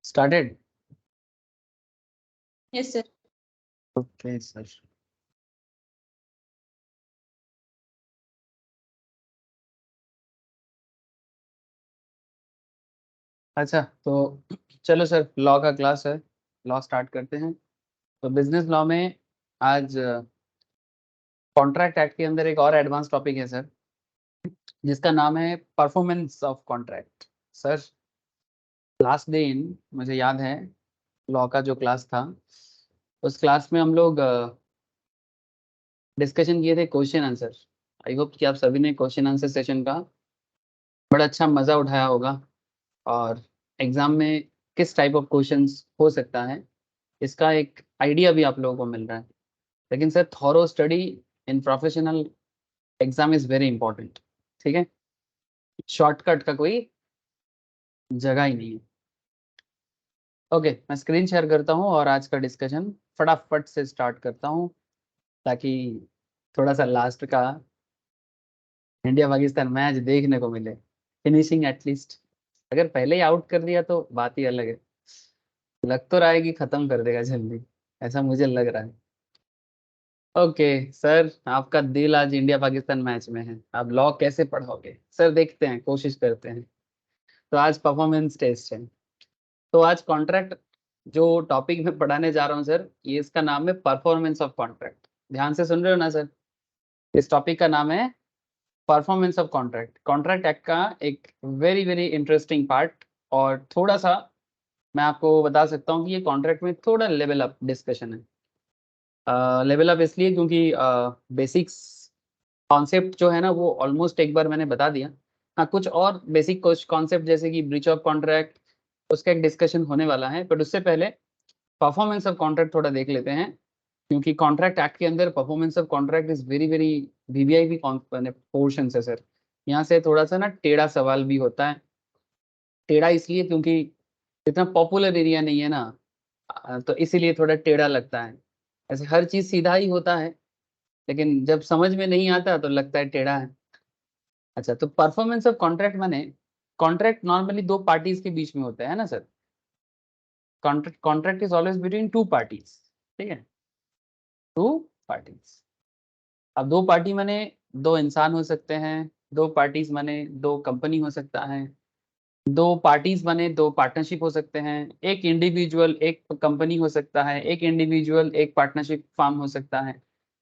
Started? Yes, sir. Okay, sir. अच्छा, तो चलो सर, लॉ का क्लास है, लॉ स्टार्ट करते हैं। तो बिजनेस लॉ में आज कॉन्ट्रैक्ट एक्ट के अंदर एक और एडवांस टॉपिक है सर, जिसका नाम है performance of contract. Sir, last दिन मुझे याद है लॉ का जो क्लास था, उस क्लास में हम लोग डिस्कशन किए थे क्वेश्चन आंसर। आई होप कि आप सभी ने क्वेश्चन आंसर सेशन का बड़ा अच्छा मज़ा उठाया होगा, और एग्जाम में किस टाइप ऑफ क्वेश्चंस हो सकता है इसका एक आइडिया भी आप लोगों को मिल रहा है। लेकिन sir, thorough study in professional exam is very important. ठीक है, शॉर्टकट का कोई जगह ही नहीं है। ओके, मैं स्क्रीन शेयर करता हूँ और आज का डिस्कशन फटाफट से स्टार्ट करता हूँ, ताकि थोड़ा सा लास्ट का इंडिया पाकिस्तान मैच देखने को मिले, फिनिशिंग एटलीस्ट। अगर पहले ही आउट कर दिया तो बात ही अलग है। लग तो रहा है कि खत्म कर देगा जल्दी, ऐसा मुझे लग रहा है। ओके सर, आपका दिल आज इंडिया पाकिस्तान मैच में है, आप लॉ कैसे पढ़ोगे सर? देखते हैं, कोशिश करते हैं। तो आज परफॉर्मेंस टेस्ट है। तो आज कॉन्ट्रैक्ट जो टॉपिक मैं पढ़ाने जा रहा हूँ सर, ये इसका नाम है परफॉर्मेंस ऑफ कॉन्ट्रैक्ट। ध्यान से सुन रहे हो ना सर? इस टॉपिक का नाम है performance of contract. Contract act का एक वेरी वेरी इंटरेस्टिंग पार्ट, और थोड़ा सा मैं आपको बता सकता हूँ कि ये कॉन्ट्रैक्ट में थोड़ा लेवल अप डिस्कशन है। लेवल अप इसलिए क्योंकि बेसिक्स कॉन्सेप्ट जो है ना वो ऑलमोस्ट एक बार मैंने बता दिया। हाँ, कुछ और बेसिक कुछ कॉन्सेप्ट जैसे कि ब्रीच ऑफ कॉन्ट्रैक्ट, उसका एक डिस्कशन होने वाला है, बट उससे पहले परफॉर्मेंस ऑफ कॉन्ट्रैक्ट थोड़ा देख लेते हैं। क्योंकि कॉन्ट्रैक्ट एक्ट के अंदर performance of contract is very very VVIP portion है सर। यहाँ से थोड़ा सा ना टेढ़ा सवाल भी होता है। टेढ़ा इसलिए क्योंकि इतना पॉपुलर एरिया नहीं है ना, तो इसीलिए थोड़ा टेढ़ा लगता है। ऐसे हर चीज सीधा ही होता है, लेकिन जब समझ में नहीं आता तो लगता है टेढ़ा है। अच्छा, तो परफॉर्मेंस ऑफ कॉन्ट्रैक्ट माने कॉन्ट्रैक्ट नॉर्मली दो पार्टीज के बीच में होता है ना sir. Contract is always between two parties. ठीक है, टू पार्टीज। अब दो पार्टी माने दो इंसान हो सकते हैं, दो पार्टीज माने दो कंपनी हो सकता है, दो पार्टीज बने दो पार्टनरशिप हो सकते हैं, एक इंडिविजुअल एक कंपनी हो सकता है, एक इंडिविजुअल एक पार्टनरशिप फार्म हो सकता है।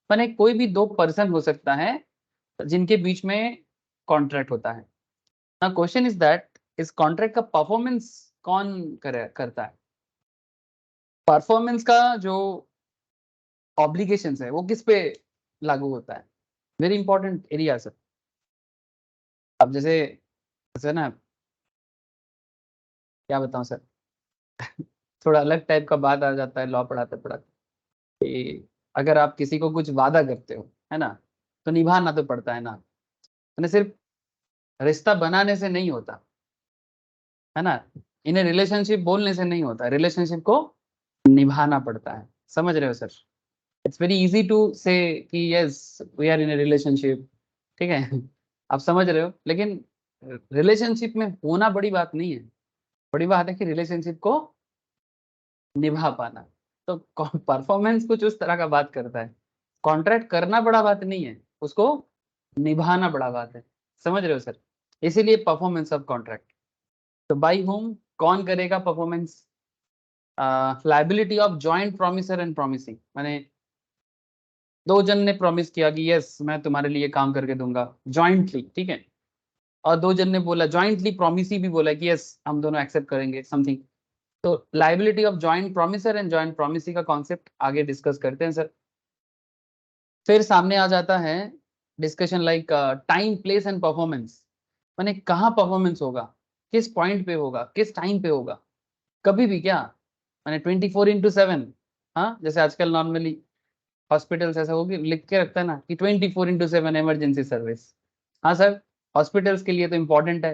माने कोई भी दो पर्सन हो सकता है जिनके बीच में कॉन्ट्रैक्ट होता है। ना क्वेश्चन इज दैट इस कॉन्ट्रैक्ट का परफॉर्मेंस कौन करता है? परफॉर्मेंस का जो ऑब्लिगेशंस है वो किस पे लागू होता है? Very important area sir. अब जैसे जैसे ना, क्या बताऊं सर, थोड़ा अलग टाइप का बात आ जाता है लॉ पढ़ाते पढ़ाते, कि अगर आप किसी को कुछ वादा करते हो है ना, तो निभाना तो पड़ता है ना। मैंने सिर्फ रिश्ता बनाने से नहीं होता है ना, इन्हें रिलेशनशिप बोलने से नहीं होता, रिलेशनशिप को निभाना पड़ता है। समझ रहे हो sir? It's very easy to say कि yes we are in a relationship. ठीक है, आप समझ रहे हो, लेकिन रिलेशनशिप में होना बड़ी बात नहीं है। बड़ी बात है कि रिलेशनशिप को निभा पाना। तो परफॉर्मेंस कुछ उस तरह का बात करता है। कॉन्ट्रैक्ट करना बड़ा बात नहीं है, उसको निभाना बड़ा बात है। समझ रहे हो सर? इसीलिए परफॉर्मेंस ऑफ कॉन्ट्रैक्ट। तो बाई होम कौन करेगा performance? Liability of joint promisor and promising, माने दो जन ने प्रॉमिस किया कि यस मैं तुम्हारे लिए काम करके दूंगा जॉइंटली, ठीक है, और दो जन ने बोला जॉइंटली, प्रॉमिसी भी बोला कि यस हम दोनों एक्सेप्ट करेंगे समथिंग। तो liability of joint promisor and joint promisee का कॉन्सेप्ट आगे डिस्कस करते हैं सर। फिर सामने आ जाता है discussion like time place and performance, माने कहाँ परफॉर्मेंस होगा, किस पॉइंट पे होगा, किस टाइम पे होगा। कभी भी क्या, माने 24/7। हाँ, जैसे आजकल नॉर्मली हॉस्पिटल्स ऐसा होगी लिख के रखता है ना कि 24/7 इमरजेंसी सर्विस। हाँ सर, हॉस्पिटल्स के लिए तो इम्पोर्टेंट है,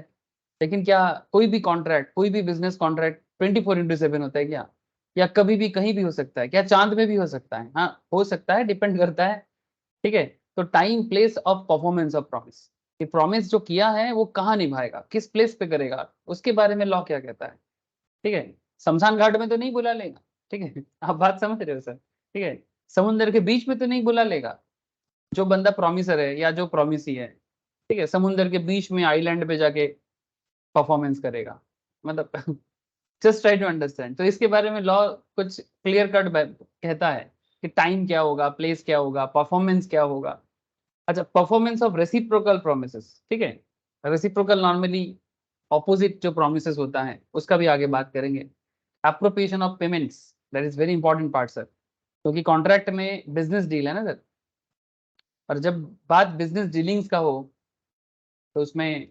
लेकिन क्या कोई भी कॉन्ट्रैक्ट, कोई भी बिजनेस कॉन्ट्रैक्ट 24/7 होता है क्या? या कभी भी कहीं भी हो सकता है क्या? चांद में भी हो सकता है? हाँ हो सकता है, डिपेंड करता है। ठीक है, तो time place of performance of promise, कि प्रॉमिस जो किया है वो कहाँ निभाएगा, किस प्लेस पे करेगा, उसके बारे में लॉ क्या कहता है। ठीक है, शमशान घाट में तो नहीं बुला लेगा, ठीक है, आप बात समझ रहे हो सर, ठीक है, समुद्र के बीच में तो नहीं बुला लेगा जो बंदा प्रॉमिसर है या जो प्रॉमिसी है, ठीक है, समुद्र के बीच में आइलैंड पे जाके परफॉर्मेंस करेगा, मतलब जस्ट ट्राई टू अंडरस्टैंड। तो इसके बारे में लॉ कुछ क्लियर कट कहता है कि टाइम क्या होगा, प्लेस क्या होगा, परफॉर्मेंस क्या होगा। अच्छा, परफॉर्मेंस ऑफ रेसिप्रोकल प्रोमिसेस, ठीक है, रेसिप्रोकल नॉर्मली ऑपोजिट जो प्रोमिसेस होता है उसका भी आगे बात करेंगे। Appropriation of payments, that is very important part sir, क्योंकि कॉन्ट्रैक्ट में बिजनेस डील है ना सर, और जब बात बिजनेस डीलिंग्स का हो तो उसमें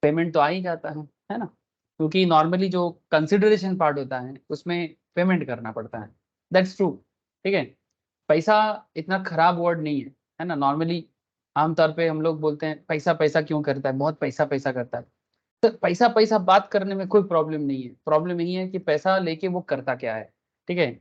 पेमेंट तो आ ही जाता है ना, क्योंकि नॉर्मली जो कंसिडरेशन पार्ट होता है उसमें पेमेंट करना पड़ता है, दैट्स ट्रू, ठीक है। पैसा इतना खराब वर्ड नहीं है ना, नॉर्मली आमतौर पे हम लोग बोलते हैं पैसा पैसा क्यों करता है, बहुत पैसा पैसा करता है। तो पैसा पैसा बात करने में कोई प्रॉब्लम नहीं है, प्रॉब्लम यही है कि पैसा लेके वो करता क्या है, ठीक है,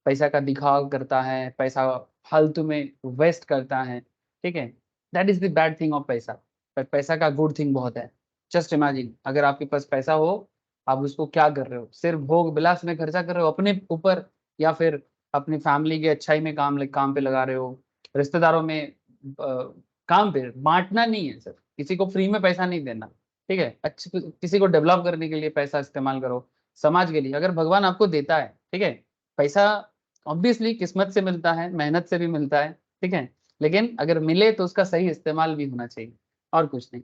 पैसा का दिखावा करता है, पैसा फालतू में वेस्ट करता है, ठीक है, that is the bad thing of पैसा। पर पैसा का गुड थिंग बहुत है। जस्ट इमेजिन अगर आपके पास पैसा हो, आप उसको क्या कर रहे हो, सिर्फ भोग विलास में खर्चा कर रहे हो अपने ऊपर, या फिर अपनी फैमिली की अच्छाई में काम पे लगा रहे हो, रिश्तेदारों में काम पे बांटना नहीं है सर, किसी को फ्री में पैसा नहीं देना, ठीक है, अच्छे किसी को डेवलप करने के लिए पैसा इस्तेमाल करो, समाज के लिए अगर भगवान आपको देता है, ठीक है, पैसा ऑब्वियसली किस्मत से मिलता है, मेहनत से भी मिलता है, ठीक है, लेकिन अगर मिले तो उसका सही इस्तेमाल भी होना चाहिए, और कुछ नहीं।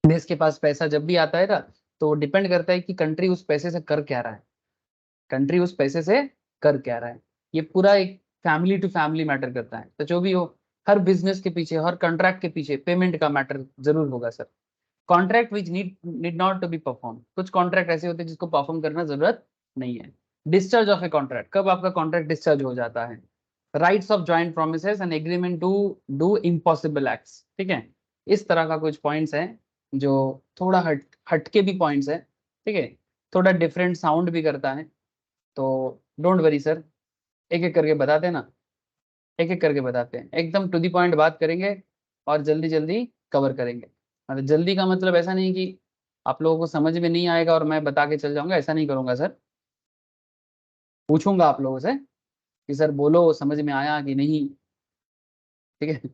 देश के पास पैसा जब भी आता है ना, तो डिपेंड करता है कि कंट्री उस पैसे से कर क्या रहा है, कंट्री उस पैसे से कर क्या रहा है, ये पूरा एक फैमिली टू फैमिली मैटर करता है। तो जो भी हो, हर बिजनेस के पीछे, हर कॉन्ट्रैक्ट के पीछे पेमेंट का मैटर जरूर होगा sir. Contract which need not to be perform, कुछ कॉन्ट्रैक्ट ऐसे होते हैं जिसको परफॉर्म करना जरूरत नहीं है। डिस्चार्ज ऑफ ए कॉन्ट्रैक्ट, कब आपका कॉन्ट्रैक्ट डिस्चार्ज हो जाता है। Rights of joint promises and agreement to do impossible acts, ठीक है, इस तरह का कुछ पॉइंट्स हैं जो थोड़ा हटके भी पॉइंट्स है, ठीक है, थोड़ा डिफरेंट साउंड भी करता है। तो डोंट वरी सर, एक एक करके बताते हैं ना, एक एक करके बताते हैं, एकदम टू दी पॉइंट बात करेंगे और जल्दी जल्दी कवर करेंगे। मतलब जल्दी का मतलब ऐसा नहीं कि आप लोगों को समझ में नहीं आएगा और मैं बता के चल जाऊंगा, ऐसा नहीं करूंगा सर, पूछूंगा आप लोगों से कि सर बोलो समझ में आया कि नहीं, ठीक है।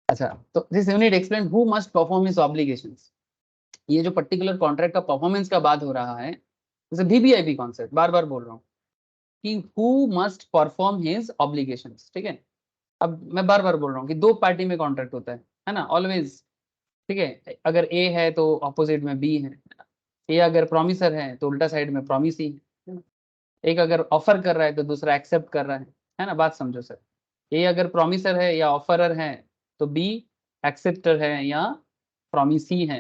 अच्छा, तो this unit explain who must perform his obligations, ये जो पर्टिकुलर कॉन्ट्रैक्ट का परफॉर्मेंस का बात हो रहा है, जैसे वीवीआईपी कॉन्सेप्ट बार बार बोल रहा हूँ कि who must perform his obligations, ठीक है। अब मैं बार बार बोल रहा हूँ कि दो पार्टी में कॉन्ट्रैक्ट होता है ना ऑलवेज, ठीक है, अगर ए है तो ऑपोजिट में बी है, ए अगर प्रॉमिसर है तो उल्टा साइड में प्रॉमिसी है ना? एक अगर ऑफर कर रहा है तो दूसरा एक्सेप्ट कर रहा है ना, बात समझो सर। ए अगर प्रॉमिसर है या ऑफरर है तो बी एक्सेप्टर है या प्रॉमिसी है,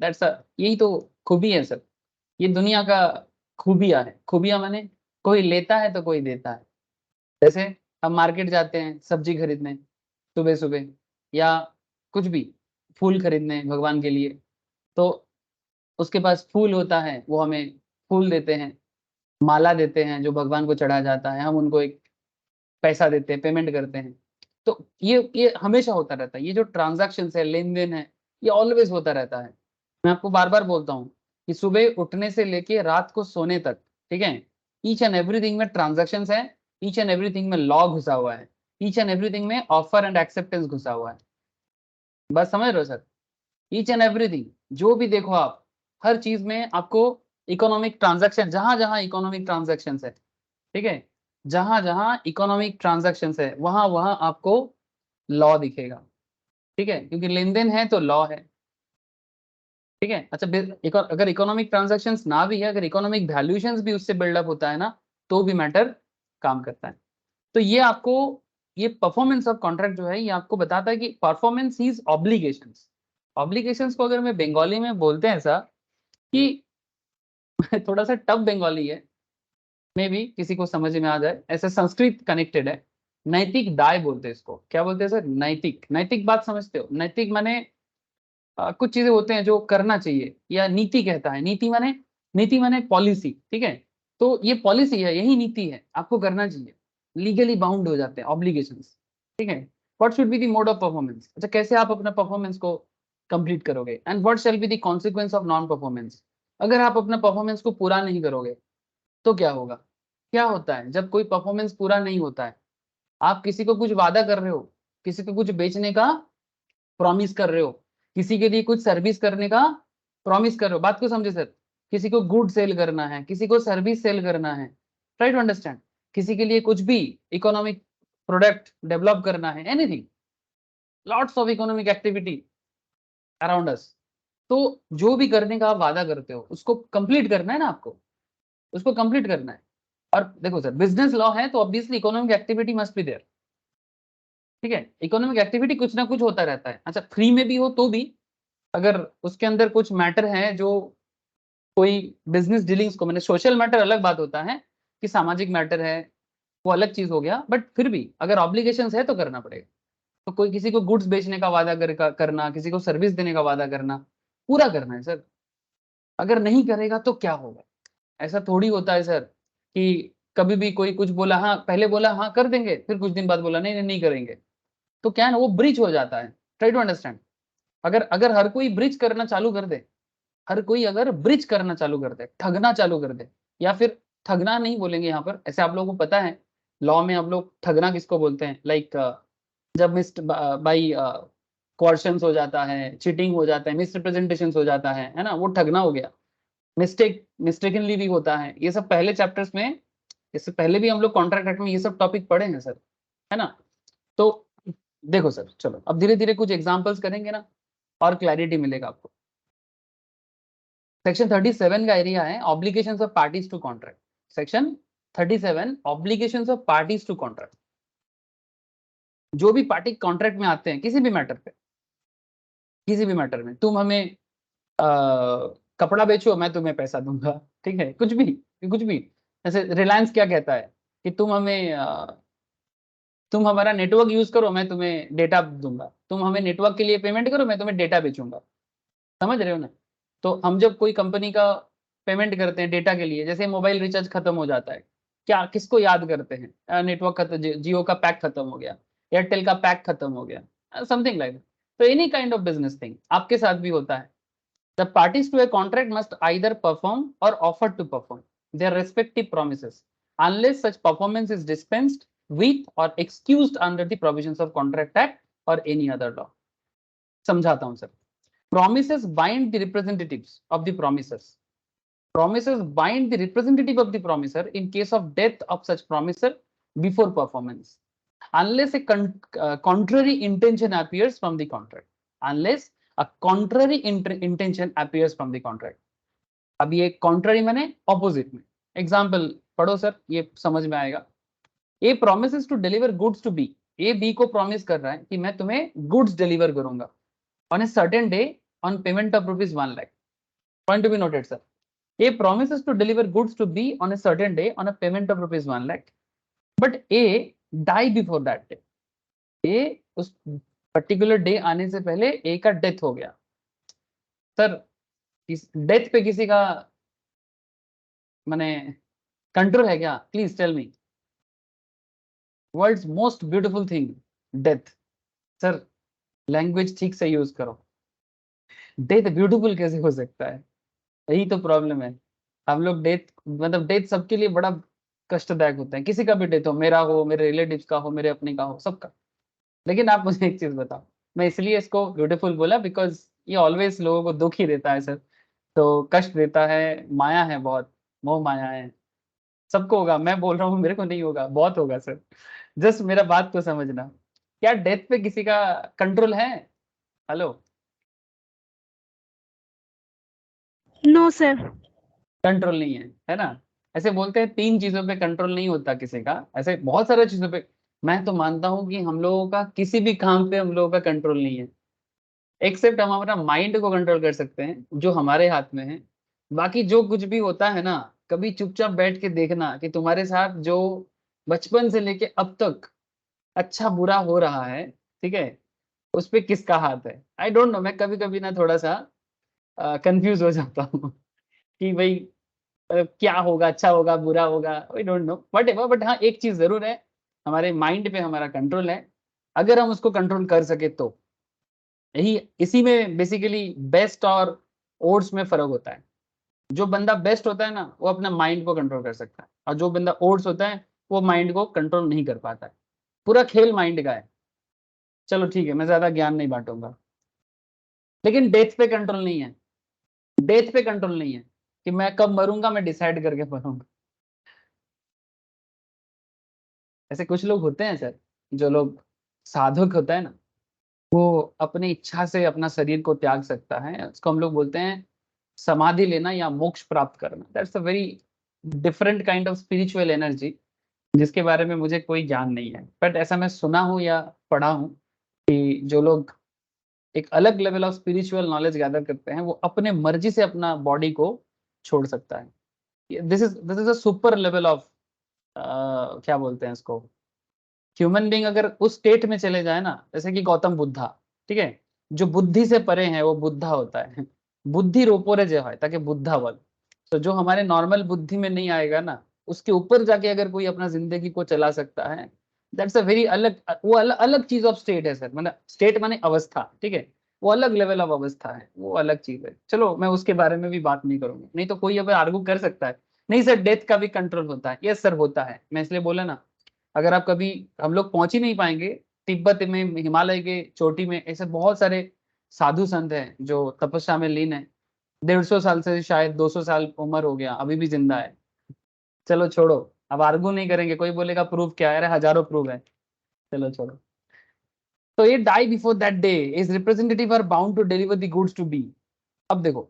दैट्स यही तो खूबी है सर, ये दुनिया का खूबियां है। खूबियां माने कोई लेता है तो कोई देता है। जैसे हम मार्केट जाते हैं सब्जी खरीदने सुबह सुबह, या कुछ भी फूल खरीदने भगवान के लिए, तो उसके पास फूल होता है, वो हमें फूल देते हैं, माला देते हैं जो भगवान को चढ़ा जाता है, हम उनको एक पैसा देते हैं, पेमेंट करते हैं। तो ये हमेशा होता रहता है, ये जो ट्रांजैक्शन है, लेन देन है, ये ऑलवेज होता रहता है। मैं आपको बार बार बोलता हूँ कि सुबह उठने से लेके रात को सोने तक, ठीक है, ईच एंड एवरीथिंग में ट्रांजैक्शन है, ईच एंड एवरीथिंग में लॉ घुसा हुआ है, ईच एंड एवरीथिंग में ऑफर एंड एक्सेप्टेंस घुसा हुआ है। बस समझ रहे हो सर, ईच एंड एवरीथिंग जो भी देखो आप, हर चीज में आपको इकोनॉमिक ट्रांजैक्शन, जहां जहां इकोनॉमिक ट्रांजैक्शन है, ठीक है, जहां जहां इकोनॉमिक ट्रांजैक्शन है वहां वहां आपको लॉ दिखेगा, ठीक है, क्योंकि लेन देन है तो लॉ है, ठीक है। अच्छा, अगर इकोनॉमिक ट्रांजैक्शंस ना भी है, अगर इकोनॉमिक वैल्यूएशंस भी उससे बिल्डअप होता है ना, तो भी मैटर काम करता है। तो ये आपको, ये परफॉर्मेंस ऑफ कॉन्ट्रैक्ट जो है ये आपको बताता है कि परफॉर्मेंस इज ऑब्लिगेशंस। ऑब्लिगेशंस को अगर मैं बंगाली में बोलते हैं ऐसा कि थोड़ा सा टफ बंगाली है, मे भी किसी को समझ में आ जाए, ऐसे संस्कृत कनेक्टेड है। नैतिक दाय बोलते हैं इसको, क्या बोलते हैं सर, नैतिक। नैतिक बात समझते हो, नैतिक माने कुछ चीजें होते हैं जो करना चाहिए, या नीति कहता है, नीति माने पॉलिसी, ठीक है, तो ये पॉलिसी है, यही नीति है, आपको करना चाहिए, लीगली बाउंड हो जाते हैं ऑब्लिगेशंस, ठीक है। What should be the mode of performance, अच्छा कैसे आप अपना परफॉर्मेंस को कंप्लीट करोगे, and what shall be the consequence of non performance, अगर आप अपना परफॉर्मेंस को पूरा नहीं करोगे तो क्या होगा? क्या होता है जब कोई परफॉर्मेंस पूरा नहीं होता है? आप किसी को कुछ वादा कर रहे हो, किसी को कुछ बेचने का प्रॉमिस कर रहे हो, किसी के लिए कुछ सर्विस करने का प्रॉमिस कर रहे हो, बात को समझे सर? किसी को गुड सेल करना है, किसी को सर्विस सेल करना है, ट्राई टू अंडरस्टैंड, किसी के लिए कुछ भी इकोनॉमिक प्रोडक्ट डेवलप करना है, anything, lots of economic activity around us. तो जो भी करने का आप वादा करते हो उसको कंप्लीट करना है ना आपको, उसको कंप्लीट करना है। और देखो सर, बिजनेस लॉ है तो obviously economic activity must be there, ठीक है? इकोनॉमिक एक्टिविटी कुछ ना कुछ होता रहता है। अच्छा, फ्री में भी हो तो भी, अगर उसके अंदर कुछ मैटर है जो कोई बिजनेस डीलिंग्स को, मैंने सोशल मैटर अलग बात होता है कि सामाजिक मैटर है, वो अलग चीज हो गया, बट फिर भी अगर ऑब्लिगेशंस है तो करना पड़ेगा। तो कोई किसी को गुड्स बेचने का वादा करना, किसी को सर्विस देने का वादा करना, पूरा करना है सर। अगर नहीं करेगा तो क्या होगा? ऐसा थोड़ी होता है सर कि कभी भी कोई कुछ बोला, हाँ पहले बोला हाँ कर देंगे, फिर कुछ दिन बाद बोला नहीं नहीं नहीं करेंगे, तो क्या है ना, वो ब्रिज हो जाता है। Try to understand. अगर अगर हर कोई ब्रिज करना चालू कर दे, हर कोई अगर ब्रिज करना चालू कर दे, ठगना चालू कर दे, या फिर ठगना नहीं बोलेंगे यहाँ पर, ऐसे आप लोगों को पता है लॉ में आप लोग ठगना किसको बोलते हैं? लाइक जब मिस्ट बाई क्वेश्चंस हो जाता है, चीटिंग हो जाता है, मिसरिप्रेजेंटेशन हो जाता है ना, वो ठगना हो गया। मिस्टेकनली भी होता है, ये सब पहले चैप्टर्स में, इससे पहले भी हम लोग कॉन्ट्रैक्ट एक्ट में ये सब टॉपिक पढ़े हैं सर, है ना? तो देखो सर, चलो अब धीरे धीरे कुछ एग्जांपल्स करेंगे ना, और क्लैरिटी मिलेगा आपको। सेक्शन 37 का एरिया है obligations of parties to contract. Section 37 obligations of parties to contract. जो भी पार्टी कॉन्ट्रैक्ट में आते हैं किसी भी मैटर पे, किसी भी मैटर में, तुम हमें कपड़ा बेचो मैं तुम्हें पैसा दूंगा, ठीक है? कुछ भी, कुछ भी। जैसे रिलायंस क्या कहता है कि तुम हमें तुम हमारा नेटवर्क यूज करो मैं तुम्हें डेटा दूंगा, तुम हमें नेटवर्क के लिए पेमेंट करो मैं तुम्हें डेटा बेचूंगा। समझ रहे हो ना? तो हम जब कोई कंपनी का पेमेंट करते हैं डेटा के लिए, जैसे मोबाइल रिचार्ज खत्म हो जाता है, क्या किसको याद करते हैं? नेटवर्क खत्म, जियो का पैक खत्म हो गया, एयरटेल का पैक खत्म हो गया, समथिंग लाइक। तो any kind of business thing आपके साथ भी होता है। The parties to a contract must either perform or offer to perform their respective promises unless such performance is dispensed with or excused under the provisions of contract act or any other law। समझाता हूं sir. Promises bind the representatives of the promisers. Promises bind the representative of the promiser in case of death of such promiser before performance, unless a contrary intention appears from the contract. Unless a contrary intention appears from the contract. अब ये contrary माने opposite में। Example पढ़ो sir, ये समझ में आएगा। A promises to deliver goods to B. A B को promise कर रहा है कि मैं तुम्हें goods deliver करूंगा on a certain day on payment of rupees 1 lakh. Point to be noted, sir. A promises to deliver goods to B on a certain day on a payment of rupees 1 lakh. But A die before that day. A उस particular day आने से पहले A का death हो गया। Sir, इस death पे किसी का माने कंट्रोल है क्या? Please tell me. World's most beautiful thing, death. Sir, language ठीक से यूज करो। डेथ ब्यूटीफुल कैसे हो सकता है? यही तो प्रॉब्लम है। हम लोग डेथ, मतलब डेथ सबके लिए बड़ा कष्टदायक होता है, किसी का भी डेथ हो, मेरा हो, मेरे रिलेटिव्स का हो, मेरे अपने का हो, सबका। लेकिन आप मुझे एक चीज बताओ, मैं इसलिए इसको ब्यूटीफुल बोला बिकॉज ये ऑलवेज लोगों को दुख ही देता है सर, तो कष्ट देता है, माया है बहुत, मोह माया है। सबको होगा, मैं बोल रहा हूँ मेरे को नहीं होगा, बहुत होगा सर। जस्ट मेरा बात को समझना। क्या डेथ पे किसी का कंट्रोल है? हेलो? No sir. कंट्रोल नहीं है ना? ऐसे बोलते हैं 3 चीजों पे कंट्रोल नहीं होता किसी का, ऐसे बहुत सारे चीजों पे। मैं तो मानता हूं कि हम लोगों का किसी भी काम पे हम लोगों का कंट्रोल नहीं है, एक्सेप्ट हम अपना माइंड को कंट्रोल कर सकते हैं जो हमारे हाथ में है। बाकी जो कुछ भी होता है ना, कभी चुपचाप बैठ के देखना कि तुम्हारे साथ जो बचपन से लेके अब तक अच्छा बुरा हो रहा है, ठीक है, उस पे किसका हाथ है? I don't know. मैं कभी कभी ना थोड़ा सा कंफ्यूज हो जाता हूँ कि भाई क्या होगा, अच्छा होगा, बुरा होगा, I don't know what ever. But हाँ, एक चीज जरूर है, हमारे माइंड पे हमारा कंट्रोल है, अगर हम उसको कंट्रोल कर सके तो। यही, इसी में बेसिकली बेस्ट और ओट्स में फर्क होता है। जो बंदा बेस्ट होता है ना वो अपना माइंड को कंट्रोल कर सकता है, और जो बंदा ओट्स होता है वो माइंड को कंट्रोल नहीं कर पाता है। पूरा खेल माइंड का है। चलो ठीक है, मैं ज्यादा ज्ञान नहीं बांटूंगा। लेकिन डेथ पे कंट्रोल नहीं है। डेथ पे कंट्रोल नहीं है कि मैं कब मरूंगा, मैं डिसाइड करके मरूंगा। ऐसे कुछ लोग होते हैं सर, जो लोग साधक होता है ना, वो अपनी इच्छा से अपना शरीर को त्याग सकता है, उसको हम लोग बोलते हैं समाधि लेना या मोक्ष प्राप्त करना। That's a very different kind of spiritual energy, जिसके बारे में मुझे कोई ज्ञान नहीं है, बट ऐसा मैं सुना हूँ या पढ़ा हूँ कि जो लोग एक अलग level of spiritual knowledge gather करते हैं वो अपने मर्जी से अपना बॉडी को छोड़ सकता है। This is a super level of, क्या बोलते हैं इसको, ह्यूमन बीइंग अगर उस स्टेट में चले जाए ना, जैसे कि गौतम बुद्धा, ठीक है, जो बुद्धि से परे है वो बुद्धा होता है। बुद्धि रोपोरे जो है ताकि बुद्धा बल। तो जो हमारे नॉर्मल बुद्धि में नहीं आएगा ना, उसके ऊपर जाके अगर कोई अपना जिंदगी को चला सकता है, दैट्स अ वेरी अलग, वो अलग अलग चीज ऑफ स्टेट है सर, मतलब स्टेट माने अवस्था, ठीक है, वो अलग लेवल ऑफ अवस्था है, वो अलग चीज है। चलो मैं उसके बारे में भी बात नहीं करूंगा, नहीं तो कोई अगर आर्गू कर सकता है नहीं सर डेथ का भी कंट्रोल होता है, यस सर होता है, मैं इसलिए बोला ना। अगर आप कभी, हम लोग पहुंच ही नहीं पाएंगे तिब्बत में, हिमालय के चोटी में, ऐसे बहुत सारे साधु संत हैं जो तपस्या में लीन है, 150 साल से शायद 200 साल उम्र हो गया, अभी भी जिंदा है। चलो छोड़ो, अब आर्गू नहीं करेंगे, कोई बोलेगा प्रूफ क्या है, अरे हजारों प्रूफ है। चलो छोड़ो। तो ये die before that day, is representative are bound to deliver the goods to B. अब देखो,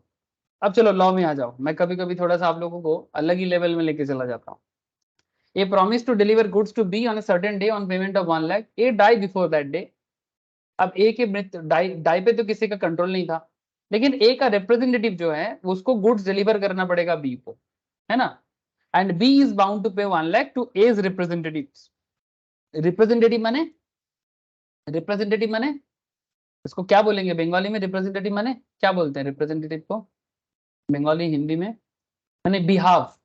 अब चलो लॉ में आ जाओ, मैं कभी कभी थोड़ा सा आप लोगों को अलग ही लेवल में लेके चला जाता हूँ। A promise to deliver goods to B on a certain day on payment of 1 lakh. A die before that day. अब ए के मृत्यु, डाई डाई पे तो किसी का कंट्रोल नहीं था, लेकिन ए का रिप्रेजेंटेटिव जो है उसको गुड्स डिलीवर करना पड़ेगा बी को, है ना। And B is bound to pay 1 lakh to as representative. Representative माने, रिप्रेजेंटेटिव माने इसको क्या बोलेंगे बंगाली में, रिप्रेजेंटेटिव माने क्या बोलते हैं रिप्रेजेंटेटिव को बंगाली हिंदी में, माने बिहाफ,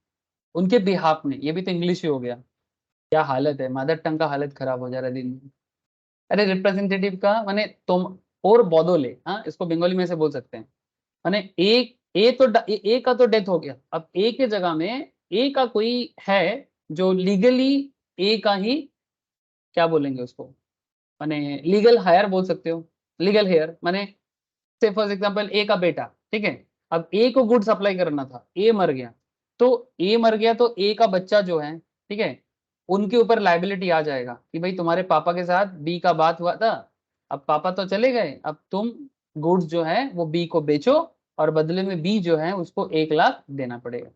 उनके बिहाफ में, ये भी तो इंग्लिश ही हो गया। क्या हालत है, मदर टंग का हालत खराब हो जा रहा है दिन में। अरे रिप्रेजेंटेटिव का माने तुम और बौदोले, हाँ इसको बंगाली में से बोल सकते हैं, माने एक ए का तो डेथ हो गया, अब ए के जगह में ए का कोई है जो लीगली ए का ही, क्या बोलेंगे उसको, माने लीगल हायर बोल सकते हो, लीगल हेयर माने, से फॉर एग्जांपल ए का बेटा, ठीक है, अब ए को गुड सप्लाई करना था, ए मर गया, तो ए मर गया तो ए का बच्चा जो है, ठीक है, उनके ऊपर लाइबिलिटी आ जाएगा कि भाई तुम्हारे पापा के साथ बी का बात हुआ था, अब पापा तो चले गए, अब तुम गुड्स जो है वो बी को बेचो, और बदले में बी जो है उसको 1 लाख देना पड़ेगा,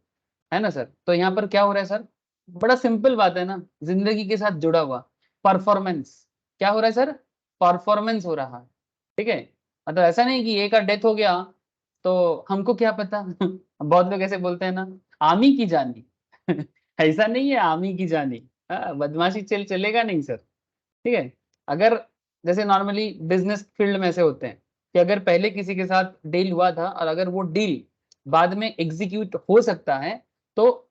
है ना सर। तो यहाँ पर क्या हो रहा है सर, बड़ा सिंपल बात है ना, जिंदगी के साथ जुड़ा हुआ परफॉर्मेंस। क्या हो रहा है सर, परफॉर्मेंस हो रहा है, ठीक है। मतलब ऐसा नहीं कि एक का डेथ हो गया तो हमको क्या पता। बहुत लोग ऐसे बोलते हैं ना, आमी की जानी। ऐसा नहीं है, आमी की जानी, बदमाशी चलेगा नहीं सर, ठीक है। अगर जैसे नॉर्मली बिजनेस फील्ड में ऐसे होते हैं कि अगर पहले किसी के साथ डील हुआ था और अगर वो डील बाद में एग्जीक्यूट हो सकता है, तो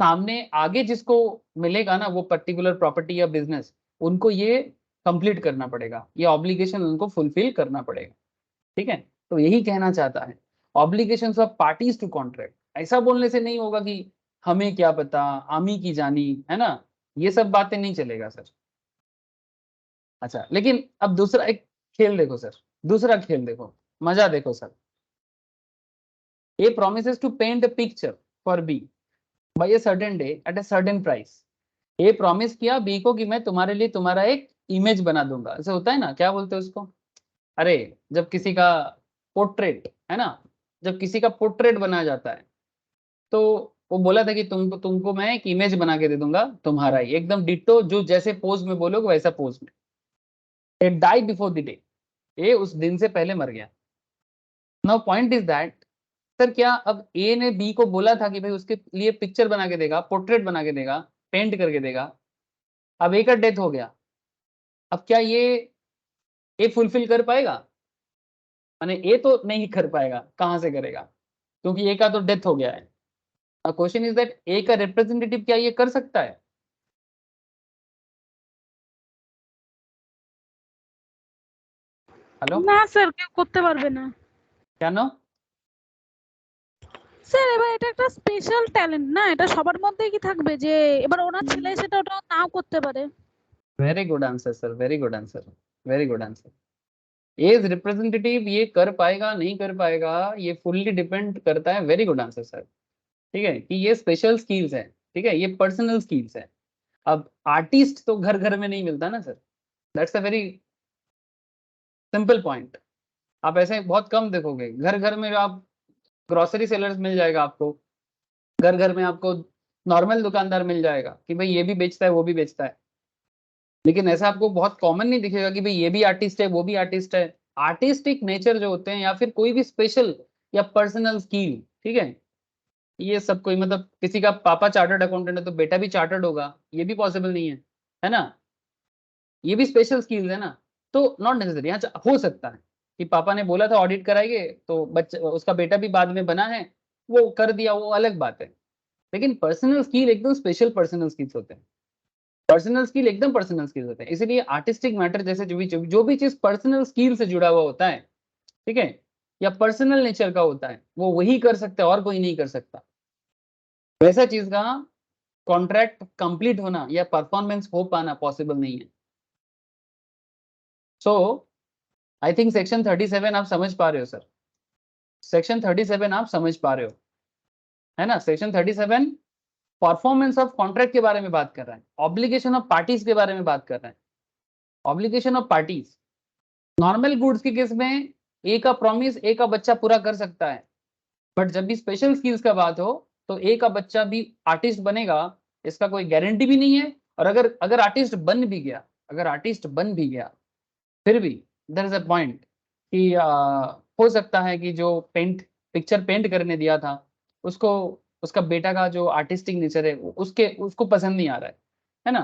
सामने आगे जिसको मिलेगा ना वो पर्टिकुलर प्रॉपर्टी या बिजनेस, उनको ये कंप्लीट करना पड़ेगा, ये ऑब्लिगेशन उनको फुलफिल करना पड़ेगा, ठीक है। तो यही कहना चाहता है, obligations of parties to contract, ऐसा बोलने से नहीं होगा कि हमें क्या पता, आमी की जानी, है ना, ये सब बातें नहीं चलेगा सर। अच्छा लेकिन अब दूसरा एक खेल देखो सर, दूसरा खेल देखो, मजा देखो sir. A promises to paint a picture for B by a certain day at a certain price. A promise किया बी को कि मैं तुम्हारे लिए तुम्हारा एक इमेज बना दूंगा, ऐसे होता है ना, क्या बोलते हैं उसको, अरे जब किसी का पोर्ट्रेट, है ना, जब किसी का पोर्ट्रेट बनाया जाता है, तो वो बोला था कि तुमको तुमको मैं एक इमेज बना के दे दूंगा तुम्हारा ही एकदम डिट्टो, जो जैसे पोज में बोलोगे वैसा पोज में। ए डाई बिफोर द डे, ए उस दिन से पहले मर गया। Now point is that, sir क्या अब ए ने बी को बोला था कि भाई उसके लिए पिक्चर बना के देगा, पोर्ट्रेट बना के देगा, पेंट करके देगा, अब ए का डेथ हो गया, अब क्या ये फुलफिल कर पाएगा, माने ये तो नहीं कर पाएगा, कहां से करेगा, क्योंकि ए का तो डेथ हो गया है। क्वेश्चन इज दैट ए का रिप्रेजेंटेटिव क्या ये कर सकता है। हेलो, না স্যার কেউ করতে পারবে না। क्या नो, স্যার এবার এটা একটা স্পেশাল ট্যালেন্ট না, এটা সবার মধ্যেই কি থাকবে যে এবার ওনার ছেলে সেটা ওটা নাও করতে পারে? Very good answer sir, very good answer, very good answer. As representative ये कर पाएगा नहीं कर पाएगा ये फुल्ली डिपेंड करता है। Very good answer sir. ठीक है कि ये स्पेशल स्किल्स है, ठीक है, ये पर्सनल स्किल्स है। अब आर्टिस्ट तो घर घर में नहीं मिलता ना sir, that's a very simple point. आप ऐसे बहुत कम देखोगे, घर घर में आप ग्रोसरी सेलर्स मिल जाएगा आपको, घर घर में आपको नॉर्मल दुकानदार मिल जाएगा कि भाई ये भी बेचता है वो भी बेचता है, लेकिन ऐसा आपको बहुत कॉमन नहीं दिखेगा कि भाई ये भी आर्टिस्ट है वो भी आर्टिस्ट है। आर्टिस्टिक नेचर जो होते हैं या फिर कोई भी स्पेशल या पर्सनल स्किल, ठीक है, ये सब कोई मतलब किसी का पापा चार्टर्ड अकाउंटेंट है तो बेटा भी चार्टर्ड होगा, ये भी पॉसिबल नहीं है ना। ये भी स्पेशल स्किल्स है ना, तो नॉट नेसेसरी। यहाँ हो सकता है कि पापा ने बोला था ऑडिट कराएंगे तो बच्चा उसका बेटा भी बाद में बना है, वो कर दिया, वो अलग बात है। लेकिन पर्सनल स्किल एकदम स्पेशल पर्सनल स्किल्स होते हैं, पर्सनल स्किल एकदम पर्सनल स्किल्स होते हैं। इसीलिए आर्टिस्टिक मैटर जैसे जो भी चीज पर्सनल स्किल से जुड़ा हुआ होता है, ठीक है, या पर्सनल नेचर का होता है, वो वही कर सकता है और कोई नहीं कर सकता। वैसा चीज का कॉन्ट्रैक्ट कंप्लीट होना या परफॉर्मेंस हो पाना पॉसिबल नहीं है। सो आई थिंक सेक्शन 37 आप समझ पा रहे हो सर, सेक्शन 37 आप समझ पा रहे हो, है ना। सेक्शन 37 परफॉर्मेंस ऑफ कॉन्ट्रैक्ट के बारे में बात कर रहा है, ऑब्लिगेशन ऑफ पार्टीज के बारे में बात कर रहे हैं। Obligation of parties, normal goods के केस में ए का प्रॉमिस ए का बच्चा पूरा कर सकता है, बट जब भी स्पेशल स्किल्स का बात हो तो ए का बच्चा भी आर्टिस्ट बनेगा, इसका कोई गारंटी भी नहीं है। और अगर अगर आर्टिस्ट बन भी गया, अगर आर्टिस्ट बन भी गया फिर भी देयर इज अ पॉइंट कि हो सकता है कि जो पिक्चर पेंट करने दिया था उसको उसका बेटा का जो आर्टिस्टिक नेचर है उसको पसंद नहीं आ रहा है ना।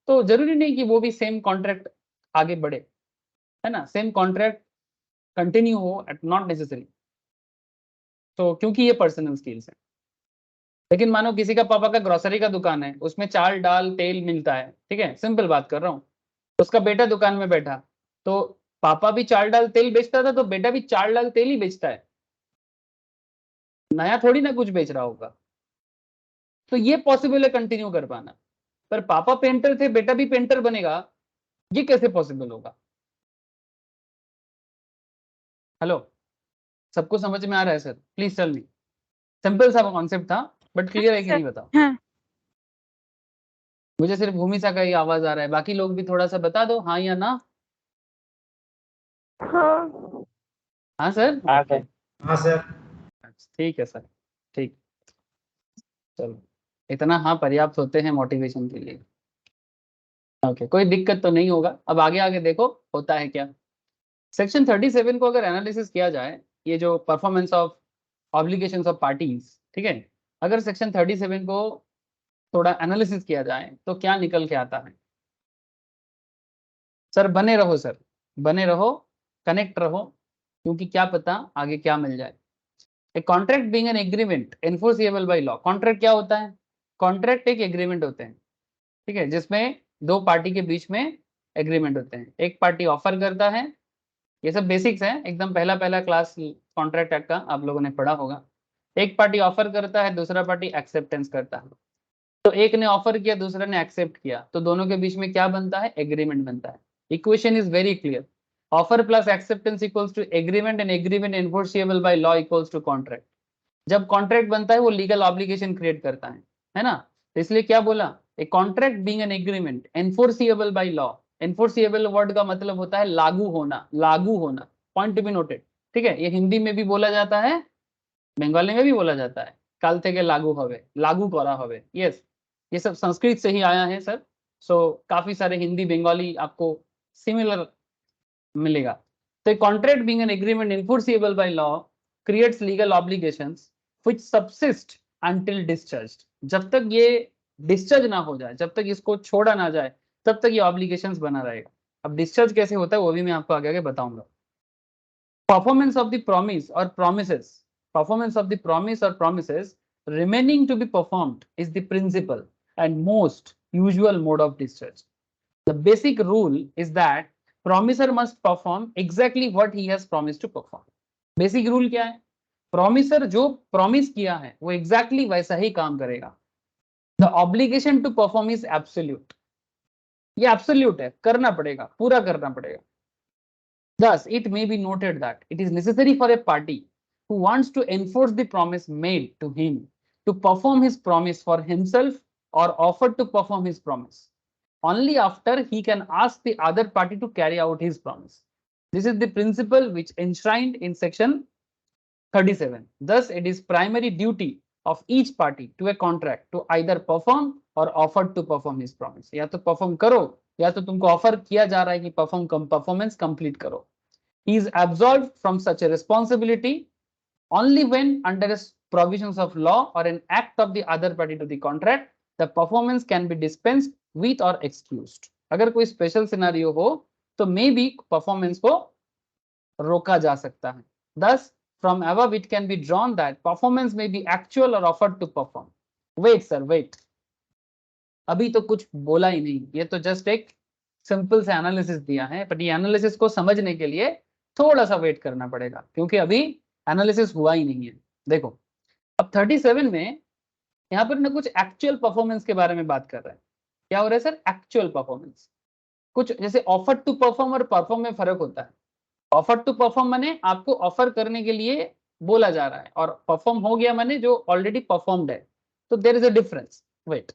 तो जरूरी नहीं कि वो भी सेम कॉन्ट्रैक्ट आगे बढ़े, है ना, सेम कॉन्ट्रैक्ट कंटिन्यू हो, एट नॉट नेसेसरी। तो क्योंकि ये पर्सनल स्किल्स है। लेकिन मानो किसी का पापा का ग्रोसरी का दुकान है, उसमें चाल दाल तेल मिलता है, ठीक है, सिंपल बात कर रहा हूँ, उसका बेटा दुकान में बैठा, तो पापा भी चाल डाल तेल बेचता था तो बेटा भी चाल डाल तेल ही बेचता है, नया थोड़ी ना कुछ बेच रहा होगा। तो ये पॉसिबल है कंटिन्यू कर पाना। पर पापा पेंटर थे बेटा भी पेंटर बनेगा, ये कैसे पॉसिबल होगा? हेलो, सबको समझ में आ रहा है sir? Please tell me. Simple सा कॉन्सेप्ट था, बट क्लियर है कि नहीं बताओ? हाँ मुझे सिर्फ भूमि सा का ही आवाज आ रहा है, बाकी लोग भी थोड़ा सा बता दो हाँ या ना। हाँ हाँ सर, हाँ सर। हाँ सर। ठीक है सर, ठीक, चलो इतना हाँ पर्याप्त होते हैं मोटिवेशन के लिए। ओके, कोई दिक्कत तो नहीं होगा। अब आगे आगे देखो होता है क्या। सेक्शन 37 को अगर एनालिसिस किया जाए, ये जो performance of obligations of parties, ठीक है, अगर सेक्शन 37 को थोड़ा एनालिसिस किया जाए तो क्या निकल के आता है? सर बने रहो, सर बने रहो, कनेक्ट रहो, क्योंकि क्या पता आगे क्या मिल जाए। A contract being an agreement enforceable by law. Contract क्या होता है? कॉन्ट्रैक्ट एक एग्रीमेंट होते हैं, ठीक है, जिसमें दो पार्टी के बीच में एग्रीमेंट होते हैं। एक पार्टी ऑफर करता है, ये सब बेसिक्स है, एकदम पहला पहला क्लास कॉन्ट्रैक्ट एक्ट का आप लोगों ने पढ़ा होगा। एक पार्टी ऑफर करता है, दूसरा पार्टी एक्सेप्टेंस करता है। तो एक ने ऑफर किया, दूसरे ने एक्सेप्ट किया, तो दोनों के बीच में क्या बनता है? एग्रीमेंट बनता है। Equation is very clear, offer plus acceptance equals to agreement and agreement enforceable by law equals to contract. जब कॉन्ट्रैक्ट बनता है वो लीगल ऑब्लिगेशन क्रिएट करता है ना। तो इसलिए क्या बोला? A contract being an agreement enforceable by law. Enforceable word का मतलब होता है लागू होना, लागू होना, पॉइंट टू बी नोटेड, ठीक है। ये हिंदी में भी बोला जाता है, बंगाली में भी बोला जाता है, काल থেকে लागू हवे, लागू करा हवे, यस, ये सब संस्कृत से ही आया है सर। सो काफी सारे हिंदी बंगाली आपको सिमिलर मिलेगा। तो contract being an agreement enforceable by law creates legal obligations which subsist until discharged. जब तक ये डिस्चार्ज ना हो जाए, जब तक इसको छोड़ा ना जाए, तब तक ये ऑब्लिगेशंस बना रहेगा। अब डिस्चार्ज कैसे होता है वो भी मैं आपको आगे आगे बताऊंगा। परफॉर्मेंस ऑफ द प्रॉमिस और promises, performance of the promise or promises remaining to be performed is the principal and most usual mode of discharge. The basic rule is that promiser must perform exactly what he has promised to perform. Basic rule क्या है? Promiser जो promise किया है वो exactly वैसा ही काम करेगा। The obligation to perform is absolute, ये एब्सोल्यूट है, करना पड़ेगा, पूरा करना पड़ेगा। Thus, it may be noted that it is necessary for a party who wants to enforce the promise made to him to perform his promise for himself or offer to perform his promise only after he can ask the other party to carry out his promise. This is the principle which enshrined in section 37. Thus, it is primary duty of each party to a contract to either perform or offer to perform his promise. या तो perform करो या तो तुमको offer किया जा रहा है कि परफॉर्मेंस कंप्लीट करो। He is absolved from such a responsibility only when, under provisions of law or an act of the other party to the contract, the performance can be dispensed with or excused. अगर कोई special scenario हो तो may be performance को रोका जा सकता है। Thus, from above it can be drawn that performance may be actual or offered to perform. Wait sir, wait. अभी तो कुछ बोला ही नहीं, ये तो जस्ट एक सिंपल से एनालिसिस दिया है, बट ये एनालिसिस को समझने के लिए थोड़ा सा वेट करना पड़ेगा क्योंकि अभी एनालिसिस हुआ ही नहीं है। देखो अब 37 में यहाँ पर ना कुछ एक्चुअल परफॉर्मेंस के बारे में बात कर रहे हैं। क्या हो रहा है सर? Actual performance. कुछ जैसे ऑफर टू परफॉर्म और परफॉर्म में फर्क होता है। ऑफर टू परफॉर्म माने आपको ऑफर करने के लिए बोला जा रहा है और परफॉर्म हो गया माने जो ऑलरेडी परफॉर्म्ड है, तो there is a difference. Wait,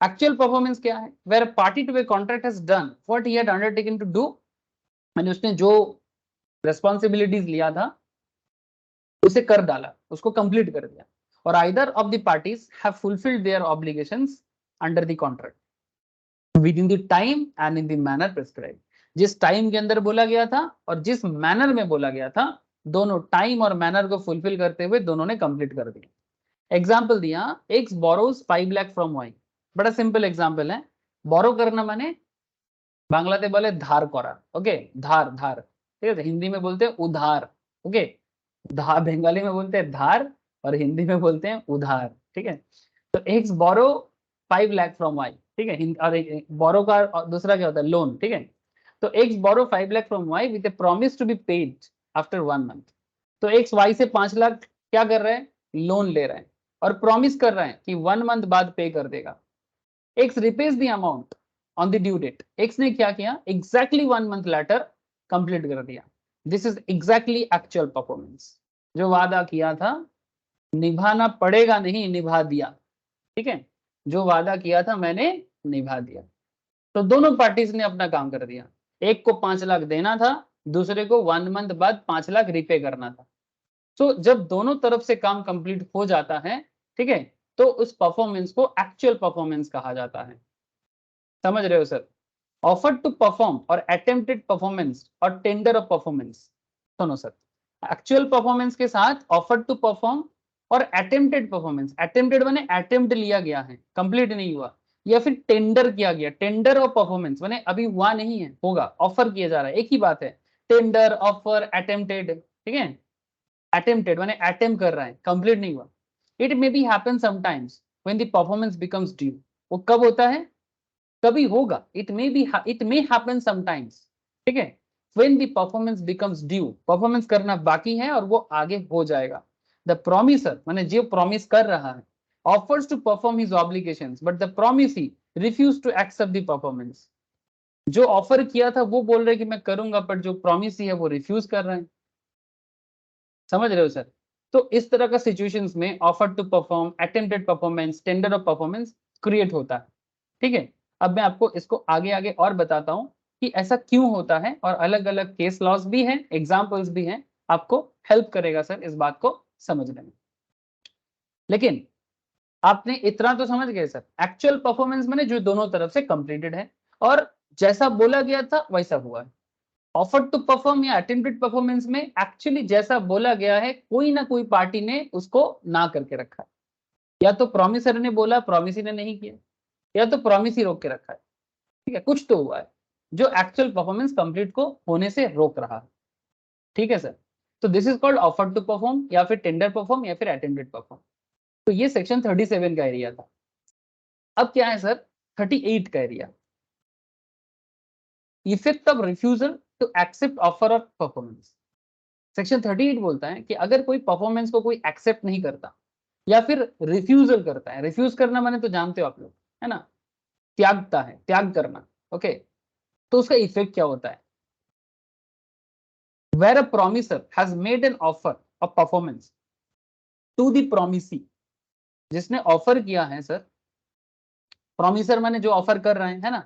actual performance क्या है? Where party to a contract has done what he had undertaken to do, माने उसने जो रेस्पॉन्सिबिलिटीज लिया था उसे कर डाला, उसको कंप्लीट कर दिया। और either of the parties have fulfilled their obligations under the contract within the time and in the manner prescribe. जिस टाइम के अंदर बोला गया था और जिस मैनर में बोला गया था, दोनों टाइम और मैनर को फुलफिल करते हुए दोनों ने कंप्लीट कर दिया। एग्जाम्पल दिया, X borrows 5 lakh from Y. बड़ा सिंपल एग्जाम्पल है। बोरो करना माने बांग्लाते बोले धार करा, ओके, धार धार, ठीक है, हिंदी में बोलते हैं उधार, ओके, धार बंगाली में बोलते हैं धार और हिंदी में बोलते हैं उधार, ठीक है। तो X borrow 5 lakh from Y, ठीक है, और बोरो का दूसरा क्या होता है? लोन, ठीक है। तो X borrow 5 lakh from Y with a promise to be paid after 1 month. तो एक्स वाई से 5 लाख क्या कर रहे हैं? लोन ले रहे हैं और प्रॉमिस कर रहे हैं कि 1 मंथ बाद पे कर देगा। X repays the amount on the due date. X ने क्या किया? एग्जैक्टली 1 मंथ लेटर कंप्लीट कर दिया। This is exactly actual performance. जो वादा किया था निभाना पड़ेगा, नहीं निभा दिया, ठीक है। जो वादा किया था मैंने निभा दिया। तो दोनों पार्टीज ने अपना काम कर दिया। एक को 5 लाख देना था, दूसरे को 1 मंथ बाद 5 लाख रिपे करना था। तो जब दोनों तरफ से काम कंप्लीट हो जाता है, ठीक है, तो उस परफॉर्मेंस को एक्चुअल परफॉर्मेंस कहा जाता है। समझ रहे हो सर? ऑफर टू परफॉर्म और अटेम्प्टेड परफॉर्मेंस और टेंडर ऑफ परफॉर्मेंस, सुनो सर, एक्चुअल परफॉर्मेंस के साथ ऑफर टू परफॉर्म और अटेम्प्टेड परफॉर्मेंस। अटेम्प्टेड माने अटेम्प्ट लिया गया है, कंप्लीट नहीं हुआ, या फिर टेंडर किया गया। टेंडर ऑफ परफॉर्मेंस माने अभी हुआ नहीं है, होगा, ऑफर किया जा रहा है, एक ही बात है। टेंडर, ऑफर, अटेम्प्टेड, ठीक है। अटेम्प्टेड माने अटेम्प्ट कर रहा है, कंप्लीट नहीं हुआ। It may be happen sometimes when the performance becomes due. वो कब होता है? कभी होगा, इट मे हैपन समटाइम्स, ठीक है, when the performance becomes due. Performance करना बाकी है और वो आगे हो जाएगा। द प्रॉमिसर माने जो प्रॉमिस कर रहा है offers to perform his obligations but the promisee refuse to accept the performance. जो ऑफर किया था वो बोल रहे कि मैं करूंगा, बट जो प्रॉमिस है वो रिफ्यूज कर रहे हैं। समझ रहे हो सर? तो इस तरह का सिचुएशंस में offer to perform, attempted performance, tender of performance create होता है, ठीक है। अब मैं आपको इसको आगे आगे और बताता हूं कि ऐसा क्यों होता है, और अलग अलग केस लॉस भी हैं, एग्जांपल्स भी हैं, आपको हेल्प करेगा सर इस बात को समझने में। लेकिन आपने इतना तो समझ गए सर, एक्चुअल परफॉर्मेंस मैंने जो दोनों तरफ से कंप्लीटेड है और जैसा बोला गया था वैसा हुआ है। ऑफर टू परफॉर्म या अटेम्प्टेड परफॉर्मेंस में एक्चुअली जैसा बोला गया है, कोई ना कोई पार्टी ने उसको ना करके रखा है। या तो प्रॉमिसर ने बोला, प्रॉमिसी ने नहीं किया, या तो प्रॉमिस ही रोक के रखा है, ठीक है, कुछ तो हुआ है जो एक्चुअल परफॉर्मेंस कंप्लीट को होने से रोक रहा है, ठीक है सर। तो this is called offer to perform या फिर टेंडर परफॉर्म या फिर अटेम्प्टेड परफॉर्म। तो ये सेक्शन 37 का एरिया था। अब क्या है सर? 38 का area, effect of refusal to accept offer of performance. Section 38 बोलता है कि अगर कोई परफॉर्मेंस को कोई एक्सेप्ट नहीं करता या फिर रिफ्यूजल करता है, रिफ्यूज करना माने तो जानते हो आप लोग, है ना, त्यागता है, त्याग करना, ओके, तो उसका इफेक्ट क्या होता है? Where a promiser has made an offer of performance to the promisee, जिसने ऑफर किया है सर, प्रोमिसर माने जो ऑफर कर रहे हैं, है ना,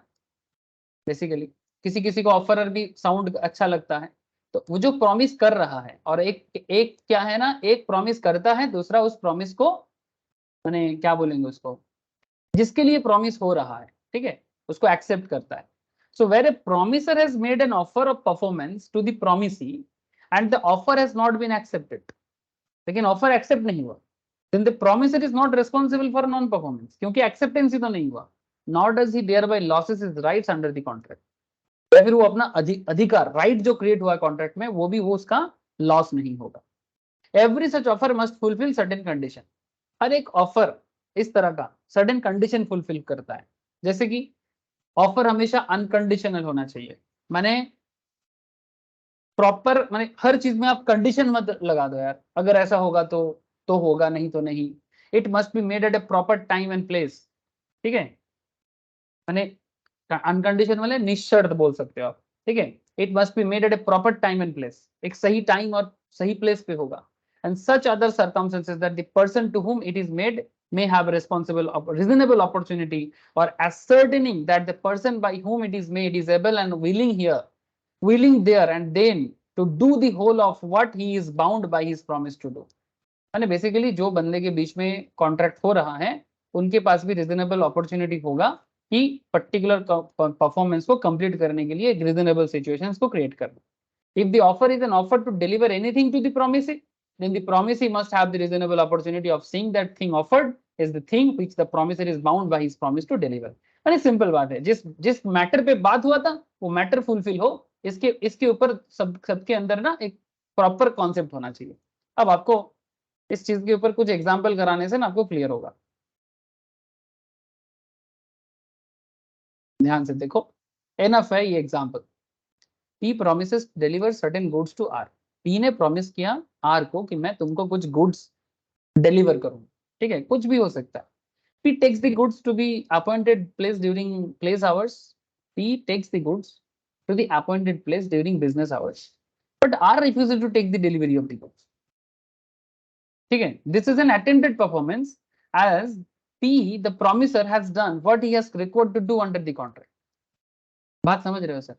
बेसिकली किसी किसी को ऑफर भी साउंड अच्छा लगता है, तो वो जो प्रॉमिस कर रहा है, और एक एक क्या है ना, एक प्रॉमिस करता है, दूसरा उस प्रॉमिस को माने क्या बोलेंगे उसको, जिसके लिए प्रॉमिस हो रहा है, ठीक है, उसको एक्सेप्ट करता है। So where a promiser has made an offer of performance to the promisee and the offer has not been accepted, लेकिन ऑफर एक्सेप्ट नहीं हुआ, then the promisor is not responsible for non performance, क्योंकि acceptance ही तो नहीं हुआ, nor does he thereby loses his rights under the contract, या फिर वो अपना अधिकार, राइट जो क्रिएट हुआ कॉन्ट्रैक्ट में, वो भी वो उसका लॉस नहीं होगा। Every such offer must fulfil certain condition, हर एक ऑफर इस तरह का सर्टेन कंडीशन फुलफिल करता है, जैसे कि ऑफर हमेशा अनकंडीशनल होना चाहिए, माने प्रॉपर, माने हर चीज में आप कंडीशन मत लगा दो यार, अगर ऐसा होगा तो होगा, नहीं तो नहीं। It must be made at a proper time and place, ठीक है, माने अनकंडीशन वाले निश्चर्त बोल सकते हो आप, ठीक है। It must be made at a proper time and place, एक सही टाइम और सही प्लेस पे होगा, and such other circumstances that the person to whom it is made may have responsible reasonable opportunity or ascertaining that the person by whom it is made is able and willing here, willing there and then to do the whole of what he is bound by his promise to do, यानी basically जो बंदे के बीच में contract हो रहा है, उनके पास भी रिजनेबल अपॉर्चुनिटी होगा कि पर्टिकुलर परफॉर्मेंस को कंप्लीट करने के लिए रिजनेबल सिचुएशंस को क्रिएट करना। If the offer is an offer to deliver anything to the promisee, then the promisee must have the reasonable opportunity of seeing that thing offered is the thing which the promisor is bound by his promise to deliver। अरे simple बात है, जिस जिस matter पे बात हुआ था वो मैटर फुलफिल हो, इसके इसके ऊपर सबके अंदर ना एक प्रॉपर कॉन्सेप्ट होना चाहिए। अब आपको इस चीज के ऊपर कुछ एग्जाम्पल कराने से ना आपको क्लियर होगा, ध्यान से देखो, एनफ है ये example. P promises deliver certain goods to R, P ने प्रॉमिस किया R को कि मैं तुमको कुछ गुड्स डिलीवर करूँ, ठीक है, कुछ भी हो सकता है। P takes the goods to be appointed place during place hours, P takes the goods to the appointed place during business hours, but R refuses to take the delivery of the goods, ठीक है। This is an attempted performance as P the promiser has done what he has required to do under the contract। बात समझ रहे हो sir?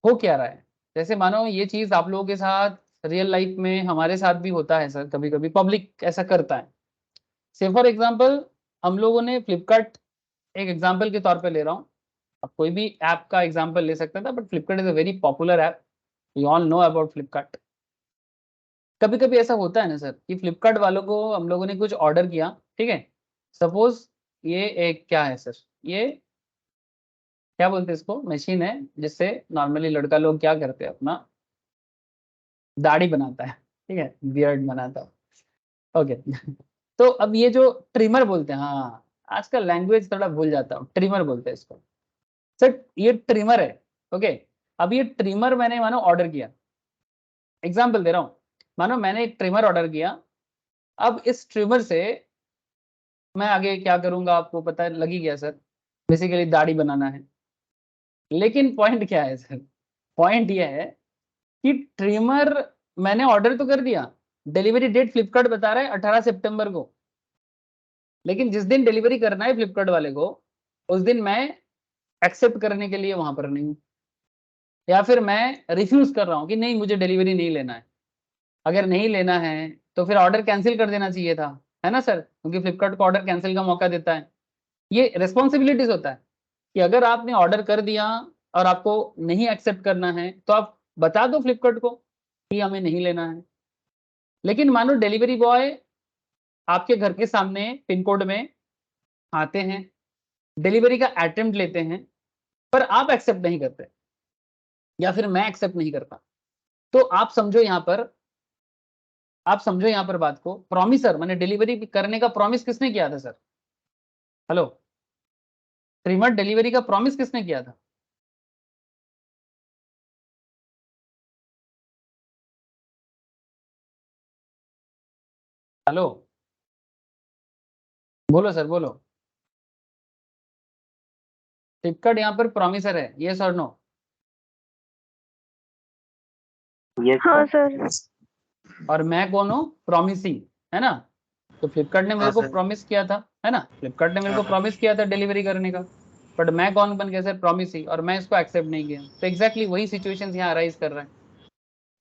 हो क्या रहा है, जैसे मानो ये चीज आप लोगों के साथ रियल लाइफ में हमारे साथ भी होता है सर, कभी कभी पब्लिक ऐसा करता है। से फॉर एग्जांपल हम लोगों ने फ्लिपकार्ट, एक एग्जांपल के तौर पे ले रहा हूँ, अब कोई भी ऐप का एग्जांपल ले सकता था, but Flipkart is a very popular app, you all know about Flipkart. कभी कभी ऐसा होता है ना सर कि फ्लिपकार्ट वालों को हम लोगों ने कुछ ऑर्डर किया, ठीक है, सपोज ये एक क्या है सर, ये क्या बोलते हैं इसको, मशीन है जिससे नॉर्मली लड़का लोग क्या करते हैं, अपना दाढ़ी बनाता है, ठीक है, बियर्ड बनाता है, ओके। तो अब ये जो ट्रिमर बोलते हैं, हाँ आजकल लैंग्वेज थोड़ा भूल जाता हूँ, ट्रिमर बोलते हैं इसको सर, ये ट्रिमर है, ओके। अब ये ट्रिमर मैंने मानो ऑर्डर किया, एग्जाम्पल दे रहा हूँ, मानो मैंने एक ट्रिमर ऑर्डर किया, अब इस ट्रिमर से मैं आगे क्या करूंगा आपको पता लगी गया सर, बेसिकली दाढ़ी बनाना है। लेकिन पॉइंट क्या है सर, पॉइंट ये है कि ट्रिमर मैंने ऑर्डर तो कर दिया, डिलीवरी डेट फ्लिपकार्ट बता रहा है 18 सितंबर को, लेकिन जिस दिन डिलीवरी करना है फ्लिपकार्ट वाले को, उस दिन मैं एक्सेप्ट करने के लिए वहां पर नहीं हूँ, या फिर मैं रिफ्यूज कर रहा हूँ कि नहीं मुझे डिलीवरी नहीं लेना है। अगर नहीं लेना है तो फिर ऑर्डर कैंसिल कर देना चाहिए था, है ना सर, क्योंकि फ्लिपकार्ट को ऑर्डर कैंसिल का मौका देता है। ये रिस्पॉन्सिबिलिटीज होता है कि अगर आपने ऑर्डर कर दिया और आपको नहीं एक्सेप्ट करना है तो आप बता दो फ्लिपकार्ट को कि हमें नहीं लेना है। लेकिन मानो डिलीवरी बॉय आपके घर के सामने पिन कोड में आते हैं, डिलीवरी का अटेम्प्ट लेते हैं, पर आप एक्सेप्ट नहीं करते या फिर मैं एक्सेप्ट नहीं करता, तो आप समझो यहाँ पर, आप समझो यहाँ पर बात को, प्रॉमिसर मैंने डिलीवरी करने का प्रॉमिस किसने किया था सर, हेलो, ट्रिमर डिलीवरी का प्रॉमिस किसने किया था? हेलो, बोलो सर बोलो। फ्लिपकार्ट यहाँ पर प्रॉमिसर है, यस और नो? हाँ सर। और मैं कौन हूँ? प्रॉमिसी, है ना? तो फ्लिपकार्ट ने मेरे को प्रॉमिस किया था, है ना? फ्लिपकार्ट ने मेरे को प्रॉमिस किया था डिलीवरी करने का, बट मैं कौन बन गया सर? प्रॉमिसी, और मैं इसको एक्सेप्ट नहीं किया। तो एग्जैक्टली वही सिचुएशन यहाँ अराइज कर रहा है,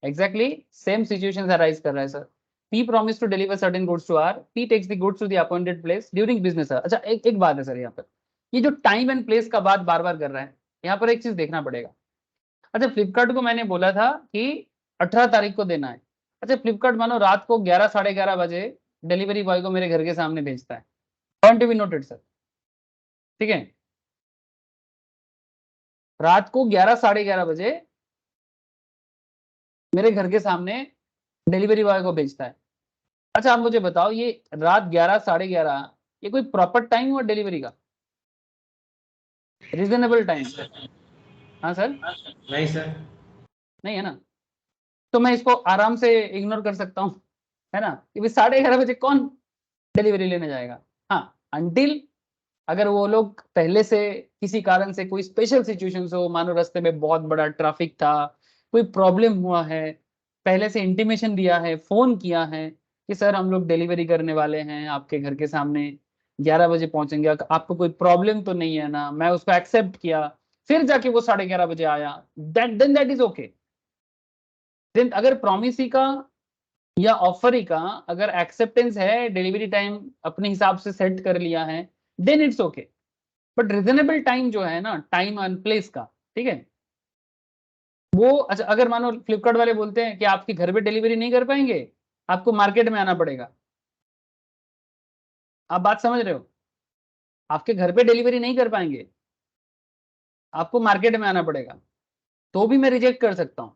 एग्जैक्टली सेम सिचुएशन अराइज कर रहा है sir. P promised to deliver certain goods to R. P takes the goods to the appointed place during business hour. अच्छा, एक बात है सर, यहाँ पर ये जो टाइम एंड प्लेस का बात बार बार कर रहा है, यहाँ पर एक चीज देखना पड़ेगा। अच्छा, फ्लिपकार्ट को मैंने बोला था कि 18 तारीख को देना है। अच्छा, फ्लिपकार्ट मानो रात को 11 साढ़े 11 बजे डिलीवरी बॉय को मेरे घर के सामने भेजता है। Point to be noted sir, ठीक है? रात को 11 साढ़े 11 बजे मेरे घर के सामने डिलीवरी बॉय को भेजता है। अच्छा, आप मुझे बताओ, ये रात 11 साढ़े 11 ये कोई प्रॉपर टाइम हुआ डिलीवरी का? Reasonable time? हाँ सर? नहीं सर, नहीं है ना? तो मैं इसको आराम से इग्नोर कर सकता हूँ, है ना? कि साढ़े 11 बजे कौन डिलीवरी लेने जाएगा? हाँ, अंटिल अगर वो लोग पहले से किसी कारण से कोई स्पेशल सिचुएशन हो, मानो रास्ते में बहुत बड़ा ट्रैफिक था, कोई प्रॉब्लम हुआ है, पहले से इंटीमेशन दिया है, फोन किया है कि सर हम लोग डिलीवरी करने वाले हैं आपके घर के सामने, 11 बजे पहुंचेंगे, आपको कोई प्रॉब्लम तो नहीं है ना? मैं उसको एक्सेप्ट किया, फिर जाके वो 11:30 बजे आया, दैट इज ओके। देन अगर प्रॉमिसी का या ऑफर का अगर एक्सेप्टेंस है, डिलीवरी टाइम अपने हिसाब से सेट कर लिया है, then it's okay. But reasonable time जो है ना, टाइम एंड प्लेस का, ठीक है, वो अच्छा अगर मानो फ्लिपकार्ट वाले बोलते हैं कि आपके घर पे डिलीवरी नहीं कर पाएंगे, आपको मार्केट में आना पड़ेगा। आप बात समझ रहे हो? आपके घर पे डिलीवरी नहीं कर पाएंगे, आपको मार्केट में आना पड़ेगा, तो भी मैं रिजेक्ट कर सकता हूं,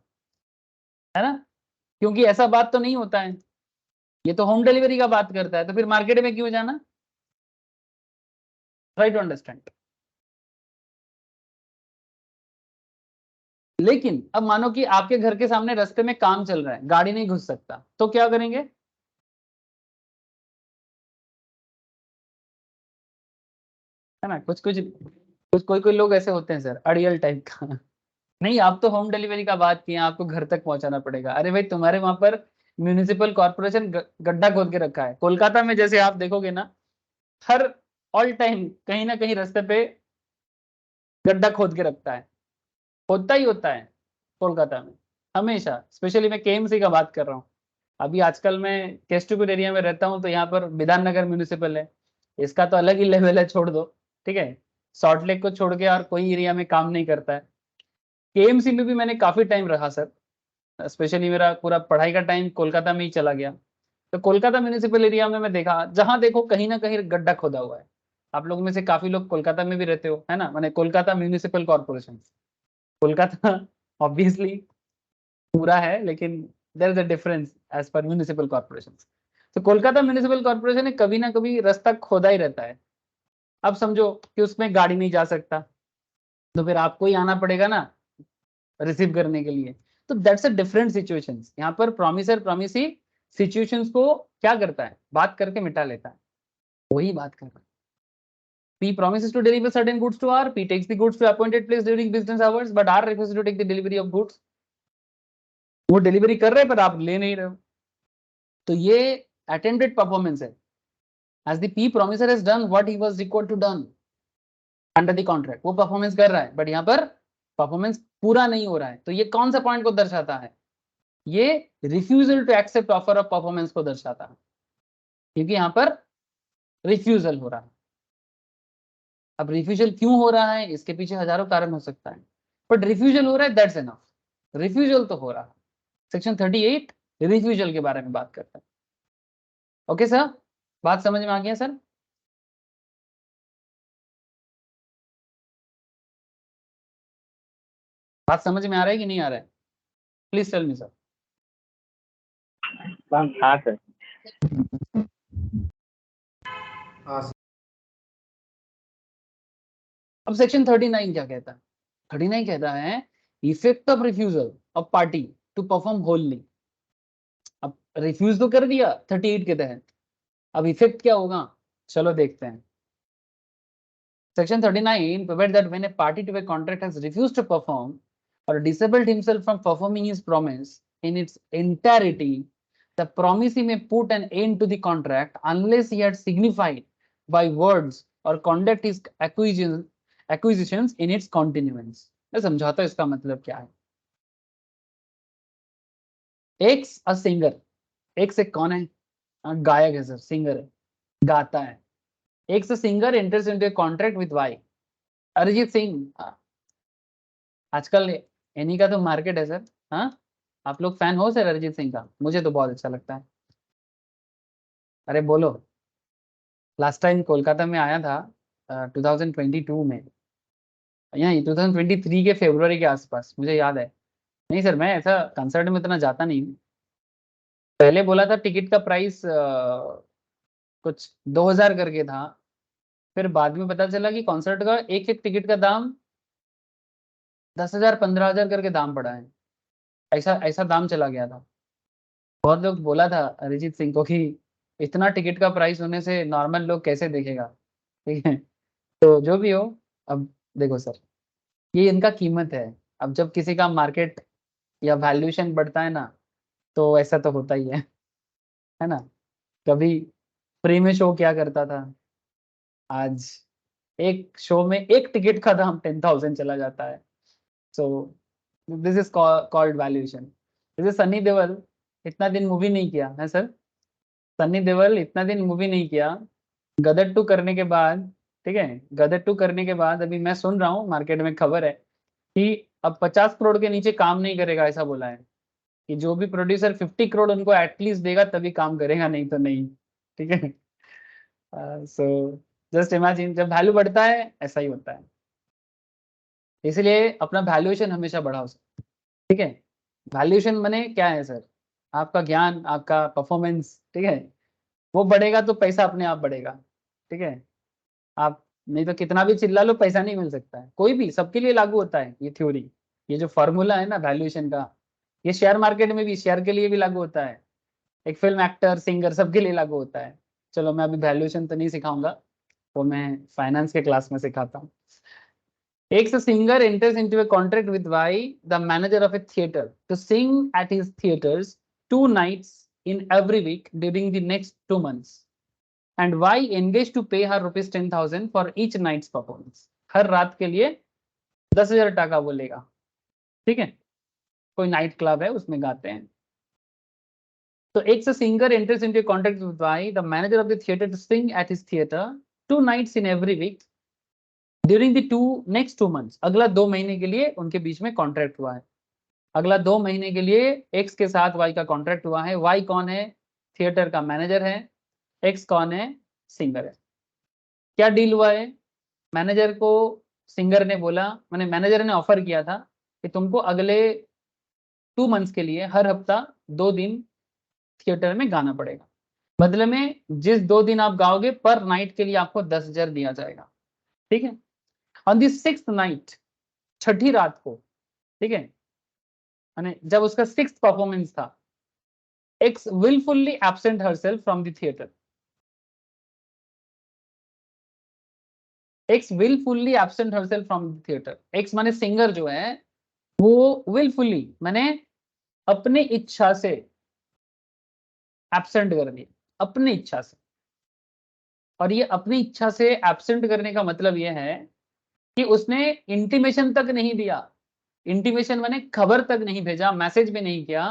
है ना? क्योंकि ऐसा बात तो नहीं होता है, ये तो होम डिलीवरी का बात करता है, तो फिर मार्केट में क्यों जाना? Try to understand. लेकिन अब मानो कि आपके घर के सामने रास्ते में काम चल रहा है, गाड़ी नहीं घुस सकता, तो क्या करेंगे? है ना? कुछ कोई कोई लोग ऐसे होते हैं सर, अड़ियल टाइप का। नहीं, आप तो होम डिलीवरी का बात किए, आपको घर तक पहुंचाना पड़ेगा। अरे भाई, तुम्हारे वहां पर म्यूनिसिपल कॉर्पोरेशन गड्ढा खोद के रखा है। कोलकाता में जैसे आप देखोगे ना, हर ऑल टाइम कहीं ना कहीं रास्ते पे गड्ढा खोद के रखता है, होता ही होता है कोलकाता में हमेशा। स्पेशली मैं केएमसी का बात कर रहा हूँ। अभी आजकल मैं केस्टूपुर एरिया में रहता हूँ, तो यहाँ पर विधान नगर म्यूनिसिपल है, इसका तो अलग ही लेवल है, छोड़ दो, ठीक है? सॉल्ट लेक को छोड़ के और कोई एरिया में काम नहीं करता है। केएमसी में भी मैंने काफी टाइम रहा सर, स्पेशली मेरा पूरा पढ़ाई का टाइम कोलकाता में ही चला गया। तो कोलकाता म्यूनिसिपल एरिया में मैं देखा, जहां देखो कहीं ना कहीं गड्ढा खोदा हुआ है। आप लोगों में से काफी लोग कोलकाता में भी रहते हो, है ना? मैंने Kolkata municipal corporation, Kolkata obviously पूरा है, लेकिन there is a difference as per municipal corporation. तो कोलकाता म्यूनिसिपल कॉर्पोरेशन ने कभी ना कभी रास्ता खोदा ही रहता है। अब समझो कि उसमें गाड़ी नहीं जा सकता, तो फिर आपको ही आना पड़ेगा ना रिसीव करने के लिए। तो दैट्स अ डिफरेंट सिचुएशन। यहाँ पर प्रॉमिसर प्रॉमिसी सिचुएशंस को क्या करता है? बात करके मिटा लेता है, वही बात कर रहा है। P promises to deliver certain goods to R. P takes the goods to appointed place during business hours, but R refuses to take the delivery of goods. वो डिलीवरी कर रहे हैं पर आप ले नहीं रहे हो, तो ये अटेम्प्टेड परफॉर्मेंस है। As the P promiser has done what he was required to done under the contract, वो परफॉर्मेंस कर रहा है, बट यहाँ पर परफॉर्मेंस पूरा नहीं हो रहा है। तो ये कौन सा पॉइंट को दर्शाता है? ये refusal to accept offer of performance को दर्शाता है, क्योंकि यहाँ पर रिफ्यूजल हो रहा है। अब रिफ्यूजल क्यों हो रहा है, इसके पीछे हजारों कारण हो सकता है, बट रिफ्यूजल हो रहा है, दैट्स एनफ। रिफ्यूजल तो हो रहा है। सेक्शन 38 रिफ्यूजल के बारे में बात करता है। ओके सर, बात समझ में आ गया सर? बात समझ में आ रहा है कि नहीं आ रहा है? Please tell me sir. हाँ सर। अब सेक्शन 39 क्या कहता है? 39 कहता है effect of refusal of party to perform wholly. अब रिफ्यूज तो कर दिया 38 के तहत, अब इफेक्ट क्या होगा, चलो देखते हैं। Section 39 provides that when a party to a contract has refused to perform or disabled himself from performing his promise in its entirety, the promisee may put an end to the contract unless he had signified by words or conduct his acquisitions in its continuance. मैं समझाता हूं इसका मतलब क्या है। X a singer, x एक कौन है, गायक है सर, सिंगर है, गाता है। X a singer enters into a contract with Y, Arijit Singh. आजकल इन्हीं का तो मार्केट है सर। हाँ, आप लोग फैन हो सर अरिजीत सिंह का? मुझे तो बहुत अच्छा लगता है। अरे बोलो। लास्ट टाइम कोलकाता में आया था 2022 में, यहाँ 2023 के फरवरी के आसपास, मुझे याद है। नहीं सर, मैं ऐसा कंसर्ट में इतना जाता नहीं हूँ। पहले बोला था टिकट का प्राइस कुछ 2000 करके था, फिर बाद में पता चला कि कॉन्सर्ट का एक एक टिकट का दाम 10,000 15,000 करके दाम पड़ा है। ऐसा ऐसा दाम चला गया था। बहुत लोग बोला था अरिजीत सिंह को कि इतना टिकट का प्राइस होने से नॉर्मल लोग कैसे देखेगा, ठीक है। तो जो भी हो, अब देखो सर, ये इनका कीमत है। अब जब किसी का मार्केट या वैल्यूएशन बढ़ता है ना, तो ऐसा तो होता ही है ना। कभी फ्री में शो क्या करता था, आज एक शो में एक टिकट का दाम 10,000 चला जाता है। So this is called valuation. जैसे सनी देओल इतना दिन मूवी नहीं किया है सर, सनी देओल इतना दिन मूवी नहीं किया, गदर 2 करने के बाद, ठीक है, गदर 2 करने के बाद अभी मैं सुन रहा हूँ मार्केट में खबर है कि अब 50 करोड़ के नीचे काम नहीं करेगा, ऐसा बोला है कि जो भी प्रोड्यूसर 50 करोड़ उनको एटलीस्ट देगा तभी काम करेगा, नहीं तो नहीं, ठीक है। सो जस्ट इमेजिन, जब वैल्यू बढ़ता है ऐसा ही होता है। इसलिए अपना वैल्यूएशन हमेशा बढ़ाओ सर, ठीक है। वैल्यूएशन मने क्या है सर, आपका ज्ञान, आपका परफॉर्मेंस, ठीक है, वो बढ़ेगा तो पैसा अपने आप बढ़ेगा, ठीक है। आप नहीं तो कितना भी चिल्ला लो, पैसा नहीं मिल सकता है कोई भी, सबके लिए लागू होता है ये थ्योरी। ये जो फॉर्मूला है ना वैल्यूएशन का, ये शेयर मार्केट में भी, शेयर के लिए भी लागू होता है, एक फिल्म एक्टर सिंगर सबके लिए लागू होता है। चलो मैं अभी वैल्यूएशन तो नहीं सिखाऊंगा, वो मैं फाइनेंस के क्लास में सिखाता हूँ। X a singer enters into a contract with Y, the manager of a theater, to sing at his theaters 2 nights in every week during the next 2 months. And Y engaged to pay her rupees 10,000 for each night's performance. हर रात के लिए 10,000 टाका बोलेगा, ठीक है। कोई night club है उसमें गाते हैं। तो X a singer enters into a contract with Y, the manager of the theater, to sing at his theater 2 nights in every week during the next 2 months। अगला 2 महीने के लिए उनके बीच में कॉन्ट्रैक्ट हुआ है। अगला 2 महीने के लिए एक्स के साथ वाई का कॉन्ट्रैक्ट हुआ है। वाई कौन है, थिएटर का मैनेजर है। एक्स कौन है, सिंगर है। क्या डील हुआ है, मैनेजर को सिंगर ने बोला, मैंने मैनेजर ने ऑफर किया था कि तुमको अगले 2 months के लिए हर हफ्ता 2 दिन थिएटर में गाना पड़ेगा। बदले में जिस 2 दिन आप गाओगे पर नाइट के लिए आपको 10,000 दिया जाएगा, ठीक है। ऑन द 6th नाइट, छठी रात को, ठीक है, जब उसका 6th परफॉर्मेंस था, X wilfully absent herself from the theatre. X wilfully absent herself from the theatre. X माने सिंगर जो है, वो विलफुल्ली माने अपनी इच्छा से एब्सेंट कर दिया, अपनी इच्छा से। और ये अपनी इच्छा से एब्सेंट करने का मतलब ये है कि उसने इंटीमेशन तक नहीं दिया। इंटीमेशन माने खबर तक नहीं भेजा, मैसेज भी नहीं किया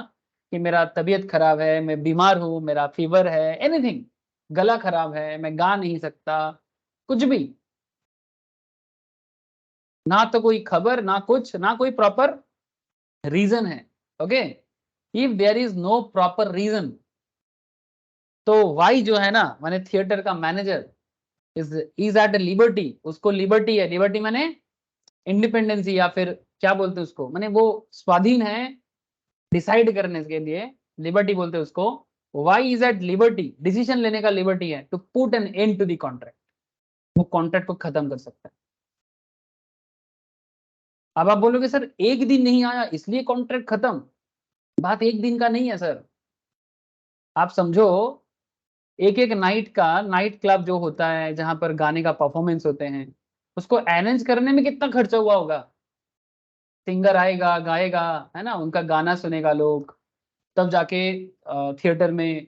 कि मेरा तबीयत खराब है, मैं बीमार हूं, मेरा फीवर है, एनीथिंग, गला खराब है, मैं गा नहीं सकता, कुछ भी ना, तो कोई खबर ना कुछ, ना कोई प्रॉपर रीजन है। Okay, if there is no proper reason, तो वाई जो है ना, माने थिएटर का मैनेजर, इज एट लिबर्टी, उसको लिबर्टी है। लिबर्टी माने इंडिपेंडेंसी, या फिर क्या बोलते हैं उसको, माने वो स्वाधीन है डिसाइड करने के लिए, लिबर्टी बोलते हैं उसको। Y is at liberty, decision लेने का लिबर्टी है, to put an end to the contract, वो कॉन्ट्रैक्ट को खत्म कर सकता है। अब आप बोलोगे सर एक दिन नहीं आया इसलिए कॉन्ट्रैक्ट खत्म, बात एक दिन का नहीं है सर। आप समझो एक एक नाइट का नाइट क्लब जो होता है जहां पर गाने का परफॉर्मेंस होते हैं, उसको अरेंज करने में कितना खर्चा हुआ होगा। सिंगर आएगा, गाएगा, है ना, उनका गाना सुनेगा लोग, तब जाके थिएटर में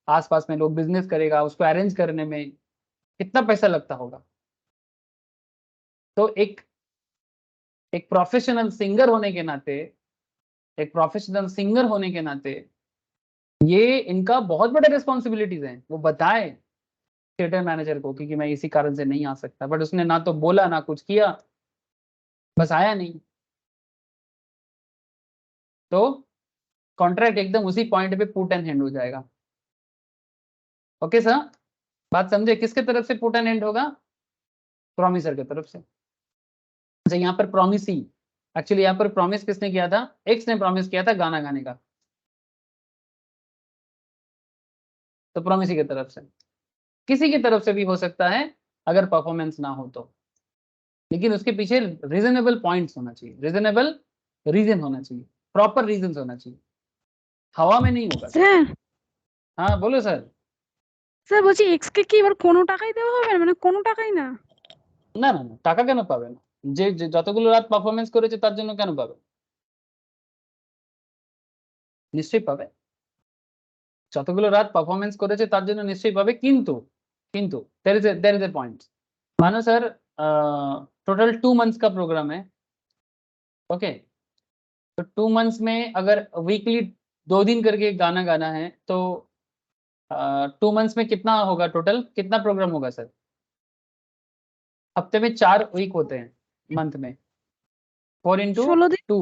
आसपास में लोग बिजनेस करेगा, उसको अरेंज करने में कितना पैसा लगता होगा। तो एक प्रोफेशनल सिंगर होने के नाते, एक प्रोफेशनल सिंगर होने के नाते ये इनका बहुत बड़ा रिस्पॉन्सिबिलिटीज हैं। वो बताए थिएटर मैनेजर को कि मैं इसी कारण से नहीं आ सकता, बट उसने ना तो बोला ना कुछ किया, बस आया नहीं। तो कॉन्ट्रैक्ट एकदम उसी पॉइंट पे पुट एंड हैंड हो जाएगा। ओके सर, बात समझे? किसके तरफ से पुट एंड हैंड होगा? प्रॉमिसर की तरफ से। अच्छा, यहाँ पर प्रॉमिस ही, एक्चुअली यहाँ पर प्रॉमिस किसने किया था? एक्स ने प्रॉमिस किया था गाना गाने का, तो प्रॉमिस ही की तरफ से। किसी की तरफ से भी हो सकता है अगर परफॉर्मेंस ना हो तो, लेकिन उसके पीछे रीजनेबल पॉइंट्स होना चाहिए, रीजनेबल रीजन होना चाहिए, प्रॉपर रीजन होना चाहिए। हवा में नहीं होगा। স্যার हाँ बोलो सर। স্যার বলছি এক্স কে কি এবার কোনো টাকাই দেওয়া হবে না, মানে কোনো টাকাই না? না না না, টাকা কেন পাবে না? যে যে যতগুলো রাত পারফরমেন্স করেছে তার জন্য কেন পাবে? নিশ্চয়ই পাবে। যতগুলো রাত পারফরমেন্স করেছে তার জন্য নিশ্চয়ই পাবে, কিন্তু কিন্তু देयर इज ए पॉइंट। मानो सर टोटल 2 मंथ्स का प्रोग्राम है, ओके, तो 2 मंथ्स में अगर वीकली 2 दिन करके गाना गाना है तो 2 मंथ्स में कितना होगा? टोटल कितना प्रोग्राम होगा सर? हफ्ते में 4 वीक होते हैं, मंथ में 4 इंटू 16 দিন। 2,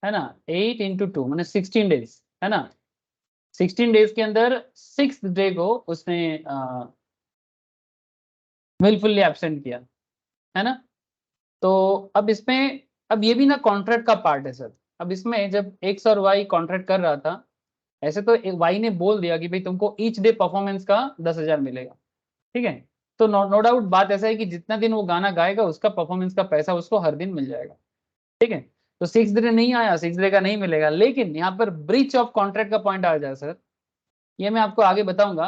है ना, 8 इंटू 2 मैंने 16 डेज, है ना। 16 डेज के अंदर 6th डे को उसने विलफुल्ली एब्सेंट किया, है ना। तो अब इसमें, अब ये भी ना कॉन्ट्रैक्ट का पार्ट है सर। अब इसमें जब एक्स और वाई कॉन्ट्रैक्ट कर रहा था, ऐसे तो वाई ने बोल दिया कि भाई तुमको ईच डे परफॉर्मेंस का 10,000 मिलेगा, ठीक है। तो नो डाउट बात ऐसा है कि जितना दिन वो गाना गाएगा उसका परफॉर्मेंस का पैसा उसको हर दिन मिल जाएगा, ठीक है। तो 6 डे नहीं आया, 6 डे का नहीं मिलेगा, लेकिन यहाँ पर ब्रीच ऑफ कॉन्ट्रैक्ट का पॉइंट आ जाए सर, ये मैं आपको आगे बताऊंगा।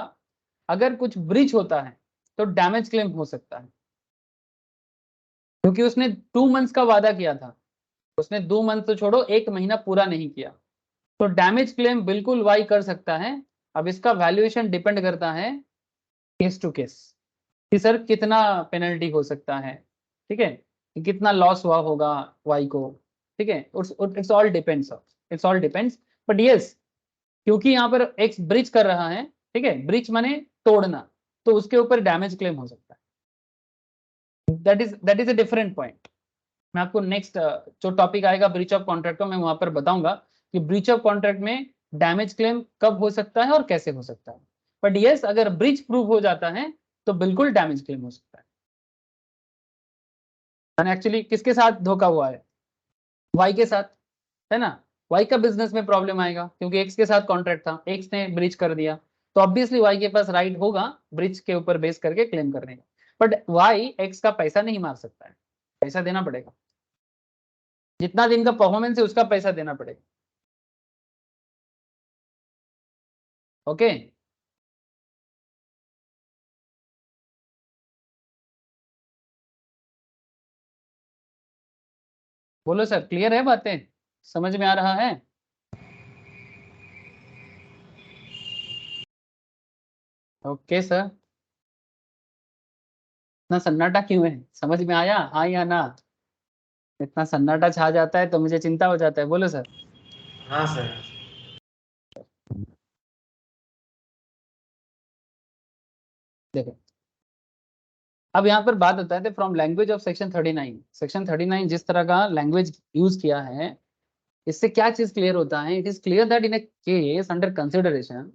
अगर कुछ ब्रीच होता है तो डैमेज क्लेम हो सकता है, क्योंकि उसने 2 मंथ्स का वादा किया था, उसने 2 मंथ तो छोड़ो 1 महीना पूरा नहीं किया, तो डैमेज क्लेम बिल्कुल वाई कर सकता है। अब इसका वैल्यूएशन डिपेंड करता है केस टू केस, कि सर कितना पेनल्टी हो सकता है, ठीक है, कि कितना लॉस हुआ होगा वाई को, ठीक है। It's all depends, it's all depends, but yes, क्योंकि यहाँ पर एक्स ब्रिज कर रहा है, ठीक है, ब्रिज माने तोड़ना, तो उसके ऊपर डैमेज क्लेम हो सकता है। That is a different point. मैं आपको नेक्स्ट जो टॉपिक आएगा ब्रीच ऑफ कॉन्ट्रैक्ट का, मैं वहां पर बताऊंगा कि ब्रीच ऑफ कॉन्ट्रैक्ट में डैमेज क्लेम कब हो सकता है और कैसे हो सकता है। बट यस, अगर ब्रीच प्रूव हो जाता है तो बिल्कुल डैमेज क्लेम हो सकता है। एक्चुअली किसके साथ धोखा हुआ है? वाई के साथ, है ना। वाई का बिजनेस में प्रॉब्लम आएगा क्योंकि एक्स के साथ कॉन्ट्रैक्ट था, एक्स ने ब्रीच कर दिया, तो ऑब्वियसली वाई के पास राइट होगा ब्रीच के ऊपर बेस करके क्लेम करने का। बट वाई एक्स का पैसा नहीं मार सकता है, पैसा देना पड़ेगा, जितना दिन का परफॉर्मेंस है उसका पैसा देना पड़ेगा। ओके, बोलो सर, क्लियर है बातें? समझ में आ रहा है? ओके सर, इतना सन्नाटा क्यों है? समझ में आया, हाँ या ना? इतना सन्नाटा छा जाता है तो मुझे चिंता हो जाता है। बोलो सर। हाँ सर। देखो, अब यहाँ पर बात होता है from language of section 39। Section 39 जिस तरह का लैंग्वेज यूज किया है, इससे क्या चीज क्लियर होता है? It is clear that in a case under consideration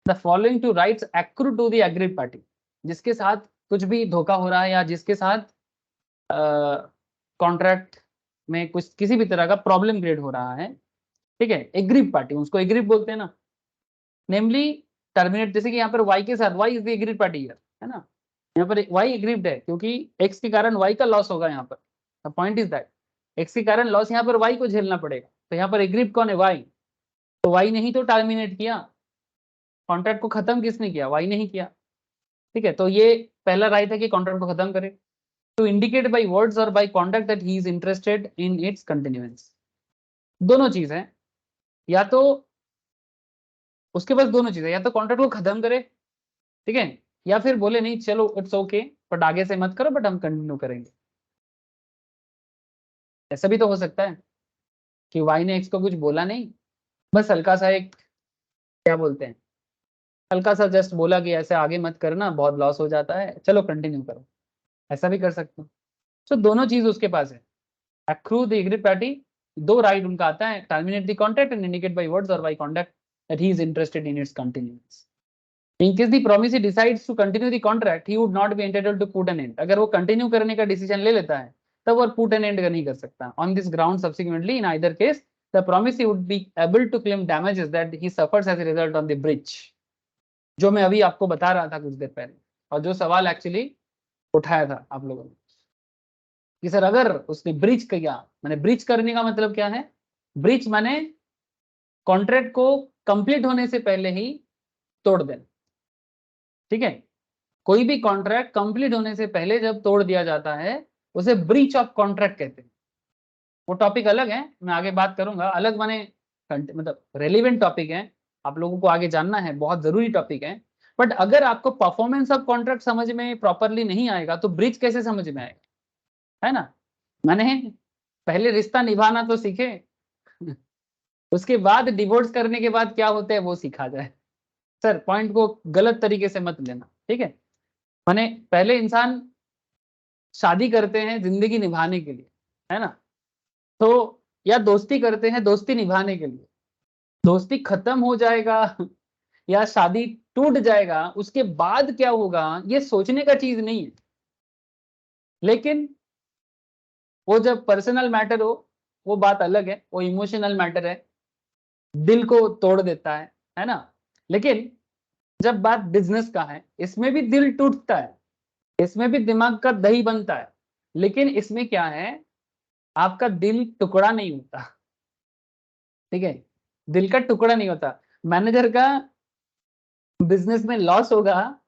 the following two rights accrue to the agreed party. जिसके साथ कुछ भी धोखा हो रहा है या जिसके साथ कॉन्ट्रैक्ट में कुछ किसी भी तरह का प्रॉब्लम क्रिएट हो रहा है, ठीक है, एग्रीड पार्टी, उसको एग्रीड बोलते हैं ना, नेमली टर्मिनेट। जैसे कि यहाँ पर वाई के साथ, Y is the agreed party है ना, यहाँ पर वाई एग्रीड है क्योंकि एक्स के कारण वाई का लॉस होगा। यहाँ पर the point is that x के कारण लॉस यहाँ पर वाई को झेलना पड़ेगा, तो यहाँ पर एग्रीड कौन है? वाई। तो वाई ने ही तो टर्मिनेट किया, कॉन्ट्रैक्ट को खत्म किसने किया? वाई ने ही किया, ठीक है। तो ये पहला राइट है कि कॉन्ट्रैक्ट को खत्म करे, टू इंडिकेट बाई वर्ड्स और by conduct that he is interested in its continuance. दोनों चीज है, या तो उसके पास दोनों चीजें, या तो कॉन्ट्रैक्ट को खत्म करे, ठीक है, या फिर बोले नहीं चलो इट्स ओके बट आगे से मत करो बट हम कंटिन्यू करेंगे। ऐसा भी तो हो सकता है कि वाई ने एक्स को कुछ बोला नहीं, बस हल्का सा एक क्या बोलते हैं, हल्का सा जस्ट बोला कि ऐसे आगे मत करना बहुत लॉस हो जाता है, चलो कंटिन्यू करो, ऐसा भी कर सकते हो। तो दोनों चीज उसके पास है। accrue the aggrieved party, दो राइट उनका आता है, terminate the contract and indicate by words or by conduct that he is interested in its continuance. In case the promisee decides to continue the contract, he would not be entitled to put an end. अगर वो continue करने का decision ले लेता है तब वो put an end नहीं कर सकता। On this ground subsequently in either case the promisee would be able to claim damages that he suffers as a result on the breach, जो मैं अभी आपको बता रहा था कुछ देर पहले, और जो सवाल एक्चुअली उठाया था आप लोगों ने कि सर अगर उसने ब्रीच किया, माने ब्रीच करने का मतलब क्या है? ब्रीच माने कॉन्ट्रैक्ट को कंप्लीट होने से पहले ही तोड़ देना, ठीक है। कोई भी कॉन्ट्रैक्ट कंप्लीट होने से पहले जब तोड़ दिया जाता है उसे ब्रीच ऑफ कॉन्ट्रैक्ट कहते हैं। वो टॉपिक अलग है, मैं आगे बात करूंगा, अलग माने मतलब रेलिवेंट टॉपिक है, आप लोगों को आगे जानना है, बहुत जरूरी टॉपिक है। बट अगर आपको परफॉर्मेंस ऑफ कॉन्ट्रैक्ट समझ में प्रॉपरली नहीं आएगा तो ब्रीच कैसे समझ में आएगा, है ना। मैंने पहले रिश्ता निभाना तो सीखे, उसके बाद डिवोर्स करने के बाद क्या होता है वो सीखा जाए। सर पॉइंट को गलत तरीके से मत लेना, ठीक है। माने पहले इंसान शादी करते हैं जिंदगी निभाने के लिए, है ना, तो या दोस्ती करते हैं दोस्ती निभाने के लिए, दोस्ती खत्म हो जाएगा या शादी टूट जाएगा उसके बाद क्या होगा ये सोचने का चीज नहीं है। लेकिन वो जब पर्सनल मैटर हो वो बात अलग है, वो इमोशनल मैटर है, दिल को तोड़ देता है ना। लेकिन जब बात बिजनेस का है इसमें भी दिल टूटता है, इसमें भी दिमाग का दही बनता है, लेकिन इसमें क्या है, आपका दिल टुकड़ा नहीं होता, ठीक है, दिल का टुकड़ा नहीं होता। मैनेजर का बिजनेस में लॉस होगा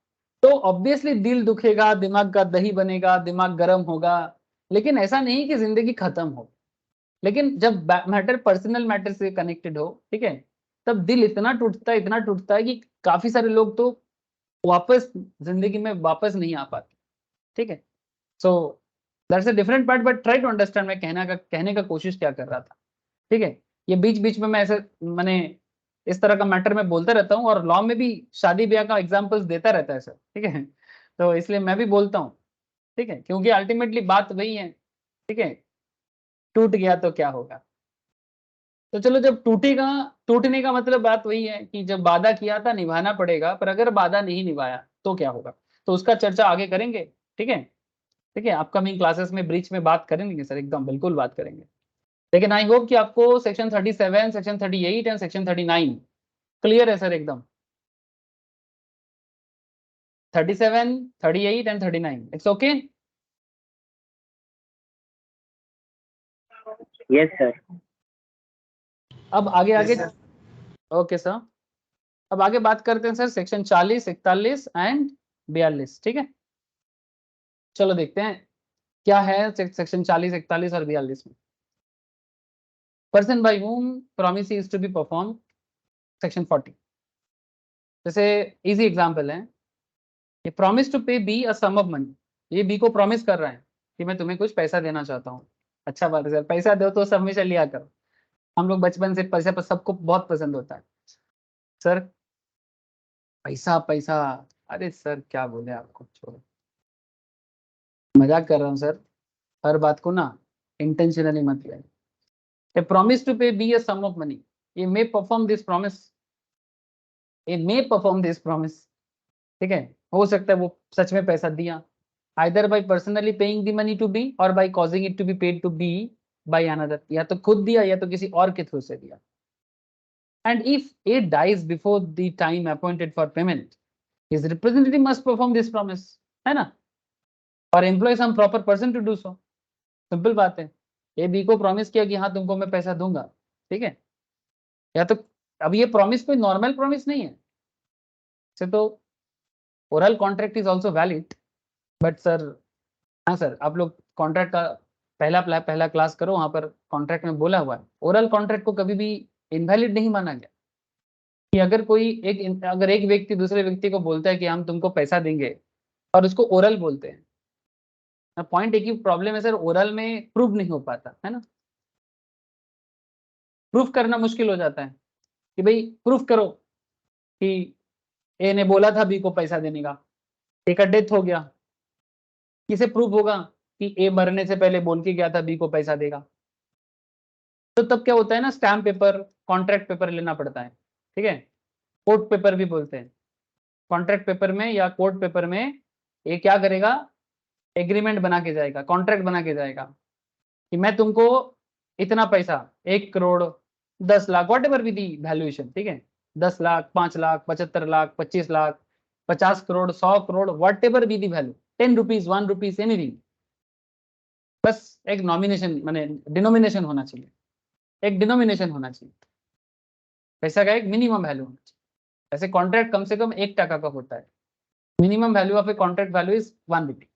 तो ऑब्वियसली दिल दुखेगा, दिमाग का दही बनेगा, दिमाग गर्म होगा, लेकिन ऐसा नहीं कि जिंदगी खत्म हो। लेकिन जब मैटर पर्सनल मैटर से कनेक्टेड हो, ठीक है, तब दिल इतना टूटता है कि काफी सारे लोग तो वापस जिंदगी में वापस नहीं आ पाते, ठीक है। So that's a different part, but try to understand मैं कहने का कोशिश क्या कर रहा था, ठीक है। ये बीच बीच में मैं ऐसे मैंने इस तरह का मैटर में बोलता रहता हूँ, और लॉ में भी शादी ब्याह का एग्जाम्पल्स देता रहता है सर, ठीक है, तो इसलिए मैं भी बोलता हूँ, ठीक है, क्योंकि अल्टीमेटली बात वही है, ठीक है, टूट गया तो क्या होगा। तो चलो जब टूटेगा, टूटने का मतलब बात वही है कि जब वादा किया था निभाना पड़ेगा, पर अगर वादा नहीं निभाया तो क्या होगा, तो उसका चर्चा आगे करेंगे, ठीक है, ठीक है, अपकमिंग क्लासेस में ब्रीच में बात करेंगे सर, एकदम बिल्कुल बात करेंगे। लेकिन आई होप कि आपको section 37, section 38 and section 39 clear है सर एकदम। 37, 38 and 39 it's okay. Yes sir. अब आगे ओके सर, अब आगे बात करते हैं सर सेक्शन 40, 41 एंड 42, ठीक है। चलो देखते हैं क्या है सेक्शन 40, 41 और 42 में। Person by whom promise is to be performed, section 40। जैसे इजी एग्जांपल है, ये promise to pay B a sum of money, ये बी को प्रॉमिस कर रहा है कि मैं तुम्हें कुछ पैसा देना चाहता हूँ। अच्छा बात है सर, पैसा दो तो सब हमेशा लिया करो, हम लोग बचपन से पैसा पर सबको बहुत पसंद होता है सर, पैसा पैसा। अरे सर क्या बोले आपको, छोड़ो, मजाक कर रहा हूँ सर, हर बात को ना इंटेंशनली मत ले। A promise to pay B a sum of money, ये मे परफॉर्म दिस प्रॉमिस, ये मे परफॉर्म दिस प्रॉमिस, ठीक है, हो सकता है वो सच में पैसा दिया, either by personally paying the money to B or by causing it to be paid to B by another, या तो खुद दिया या तो किसी और के थ्रू से दिया। And if A dies before the time appointed for payment, his representative must perform this promise, है ना, और employ some proper person to do so। Simple बात है, ए बी को प्रॉमिस किया कि हाँ तुमको मैं पैसा दूंगा, ठीक है, या तो अब ये प्रॉमिस कोई नॉर्मल प्रॉमिस नहीं है, से तो oral contract is also valid, but sir हाँ सर, आप लोग कॉन्ट्रैक्ट का पहला क्लास करो, वहां पर कॉन्ट्रैक्ट में बोला हुआ है ओरल कॉन्ट्रैक्ट को कभी भी इनवैलिड नहीं माना गया। कि अगर एक व्यक्ति दूसरे व्यक्ति को बोलता है कि हम तुमको पैसा देंगे और उसको ओरल बोलते हैं, पॉइंट एक ही प्रॉब्लम है सर, ओरल में प्रूव नहीं हो पाता है ना, प्रूफ करना मुश्किल हो जाता है कि भाई प्रूफ करो कि ए ने बोला था बी को पैसा देने का, ए का डेथ हो गया, किसे प्रूफ होगा कि ए मरने से पहले बोल के गया था बी को पैसा देगा। तो तब क्या होता है ना, स्टैम्प पेपर कॉन्ट्रैक्ट पेपर लेना पड़ता है, ठीक है, कोर्ट पेपर भी बोलते हैं। कॉन्ट्रैक्ट पेपर में या कोर्ट पेपर में ये क्या करेगा, एग्रीमेंट बना के जाएगा, कॉन्ट्रैक्ट बना के जाएगा कि मैं तुमको इतना पैसा 1 करोड़ 10 लाख वॉट एवर भी दी वैल्यूएशन, ठीक है, 10 लाख 5 लाख 75 लाख 25 लाख 50 करोड़ 100 करोड़ वॉट एवर भी दी वैल्यू, 10 रुपीज 1 रुपीज एनीथिंग, बस एक नॉमिनेशन माने डिनोमिनेशन होना चाहिए, एक डिनोमिनेशन होना चाहिए, पैसा का एक मिनिमम वैल्यू होना चाहिए। ऐसे कॉन्ट्रैक्ट कम से कम 1 टका का होता है, minimum value of a contract value is 1 rupee.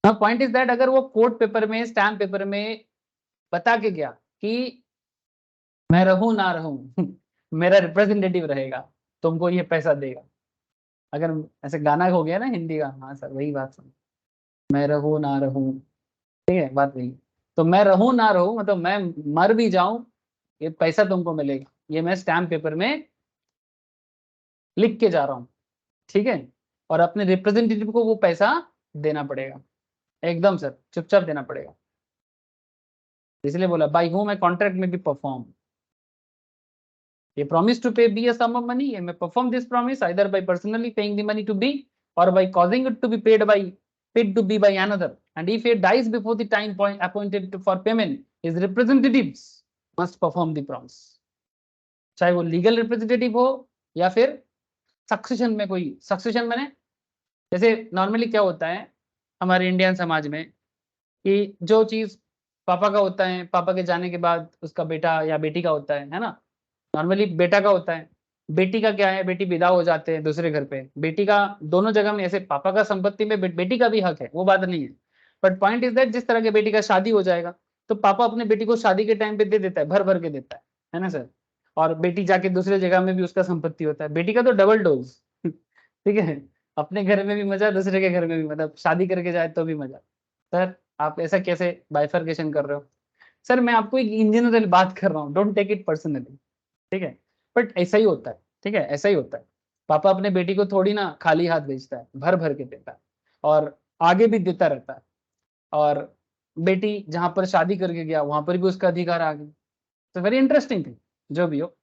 Now point is that अगर वो कोर्ट पेपर में स्टैम्प पेपर में बता के गया कि मैं रहूं ना रहूं मेरा रिप्रेजेंटेटिव रहेगा, तुमको ये पैसा देगा, अगर ऐसे गाना हो गया ना हिंदी का, हाँ सर वही बात सुन, मैं रहूं ना रहूं, ठीक है बात वही, तो मैं रहूं ना रहूं मतलब मैं मर भी जाऊं ये पैसा तुमको मिलेगा, ये मैं स्टैम्प पेपर में लिख के जा रहा हूँ, ठीक है, और अपने रिप्रेजेंटेटिव को वो पैसा देना पड़ेगा, एकदम सर चुपचाप देना पड़ेगा। इसलिए बोला बाई हूम ए कॉन्ट्रैक्ट में भी परफॉर्म, ये promise to pay B a sum of money, ये may perform this promise either by personally paying the money to B और by causing it to be paid to be by another, and if it dies before the time point appointed for payment his representatives must perform the promise, चाहे वो legal representative हो या फिर succession में कोई, succession मैंने जैसे normally क्या होता है हमारे इंडियन समाज में कि जो चीज पापा का होता है, पापा के जाने के बाद उसका बेटा या बेटी का होता है ना, नॉर्मली बेटा का होता है, बेटी का क्या है, बेटी विदा हो जाते हैं दूसरे घर पे, बेटी का दोनों जगह में, ऐसे पापा का संपत्ति में बेटी का भी हक है, वो बात नहीं है, बट पॉइंट इज दैट जिस तरह के बेटी का शादी हो जाएगा तो पापा अपने बेटी को शादी के टाइम पे दे देता है, भर भर के देता है ना सर, और बेटी जाके दूसरे जगह में भी उसका संपत्ति होता है, बेटी का तो डबल डोज ठीक है, अपने घर में भी मजा दूसरे के घर में भी, मतलब शादी करके जाए तो भी मजा। सर आप ऐसा कैसे बाइफर्केशन कर रहे हो, सर मैं आपको एक इन जनरल बात कर रहा हूँ, डोंट टेक इट पर्सनली, ठीक है, बट ऐसा ही होता है, ठीक है, ऐसा ही होता है, पापा अपने बेटी को थोड़ी ना खाली हाथ भेजता है, भर भर के देता है और आगे भी देता रहता है, और बेटी जहां पर शादी करके गया वहां पर भी उसका अधिकार आ गया, तो वेरी इंटरेस्टिंग थिंग जो भी हो,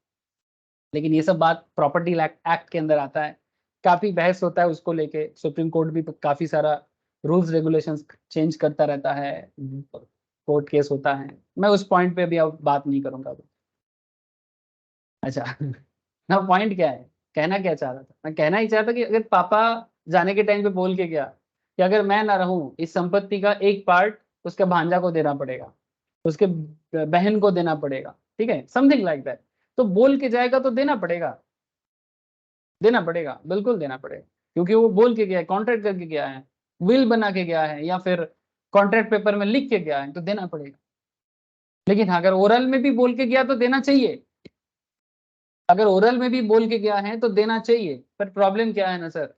लेकिन ये सब बात प्रॉपर्टी एक्ट के अंदर आता है, काफी बहस होता है उसको लेके, सुप्रीम कोर्ट भी काफी सारा रूल्स रेगुलेशंस चेंज करता रहता है, कोर्ट केस होता है, मैं उस पॉइंट पे भी अब बात नहीं करूंगा। अच्छा ना पॉइंट क्या है, कहना क्या चाह रहा था, मैं कहना ही चाहता कि अगर पापा जाने के टाइम पे बोल के गया कि अगर मैं ना रहूं इस संपत्ति का एक पार्ट उसके भांजा को देना पड़ेगा, उसके बहन को देना पड़ेगा, ठीक है, समथिंग लाइक दैट, तो बोल के जाएगा तो देना पड़ेगा, देना पड़ेगा, बिल्कुल देना पड़ेगा, क्योंकि वो बोल के गया है, कॉन्ट्रैक्ट करके गया है, विल बना के गया है या फिर कॉन्ट्रैक्ट पेपर में लिख के गया है तो देना पड़ेगा। लेकिन अगर ओरल में भी बोल के गया तो देना चाहिए, अगर ओरल में भी बोल के गया है तो देना चाहिए, पर प्रॉब्लम क्या है ना sir,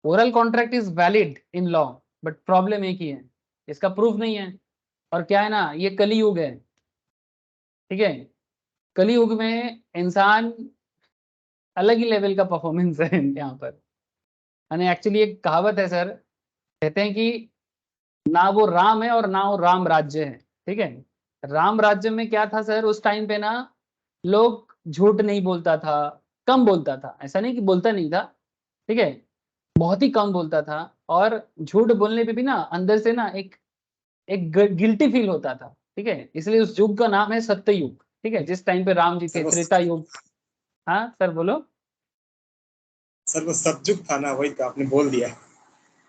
oral contract is valid in law, but problem एक ही है, इसका प्रूफ नहीं है, और क्या है ना ये कलयुग है, ठीक है, कलयुग में इंसान अलग ही लेवल का परफॉर्मेंस है यहाँ पर, यानी एक्चुअली एक कहावत है सर, कहते हैं कि ना वो राम है और ना वो राम राज्य है, ठीक है, राम राज्य में क्या था सर, उस टाइम पे ना लोग झूठ नहीं बोलता था, कम बोलता था, ऐसा नहीं कि बोलता नहीं था, ठीक है, बहुत ही कम बोलता था, और झूठ बोलने पे भी ना अंदर से ना एक एक गिल्टी फील होता था, ठीक है, इसलिए उस युग का नाम है सत्य युग, ठीक है, जिस टाइम पे राम जी थे, त्रेता युग। हाँ सर बोलो। सर वो सतयुग था ना, वही तो आपने बोल दिया।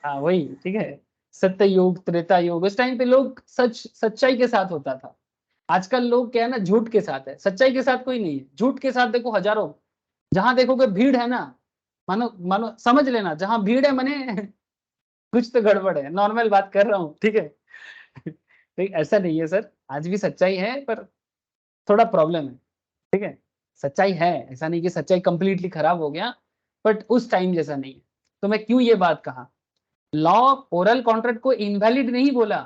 हाँ वही, ठीक है, सत्य युग त्रेता युग, उस टाइम पे लोग सच्चाई के साथ होता था, आजकल लोग क्या है ना झूठ के साथ है, सच्चाई के साथ कोई नहीं है, झूठ के साथ देखो हजारों जहां देखोगे भीड़ है ना, मानो मानो समझ लेना, जहां भीड़ है माने कुछ तो गड़बड़ है, नॉर्मल बात कर रहा हूँ, ठीक है। तो ऐसा नहीं है सर, आज भी सच्चाई है पर थोड़ा प्रॉब्लम है, ठीक है। सच्चाई है, ऐसा नहीं कि सच्चाई कंप्लीटली खराब हो गया, बट उस टाइम जैसा नहीं है। तो मैं क्यों ये बात कहा, लॉ ओरल कॉन्ट्रैक्ट को इनवैलिड नहीं बोला,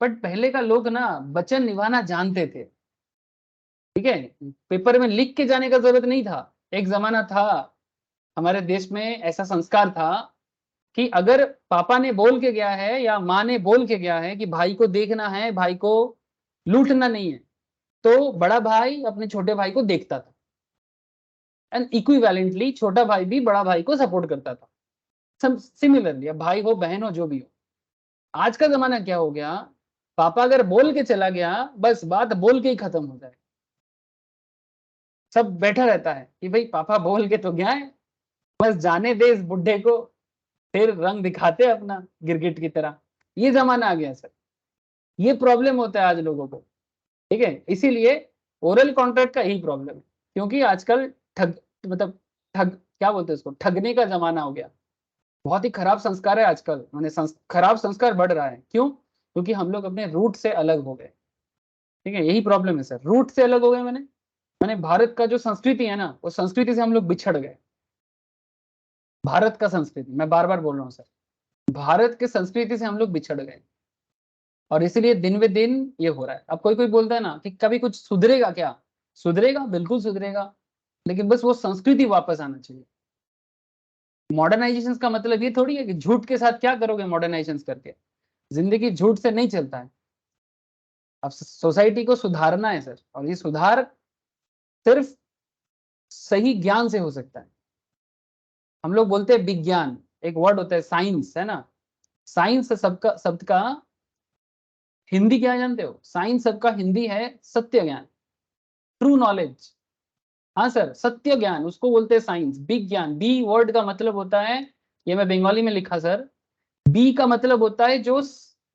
बट पहले का लोग ना वचन निभाना जानते थे, ठीक है। पेपर में लिख के जाने का जरूरत नहीं था। एक जमाना था हमारे देश में, ऐसा संस्कार था कि अगर पापा ने बोल के गया है या माँ ने बोल के गया है कि भाई को देखना है, भाई को लूटना नहीं है, तो बड़ा भाई अपने छोटे भाई को देखता था, एंड इक्विवेलेंटली छोटा भाई भी बड़ा भाई को सपोर्ट करता था। सिमिलरली, अब भाई हो बहन हो जो भी हो। आज का जमाना क्या हो गया, पापा अगर बोल के चला गया, बस बात बोल के ही खत्म हो जाए। सब बैठा रहता है कि भाई पापा बोल के तो गया है, बस जाने दे इस बुढ़े को, फिर रंग दिखाते अपना गिरगिट की तरह। ये जमाना आ गया सर, ये प्रॉब्लम होता है आज लोगों को, ठीक है। इसीलिए ओरल कॉन्ट्रैक्ट का यही प्रॉब्लम है, क्योंकि आजकल ठग, मतलब ठग क्या बोलते हैं उसको, ठगने का जमाना हो गया। बहुत ही खराब संस्कार है आजकल, मैंने खराब संस्कार बढ़ रहा है। क्यों? क्योंकि हम लोग अपने रूट से अलग हो गए, ठीक है। यही प्रॉब्लम है सर, रूट से अलग हो गए। मैंने भारत का जो संस्कृति है ना, वो संस्कृति से हम लोग बिछड़ गए। भारत का संस्कृति, मैं बार बार बोल रहा हूँ सर, भारत के संस्कृति से हम लोग बिछड़ गए, और इसीलिए दिन ब दिन ये हो रहा है। अब कोई कोई बोलता है ना कि कभी कुछ सुधरेगा क्या, सुधरेगा, बिल्कुल सुधरेगा, लेकिन बस वो संस्कृति वापस आना चाहिए। मॉडर्नाइजेशन का मतलब ये थोड़ी है कि झूठ के साथ क्या करोगे मॉडर्नाइजेशन करके, जिंदगी झूठ से नहीं चलता है। अब सोसाइटी को सुधारना है सर, और ये सुधार सिर्फ सही ज्ञान से हो सकता है। हम लोग बोलते हैं विज्ञान, एक वर्ड होता है साइंस, है ना। साइंस सबका शब्द का हिंदी क्या है जानते हो? साइंस सबका हिंदी है सत्य ज्ञान, ट्रू नॉलेज। हाँ सर, सत्य ज्ञान उसको बोलते हैं साइंस। बिग ज्ञान, बी वर्ड का मतलब होता है, ये मैं बंगाली में लिखा सर, बी का मतलब होता है जो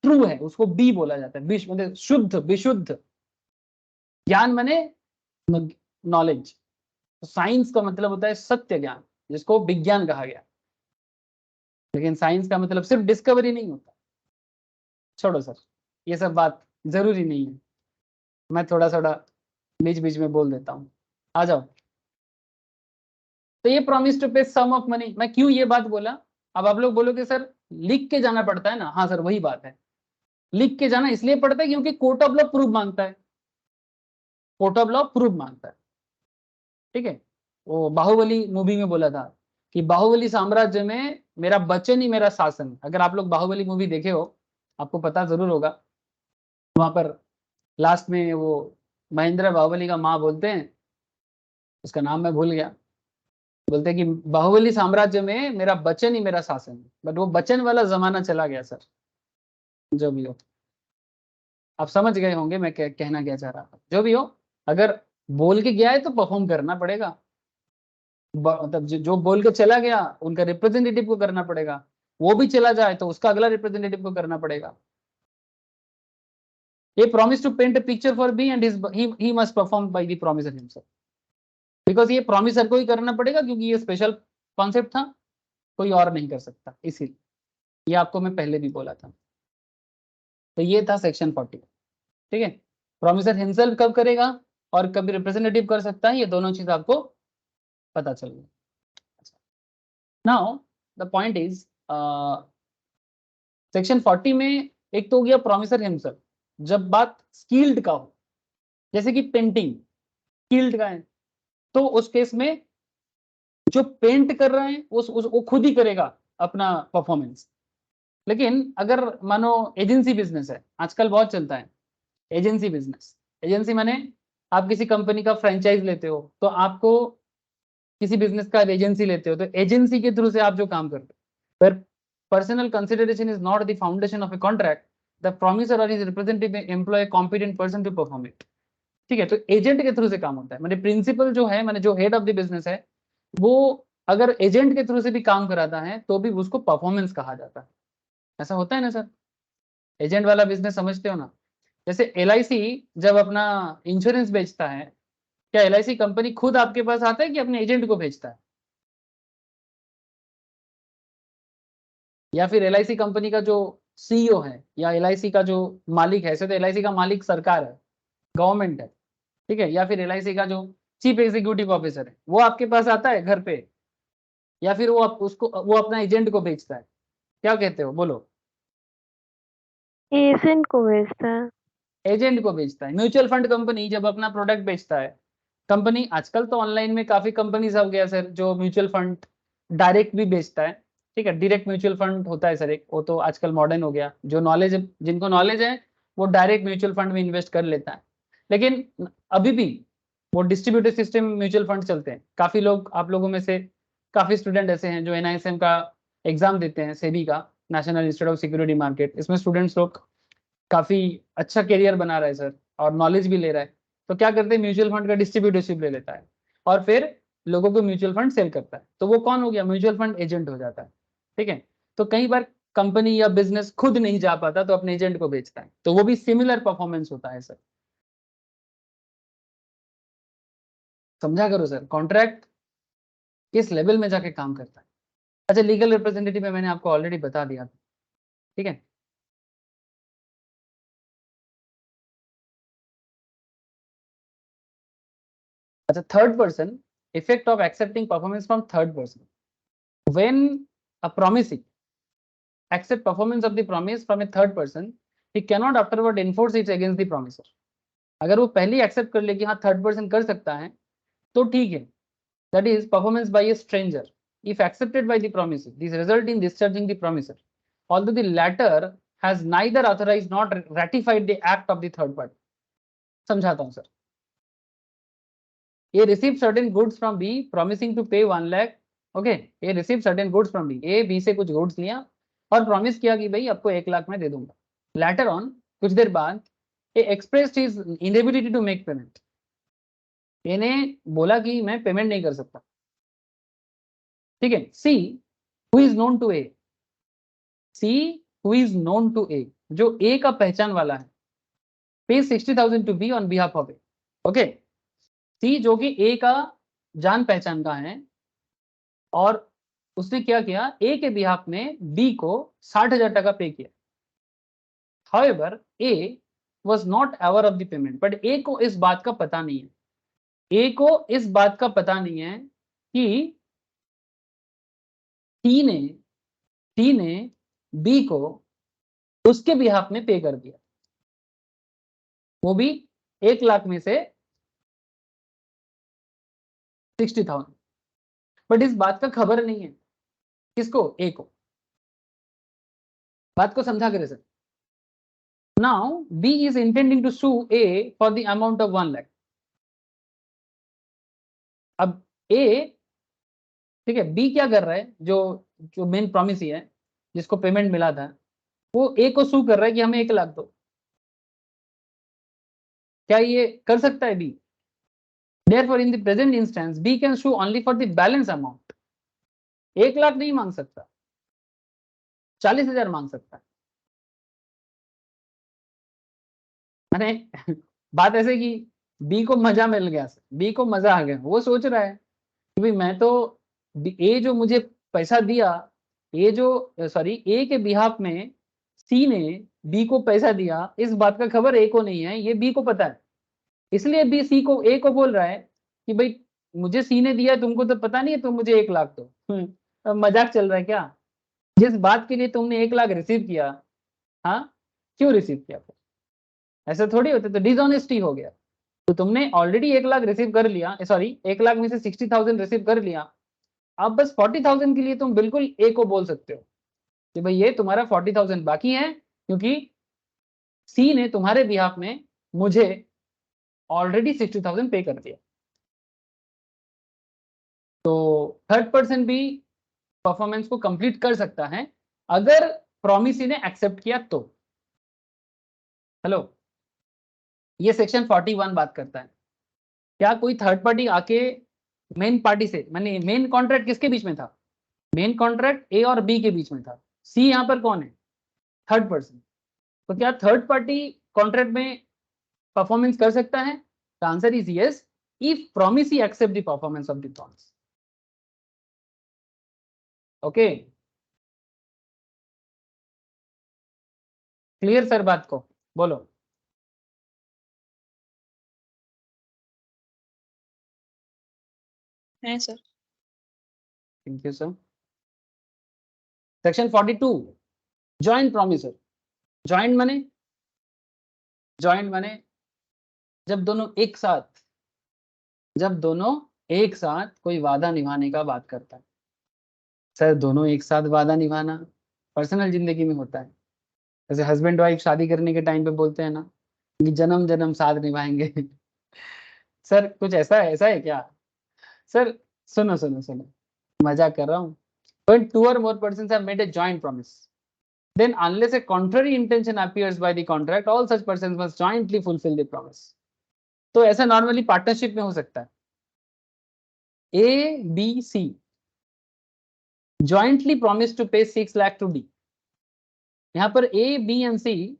ट्रू है, उसको बी बोला जाता है। विश मतलब शुद्ध, विशुद्ध। ज्ञान माने नॉलेज। साइंस का मतलब होता है सत्य ज्ञान, जिसको विज्ञान कहा गया। लेकिन साइंस का मतलब सिर्फ डिस्कवरी नहीं होता। छोड़ो सर, ये सब बात जरूरी नहीं है, मैं थोड़ा थोड़ा बीच बीच में बोल देता हूँ। आ जाओ। तो ये प्रॉमिस टू पे सम ऑफ मनी, मैं क्यों ये बात बोला? अब आप लोग बोलोगे सर लिख के जाना पड़ता है ना। हाँ सर, वही बात है, लिख के जाना इसलिए पड़ता है क्योंकि कोर्ट ऑफ लॉ प्रूफ मांगता है, कोर्ट ऑफ लॉ प्रूफ मांगता है, ठीक है। वो बाहुबली मूवी में बोला था कि बाहुबली साम्राज्य में मेरा वचन ही मेरा शासन। अगर आप लोग बाहुबली मूवी देखे हो, आपको पता जरूर होगा, वहां पर लास्ट में वो महेंद्र बाहुबली का माँ बोलते हैं, उसका नाम मैं भूल गया, बोलते हैं कि बाहुबली साम्राज्य में मेरा वचन ही मेरा शासन है। बट वो वचन वाला जमाना चला गया सर, जो भी हो। आप समझ गए होंगे मैं कहना क्या चाह रहा था। जो भी हो, अगर बोल के गया है तो परफॉर्म करना पड़ेगा। मतलब जो बोल के चला गया उनका रिप्रेजेंटेटिव को करना पड़ेगा, वो भी चला जाए तो उसका अगला रिप्रेजेंटेटिव को करना पड़ेगा। He promised to paint a picture for me and he must perform by the promiser himself. Because ये promiser को ही करना पड़ेगा, क्योंकि ये स्पेशल कॉन्सेप्ट था, कोई और नहीं कर सकता। इसीलिए ये आपको मैं पहले भी बोला था। तो ये था सेक्शन 40, ठीक है। प्रोमिसर हिमसेल्फ कब करेगा और कभी रिप्रेजेंटेटिव कर सकता है, ये दोनों चीज आपको पता चल गई। Now the point is, section 40 में एक तो हो गया प्रोमिसर हिमसेल्फ। जब बात स्किल्ड का हो, जैसे कि पेंटिंग स्किल्ड का है, तो उस केस में जो पेंट कर रहे हैं वो खुद ही करेगा अपना परफॉर्मेंस। लेकिन अगर मानो एजेंसी बिजनेस है, आजकल बहुत चलता है एजेंसी बिजनेस। एजेंसी माने आप किसी कंपनी का फ्रेंचाइज लेते हो, तो आपको किसी बिजनेस का एजेंसी लेते हो, तो एजेंसी के थ्रू से आप जो काम करते हो, पर personal consideration is not the foundation of a contract, the promisor or his representative employ a competent person to perform it, ठीक है। तो एजेंट के थ्रू से काम होता है, माने प्रिंसिपल जो है, माने जो हेड ऑफ द बिजनेस है, वो अगर एजेंट के थ्रू से भी काम कराता है तो भी उसको परफॉर्मेंस कहा जाता है। ऐसा होता है ना सर, एजेंट वाला बिजनेस समझते हो ना। जैसे LIC जब अपना इंश्योरेंस बेचता है, क्या LIC कंपनी खुद आपके पास आता है कि अपने एजेंट को भेजता है? या फिर LIC कंपनी का जो CEO है या LIC का जो मालिक है, ऐसे तो LIC का मालिक सरकार है, गवर्नमेंट है, ठीक है, या फिर LIC का जो चीफ एग्जीक्यूटिव ऑफिसर है वो आपके पास आता है घर पे, या फिर वो वो अपना एजेंट को भेजता है? क्या कहते हो, बोलो। एजेंट को भेजता है। एजेंट को भेजता है। म्यूचुअल फंड कंपनी जब अपना प्रोडक्ट बेचता है, कंपनी आजकल तो ऑनलाइन में काफी कंपनीज हो गया सर जो म्यूचुअल फंड डायरेक्ट भी बेचता है, ठीक है, डायरेक्ट म्यूचुअल फंड होता है सर एक, वो तो आजकल मॉडर्न हो गया। जो नॉलेज, जिनको नॉलेज है वो डायरेक्ट म्यूचुअल फंड में इन्वेस्ट कर लेता है, लेकिन अभी भी वो डिस्ट्रीब्यूटेड सिस्टम म्यूचुअल फंड चलते हैं। काफी लोग, आप लोगों में से काफी स्टूडेंट ऐसे हैं जो NISM का एग्जाम देते हैं, सेबी का, national institute of security market, इसमें स्टूडेंट्स लोग काफी अच्छा करियर बना रहा है सर, और नॉलेज भी ले रहा है। तो क्या करते हैं, म्यूचुअल फंड का डिस्ट्रीब्यूटरशिप ले लेता है और फिर लोगों को म्यूचुअल फंड सेल करता है, तो वो कौन हो गया, म्यूचुअल फंड एजेंट हो जाता है, ठीक है। तो कई बार कंपनी या बिजनेस खुद नहीं जा पाता तो अपने एजेंट को बेचता है, तो वो भी सिमिलर परफॉर्मेंस होता है सर। समझा करो सर, कॉन्ट्रैक्ट किस लेवल में जाके काम करता है। अच्छा, लीगल रिप्रेजेंटेटिव में मैंने आपको ऑलरेडी बता दिया था, ठीक है। अच्छा, third person, effect of accepting performance from third person. When a promisee accept performance of the promise from a third person, he cannot afterward enforce it against the promiser. अगर वो पहले एक्सेप्ट कर ले कि हाँ थर्ड पर्सन कर सकता है तो ठीक है, that is performance by a stranger if accepted by the promisee, this result in discharging the promiser, although the latter has neither authorized nor ratified the act of the third party. समझाता हूँ sir. A received certain goods from B promising to pay 1 lakh. Okay, A received certain goods from B. A B से कुछ goods लिया और promise किया कि भाई आपको 1 लाख में दे दूंगा। Later on, कुछ देर बाद A expressed his inability to make payment. A ने बोला कि मैं पेमेंट नहीं कर सकता, ठीक है। C who is known to A, C who is known to A, जो A का पहचान वाला है, pays 60,000 to B on behalf of A. Okay, C जो कि A का जान पहचान का है और उसने क्या किया, A के बिहाफ में B को 60,000 टका पे किया। However, A was not aware of the payment, but A को इस बात का पता नहीं है, A को इस बात का पता नहीं है कि C ने B को उसके बिहाफ में पे कर दिया, वो भी 1 लाख में से 60,000, बट इस बात का खबर नहीं है किसको, A को। बात को समझा करे sir. Now B is intending to sue A for the amount of 1 lakh. अब A, ठीक है, B क्या कर रहा है, जो मेन प्रॉमिसी है जिसको पेमेंट मिला था, वो A को सू कर रहा है कि हमें 1 लाख दो। क्या ये कर सकता है B? Therefore, in the present instance, B can sue only for the balance amount. 1 lakh नहीं मांग सकता, 40,000 मांग सकता है। मैंने बात ऐसे की, बी को मजा मिल गया, बी को मजा आ गया, वो सोच रहा है कि भाई मैं तो ए जो मुझे पैसा दिया, ए के बिहाफ में सी ने बी को पैसा दिया, इस बात का खबर ए को नहीं है, ये बी को पता है, इसलिए बी सी को ए को बोल रहा है कि भाई मुझे सी ने दिया, तुमको तो पता नहीं है, तुम मुझे 1 लाख दो। मजाक चल रहा है क्या? जिस बात के लिए तुमने 1 लाख रिसीव किया, हाँ क्यों रिसीव किया? ऐसा थोड़ी होता, तो डिसऑनेस्टी हो गया। तो तुमने ऑलरेडी 1 लाख रिसीव कर लिया, 1 लाख में से 60,000 रिसीव कर लिया, अब बस 40,000 के लिए तुम बिल्कुल ए को बोल सकते हो कि भाई ये तुम्हारा 40,000 बाकी है, क्योंकि सी ने तुम्हारे बिहाफ में मुझे ऑलरेडी 60,000 पे कर दिया। तो थर्ड पर्सन भी परफॉर्मेंस को कंप्लीट कर सकता है अगर प्रॉमिसी ने एक्सेप्ट किया तो। हेलो, ये सेक्शन 41 बात करता है, क्या कोई थर्ड पार्टी आके मेन पार्टी से, माने मेन कॉन्ट्रैक्ट किसके बीच में था, मेन कॉन्ट्रैक्ट ए और बी के बीच में था, सी यहाँ पर कौन है, थर्ड पर्सन। तो क्या थर्ड पार्टी कॉन्ट्रैक्ट में परफॉर्मेंस कर सकता है? The answer is yes, if promisee accept the performance of the bonds. Okay, clear sir बात को बोलो। है sir. Thank you sir. Section 42 joint promiser. Joint माने जब दोनों एक साथ कोई वादा निभाने का बात करता है। सर दोनों एक साथ वादा निभाना पर्सनल जिंदगी में होता है, जैसे हस्बैंड वाइफ शादी करने के टाइम पे बोलते हैं ना कि जन्म जन्म साथ निभाएंगे। सर कुछ ऐसा है क्या? सर सुनो सुनो सुनो, मजाक कर रहा हूँ। When two or more persons have made a joint promise, then unless a contrary intention appears by the contract, all such persons must jointly fulfill the promise. तो ऐसा नॉर्मली पार्टनरशिप में हो सकता है। A, B, C jointly promise to pay 6 lakh to D. यहाँ पर A, B and C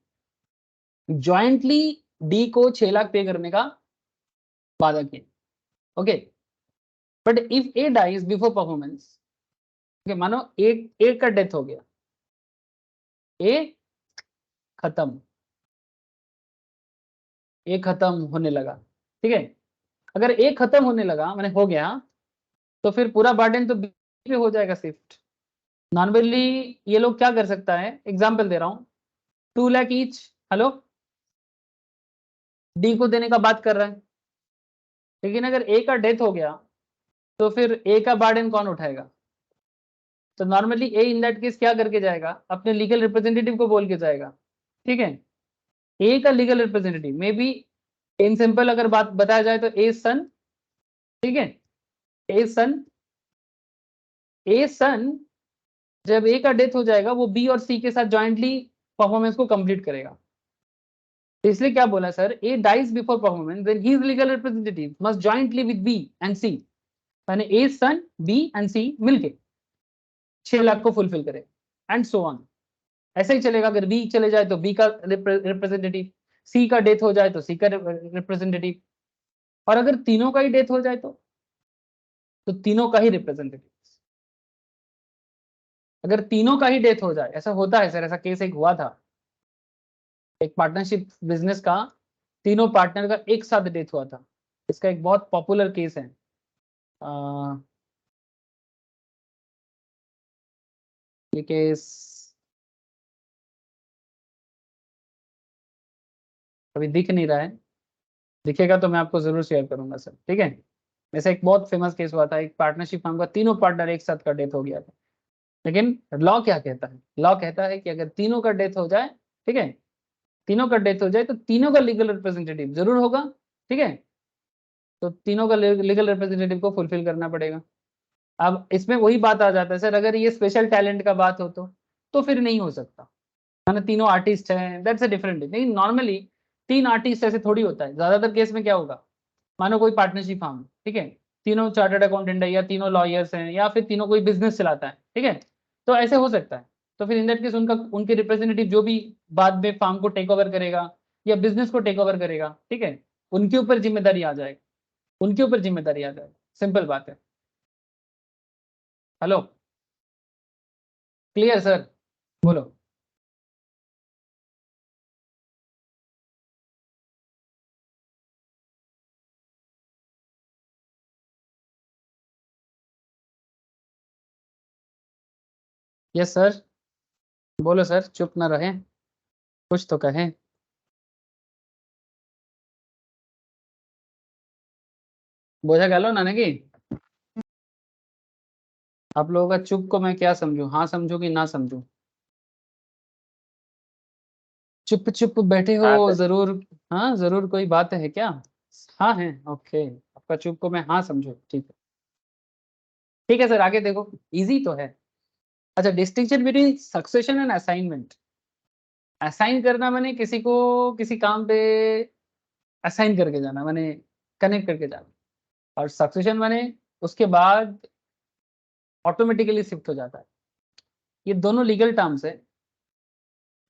jointly D को 6 लाख पे करने का वादा किया। Okay, but if A dies before performance, okay, मानो A का डेथ हो गया, A खत्म होने लगा, ठीक है। अगर A खत्म होने लगा मैंने हो गया, तो फिर पूरा बर्डन तो B पे हो जाएगा शिफ्ट। नॉर्मली ये लोग क्या कर सकता है, एग्जांपल दे रहा हूं, 2 लाख ईच हेलो D को देने का बात कर रहा है, लेकिन अगर A का डेथ हो गया तो फिर A का बर्डन कौन उठाएगा? तो normally A in that case क्या करके जाएगा, अपने लीगल रिप्रेजेंटेटिव को बोल के जाएगा, ठीक है। A का legal representative may be in simple अगर बात बताया जाए तो A सन, ठीक है, A सन जब A का डेथ हो जाएगा वो B और C के साथ जॉइंटली परफॉर्मेंस को कंप्लीट करेगा। तो इसलिए क्या बोला sir, A dies before performance then his legal representative must jointly with B and C, यानी A son B and C मिलके 6 लाख को फुलफिल करे एंड सो ऑन। ऐसे ही चलेगा, अगर B चले जाए तो B का रिप्रेजेंटेटिव, C का डेथ हो जाए तो C का रिप्रेजेंटेटिव, और अगर तीनों का ही डेथ हो जाए तो तीनों का ही रिप्रेजेंटेटिव। अगर तीनों का ही डेथ हो जाए, ऐसा होता है सर, ऐसा केस एक हुआ था, एक पार्टनरशिप बिजनेस का, तीनों पार्टनर का एक साथ डेथ हुआ था। इसका एक बहुत पॉपुलर केस है, ये केस अभी दिख नहीं रहा है, दिखेगा तो मैं आपको जरूर शेयर करूंगा सर, ठीक है। वैसे एक बहुत फेमस केस हुआ था, एक पार्टनरशिप फर्म का तीनों पार्टनर एक साथ का डेथ हो गया था, लेकिन लॉ क्या कहता है, लॉ कहता है कि अगर तीनों का डेथ हो जाए, ठीक है, तीनों का डेथ हो जाए तो तीनों का लीगल रिप्रेजेंटेटिव जरूर होगा, ठीक है, तो तीनों का लीगल रिप्रेजेंटेटिव को फुलफिल करना पड़ेगा। अब इसमें वही बात आ जाता है सर, अगर ये स्पेशल टैलेंट का बात हो तो फिर नहीं हो सकता, माना तीनों आर्टिस्ट हैं, दैट्स अ डिफरेंट, लेकिन नॉर्मली 3 आर्टिस्ट ऐसे थोड़ी होता है। ज्यादातर केस में क्या होगा, मानो कोई पार्टनरशिप फर्म, ठीक है, तीनों चार्टर्ड अकाउंटेंट है या तीनों लॉयर्स हैं या फिर तीनों कोई बिजनेस चलाता है, ठीक है, तो ऐसे हो सकता है। तो फिर इन दैट केस उनके रिप्रेजेंटेटिव जो भी बाद में फार्म को टेक ओवर करेगा या बिजनेस को टेक ओवर करेगा, ठीक है, उनके ऊपर जिम्मेदारी आ जाएगी, सिंपल बात है। हेलो, क्लियर सर, बोलो। यस सर, बोलो सर, चुप ना रहे, कुछ तो कहें। बोझा गालो ना की आप लोगों का चुप को मैं क्या समझूं, हाँ समझूं कि ना समझूं? चुप चुप बैठे हो, हाँ सर। जरूर, हाँ जरूर कोई बात है क्या? हाँ है, ओके, आपका चुप को मैं हाँ समझू, ठीक है, ठीक है सर, आगे देखो, इजी तो है। अच्छा, distinction between succession and assignment. Assign करना माने किसी को किसी काम पे असाइन करके जाना, माने कनेक्ट करके जाना, और सक्सेशन माने उसके बाद ऑटोमेटिकली शिफ्ट हो जाता है। ये दोनों लीगल टर्म्स है।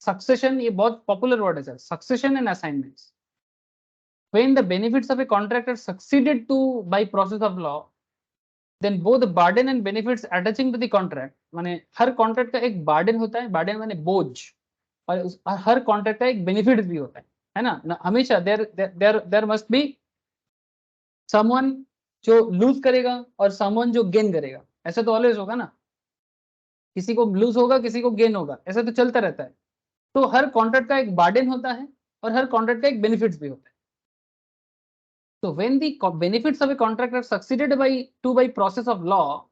सक्सेशन ये बहुत पॉपुलर वर्ड है sir, succession and assignments. when the benefits of a contract are succeeded to by process of law, then both the burden and benefits attaching to the contract, माने हर contract का एक बार्डन होता है, बार्डन माने बोझ, और हर कॉन्ट्रैक्ट का एक बेनिफिट भी होता है ना, हमेशा देयर मस्ट बी समवन जो लूज करेगा और समवन जो गेन करेगा, ऐसा तो ऑलवेज होगा ना, किसी को लूज होगा किसी को गेन होगा, ऐसा तो चलता रहता है। तो हर कॉन्ट्रैक्ट का एक बार्डन होता है और हर कॉन्ट्रैक्ट का एक बेनिफिट्स भी होता है। So when the benefits of a contract are succeeded by process of law,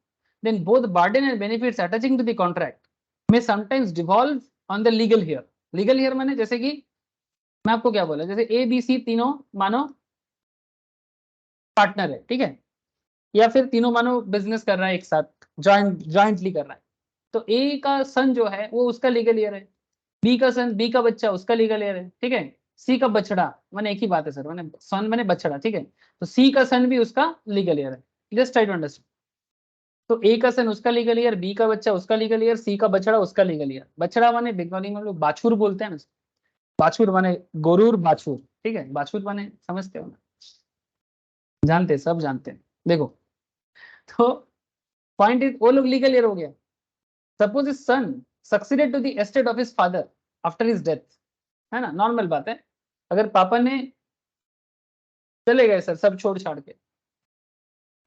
then both burden and benefits attaching to the contract may sometimes devolve on the legal heir. Legal heir माने जैसे कि मैं आपको क्या बोला, जैसे A B C तीनों मानो पार्टनर है, ठीक है, या फिर तीनों मानो बिजनेस कर रहा है एक साथ, जॉइंटली कर रहा है, तो ए का सन जो है वो उसका लीगल हेयर है, बी का सन, बी का बच्चा उसका लीगल हेयर है, ठीक है, सी का बछड़ा, मैंने एक ही बात है सर, मैंने सन मैंने बछड़ा, ठीक है, तो सी का सन भी उसका लीगल हेयर है, जस्ट ट्राई टू अंडरस्टैंड। तो ए का सन उसका लीगल हेयर, बी का बच्चा उसका लीगल हेयर, सी का बछड़ा उसका लीगल हेयर। बछड़ा माने बंगाली में लोग बाछुर बोलते हैं ना, बाछुर माने गोरूर बाछुर, ठीक है, बाछुर माने समझते हो ना, जानते, सब जानते हैं। देखो तो पॉइंट इज वो लोग लीगल हेयर हो गया। Suppose is son succeeded to the estate of his father after his death, है ना, नॉर्मल बात है, अगर पापा ने चले गए सर सब छोड़ छाड़ के,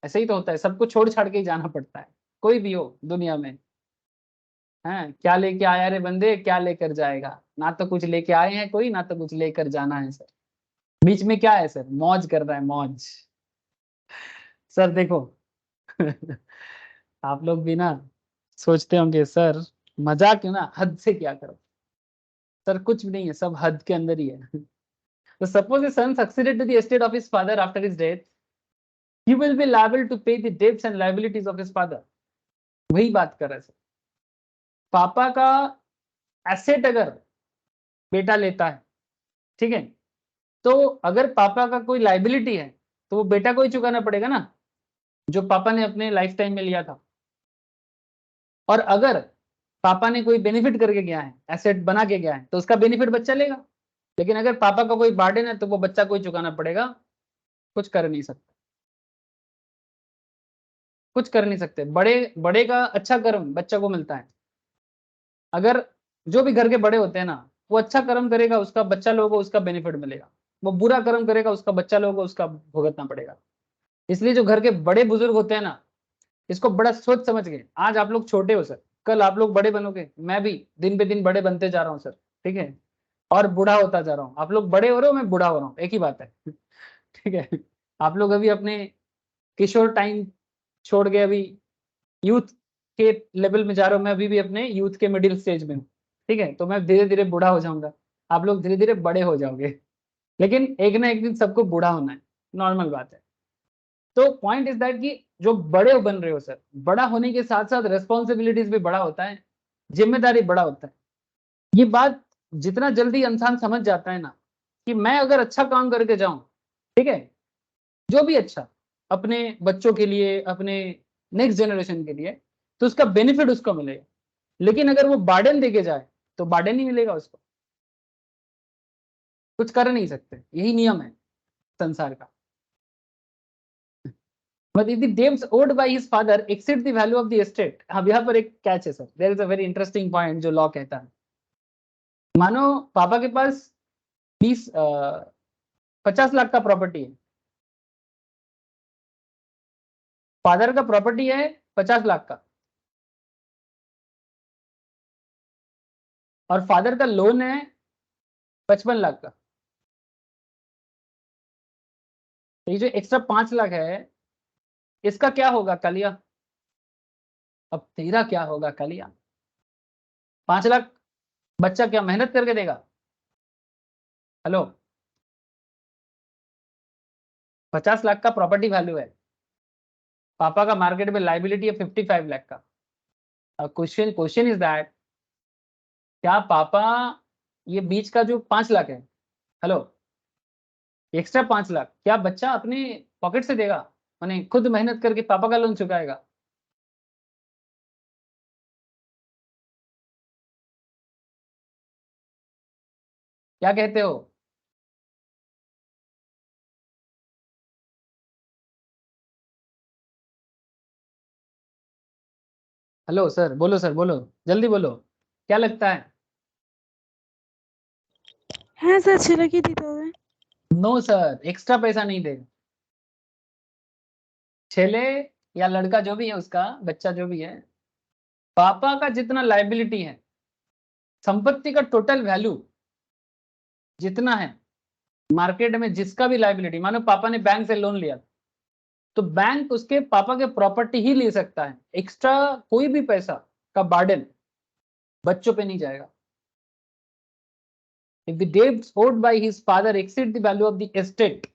ऐसे ही तो होता है, सबको छोड़ छाड़ के ही जाना पड़ता है, कोई भी हो दुनिया में, है क्या लेके आया रे बंदे, क्या लेकर जाएगा, ना तो कुछ लेके आए हैं कोई, ना तो कुछ लेकर जाना है सर, बीच में क्या है सर, मौज कर रहा है, मौज। सर देखो आप लोग भी ना सोचते होंगे सर मजाक क्यों ना, हद से क्या करो, सर कुछ भी नहीं है, सब हद के अंदर ही है। तो suppose a son succeeded to the estate of his father after his death, he will be liable to pay the debts and liabilities of his father। वही बात कर रहे हैं, पापा का एसेट अगर बेटा लेता है, ठीक है, तो अगर पापा का कोई लाइबिलिटी है तो वो बेटा को ही चुकाना पड़ेगा ना, जो पापा ने अपने लाइफ टाइम में लिया था। और अगर पापा ने कोई बेनिफिट करके गया है, एसेट बना के गया है, तो उसका बेनिफिट बच्चा लेगा। लेकिन अगर पापा का कोई बर्डन है तो वो बच्चा को ही चुकाना पड़ेगा, कुछ कर नहीं सकते, कुछ कर नहीं सकते। बड़े बड़े का अच्छा कर्म बच्चा को मिलता है, अगर जो भी घर के बड़े होते हैं ना, वो अच्छा कर्म करेगा उसका बच्चा लोगों को उसका बेनिफिट मिलेगा, वो बुरा कर्म करेगा उसका बच्चा लोगों को उसका भुगतना पड़ेगा। इसलिए जो घर के बड़े बुजुर्ग होते हैं ना, इसको बड़ा सोच समझ के, आज आप लोग छोटे हो सर, कल आप लोग बड़े बनोगे, मैं भी दिन पे दिन बड़े बनते जा रहा हूँ सर, ठीक है, और बूढ़ा होता जा रहा हूँ, आप लोग बड़े हो रहे हो मैं बूढ़ा हो रहा हूँ, एक ही बात है ठीक है, आप लोग अभी अपने किशोर टाइम छोड़ के अभी यूथ के लेवल में जा रहे हो, मैं अभी भी अपने यूथ के मिडिल स्टेज में हूँ, ठीक है, तो मैं धीरे धीरे बूढ़ा हो जाऊंगा, आप लोग धीरे धीरे बड़े हो जाओगे, लेकिन एक ना एक दिन सबको बूढ़ा होना है, नॉर्मल बात है। तो पॉइंट इज दैट कि जो बड़े बन रहे हो सर, बड़ा होने के साथ साथ रेस्पॉन्सिबिलिटीज भी बड़ा होता है, जिम्मेदारी बड़ा होता है। ये बात जितना जल्दी इंसान समझ जाता है ना, कि मैं अगर अच्छा काम करके जाऊं, ठीक है, जो भी अच्छा अपने बच्चों के लिए, अपने नेक्स्ट जनरेशन के लिए, तो उसका बेनिफिट उसको मिलेगा। लेकिन अगर वो बार्डन देके जाए तो बार्डन ही मिलेगा उसको, कुछ कर नहीं सकते, यही नियम है संसार का। But if the debts owed by his father exceed the value of the estate, अब यहाँ पर एक कैच है sir, there is a very interesting point जो लॉ कहता है। मानो पापा के पास 50 लाख का प्रॉपर्टी है, फादर का प्रॉपर्टी है 50 लाख का, और फादर का लोन है 55 लाख का। तो ये जो एक्स्ट्रा 5 लाख है, इसका क्या होगा कालिया, अब तेरा क्या होगा कालिया। 5 लाख बच्चा क्या मेहनत करके देगा, हेलो, 50 लाख का प्रॉपर्टी वैल्यू है, पापा का मार्केट में लाइबिलिटी है 55 लाख का। क्वेश्चन क्वेश्चन इज दैट, क्या पापा ये बीच का जो 5 लाख है, हेलो, एक्स्ट्रा 5 लाख क्या बच्चा अपने पॉकेट से देगा, माने खुद मेहनत करके पापा का लोन चुकाएगा। क्या कहते हो, हेलो सर, बोलो सर, बोलो जल्दी बोलो, क्या लगता है? হ্যাঁ স্যার ছেলেকে দিতে হবে। नो सर, एक्स्ट्रा पैसा नहीं देगा। छेले या लड़का जो भी है, उसका बच्चा जो भी है, पापा का जितना लाइबिलिटी है, संपत्ति का टोटल वैल्यू जितना है मार्केट में, जिसका भी लाइबिलिटी, मानो पापा ने बैंक से लोन लिया तो बैंक उसके पापा के प्रॉपर्टी ही ले सकता है, एक्स्ट्रा कोई भी पैसा का बर्डन बच्चों पे नहीं जाएगा। If the debts owed by his father exceed the value of the estate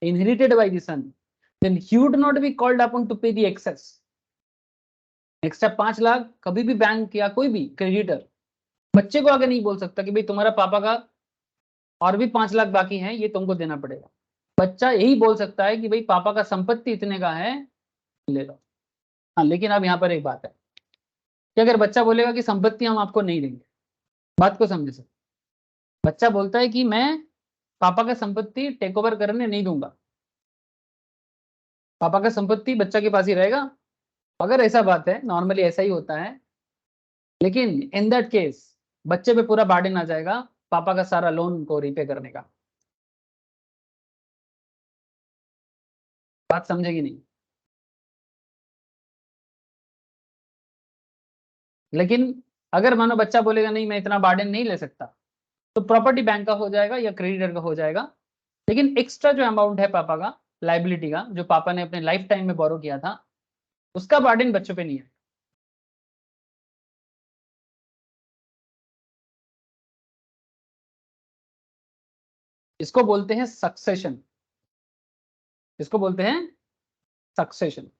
inherited by the son, then he would not be called upon to pay the excess. Extra 5 lakh कभी भी बैंक या कोई भी creditor बच्चे को आगे नहीं बोल सकता कि भाई तुम्हारा पापा का और भी 5 लाख बाकी है, ये तुमको देना पड़ेगा। बच्चा यही बोल सकता है कि भाई पापा का संपत्ति इतने का है, ले लो। हाँ, लेकिन अब यहाँ पर एक बात है कि अगर बच्चा बोलेगा कि संपत्ति हम आपको नहीं देंगे, बात को समझे सर, बच्चा बोलता है कि मैं पापा का संपत्ति टेक ओवर करने नहीं दूंगा, पापा का संपत्ति बच्चा के पास ही रहेगा। अगर ऐसा बात है, नॉर्मली ऐसा ही होता है, लेकिन इन दैट केस बच्चे पे पूरा बर्डन आ जाएगा पापा का सारा लोन को रीपे करने का। बात समझेगी नहीं? लेकिन अगर मानो बच्चा बोलेगा नहीं मैं इतना बर्डन नहीं ले सकता, तो प्रॉपर्टी बैंक का हो जाएगा या क्रेडिटर का हो जाएगा, लेकिन एक्स्ट्रा जो अमाउंट है पापा का लाइबिलिटी का, जो पापा ने अपने लाइफ टाइम में बोरो किया था, उसका बर्डन बच्चों पे नहीं है। इसको बोलते हैं सक्सेशन, इसको बोलते हैं सक्सेशन।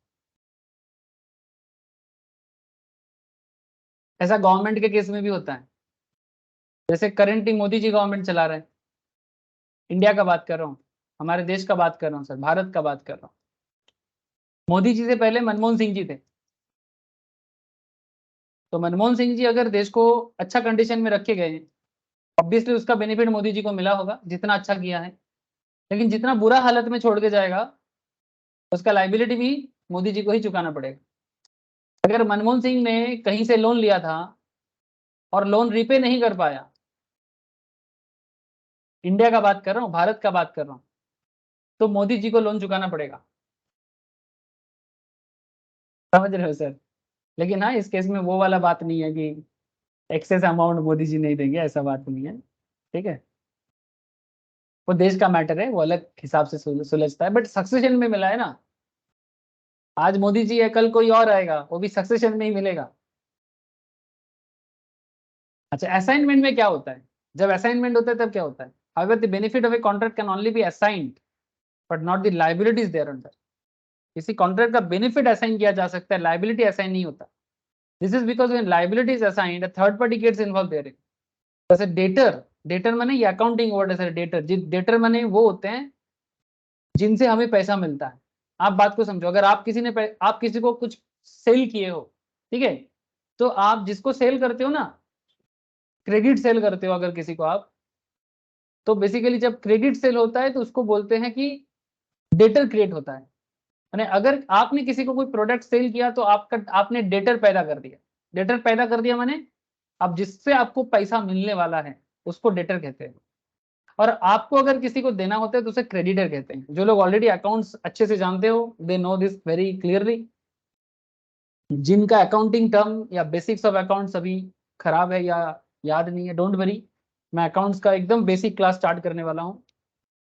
ऐसा गवर्नमेंट के केस में भी होता है, जैसे करेंटली मोदी जी गवर्नमेंट चला रहे हैं, इंडिया का बात कर रहा हूँ, हमारे देश का बात कर रहा हूँ सर, भारत का बात कर रहा हूँ। मोदी जी से पहले मनमोहन सिंह जी थे, तो मनमोहन सिंह जी अगर देश को अच्छा कंडीशन में रखे गए, ऑब्वियसली उसका बेनिफिट मोदी जी को मिला होगा जितना अच्छा किया है, लेकिन जितना बुरा हालत में छोड़ के जाएगा उसका लाइबिलिटी भी मोदी जी को ही चुकाना पड़ेगा। अगर मनमोहन सिंह ने कहीं से लोन लिया था और लोन रिपे नहीं कर पाया, इंडिया का बात कर रहा हूँ, भारत का बात कर रहा हूँ, तो मोदी जी को लोन चुकाना पड़ेगा। समझ रहे हो सर? लेकिन हाँ, इस केस में वो वाला बात नहीं है कि एक्सेस अमाउंट मोदी जी नहीं देंगे, ऐसा बात नहीं है, ठीक है? वो देश का मैटर है, वो अलग हिसाब से सुलझता है, बट सक्सेशन में मिला है ना। आज मोदी जी है, कल कोई और आएगा, वो भी सक्सेशन में ही मिलेगा। अच्छा, असाइनमेंट में क्या होता है? जब असाइनमेंट होता है तब क्या होता है? However, the benefit of a contract can only be assigned, but not the liabilities thereunder. किसी कॉन्ट्रैक्ट का बेनिफिट असाइन किया जा सकता है, लाइबिलिटी असाइन नहीं होता। This is because when liability is assigned, a third party gets involved therein. जैसे debtor, debtor माने ये अकाउंटिंग वर्ड है सर, डेटर, डेटर माने वो होते हैं जिनसे हमें पैसा मिलता है। आप बात को समझो, अगर आप आप किसी को कुछ सेल किए हो, ठीक है, तो आप जिसको सेल करते हो ना, क्रेडिट सेल करते हो अगर किसी को आप, तो बेसिकली जब क्रेडिट सेल होता है तो उसको बोलते हैं कि डेटर क्रिएट होता है। यानी अगर आपने किसी को कोई प्रोडक्ट सेल किया तो आपने डेटर पैदा कर दिया। डेटर पैदा कर दिया माने अब जिससे आपको पैसा मिलने वाला है उसको डेटर कहते हैं, और आपको अगर किसी को देना होता है तो उसे क्रेडिटर कहते हैं। जो लोग ऑलरेडी अकाउंट्स अच्छे से जानते हो, they know this very clearly. जिनका अकाउंटिंग टर्म या बेसिक्स ऑफ अकाउंट्स अभी खराब है या याद नहीं है, डोंट वरी, मैं अकाउंट्स का एकदम बेसिक क्लास स्टार्ट करने वाला हूँ,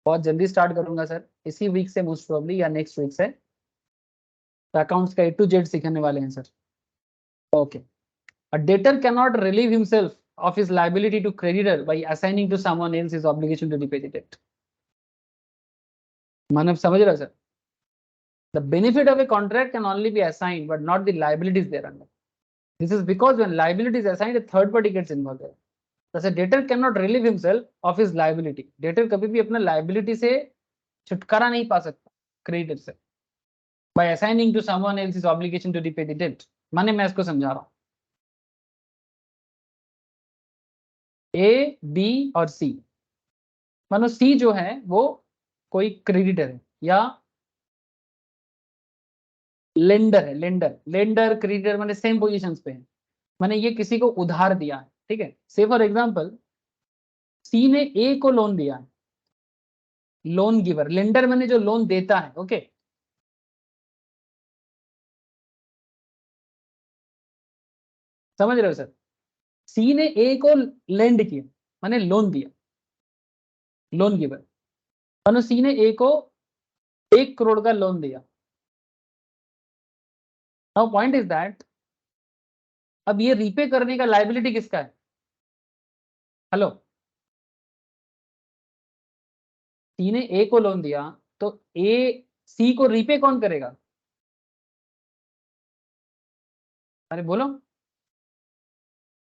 बहुत जल्दी स्टार्ट करूंगा सर, इसी वीक से मोस्ट प्रोबेबली या नेक्स्ट वीक से। तो अकाउंट्स का A to Z सीखने वाले हैं sir. Okay, a debtor cannot relieve himself of his liability to creditor by assigning to someone else his obligation to repay the debt. मानव समझ रहा sir? The benefit of a contract can only be assigned but not the liabilities thereunder. This is because when liability is assigned, a third party gets involved there. Thus a debtor cannot relieve himself of his liability. Debtor कभी भी अपना liability से छुटकारा नहीं पा सकता creditor से by assigning to someone else his obligation to repay the debt. माने मैं इसको समझा रहा हूँ, A, B और C, मानो C जो है वो कोई क्रेडिटर है या लेंडर है, लेंडर लेंडर क्रेडिटर माने सेम पोजीशंस पे है, माने ये किसी को उधार दिया है, ठीक है। से फॉर एग्जांपल सी ने ए को लोन दिया है, लोन गिवर, लेंडर माने जो लोन देता है, ओके। समझ रहे हो सर? सी ने ए को लेंड किया माने लोन दिया, लोन गिवर, मानो सी ने ए को 1 करोड़ का लोन दिया। नाउ पॉइंट इज दैट अब ये रीपे करने का लायबिलिटी किसका है? हेलो, सी ने ए को लोन दिया तो ए सी को रीपे कौन करेगा? अरे बोलो,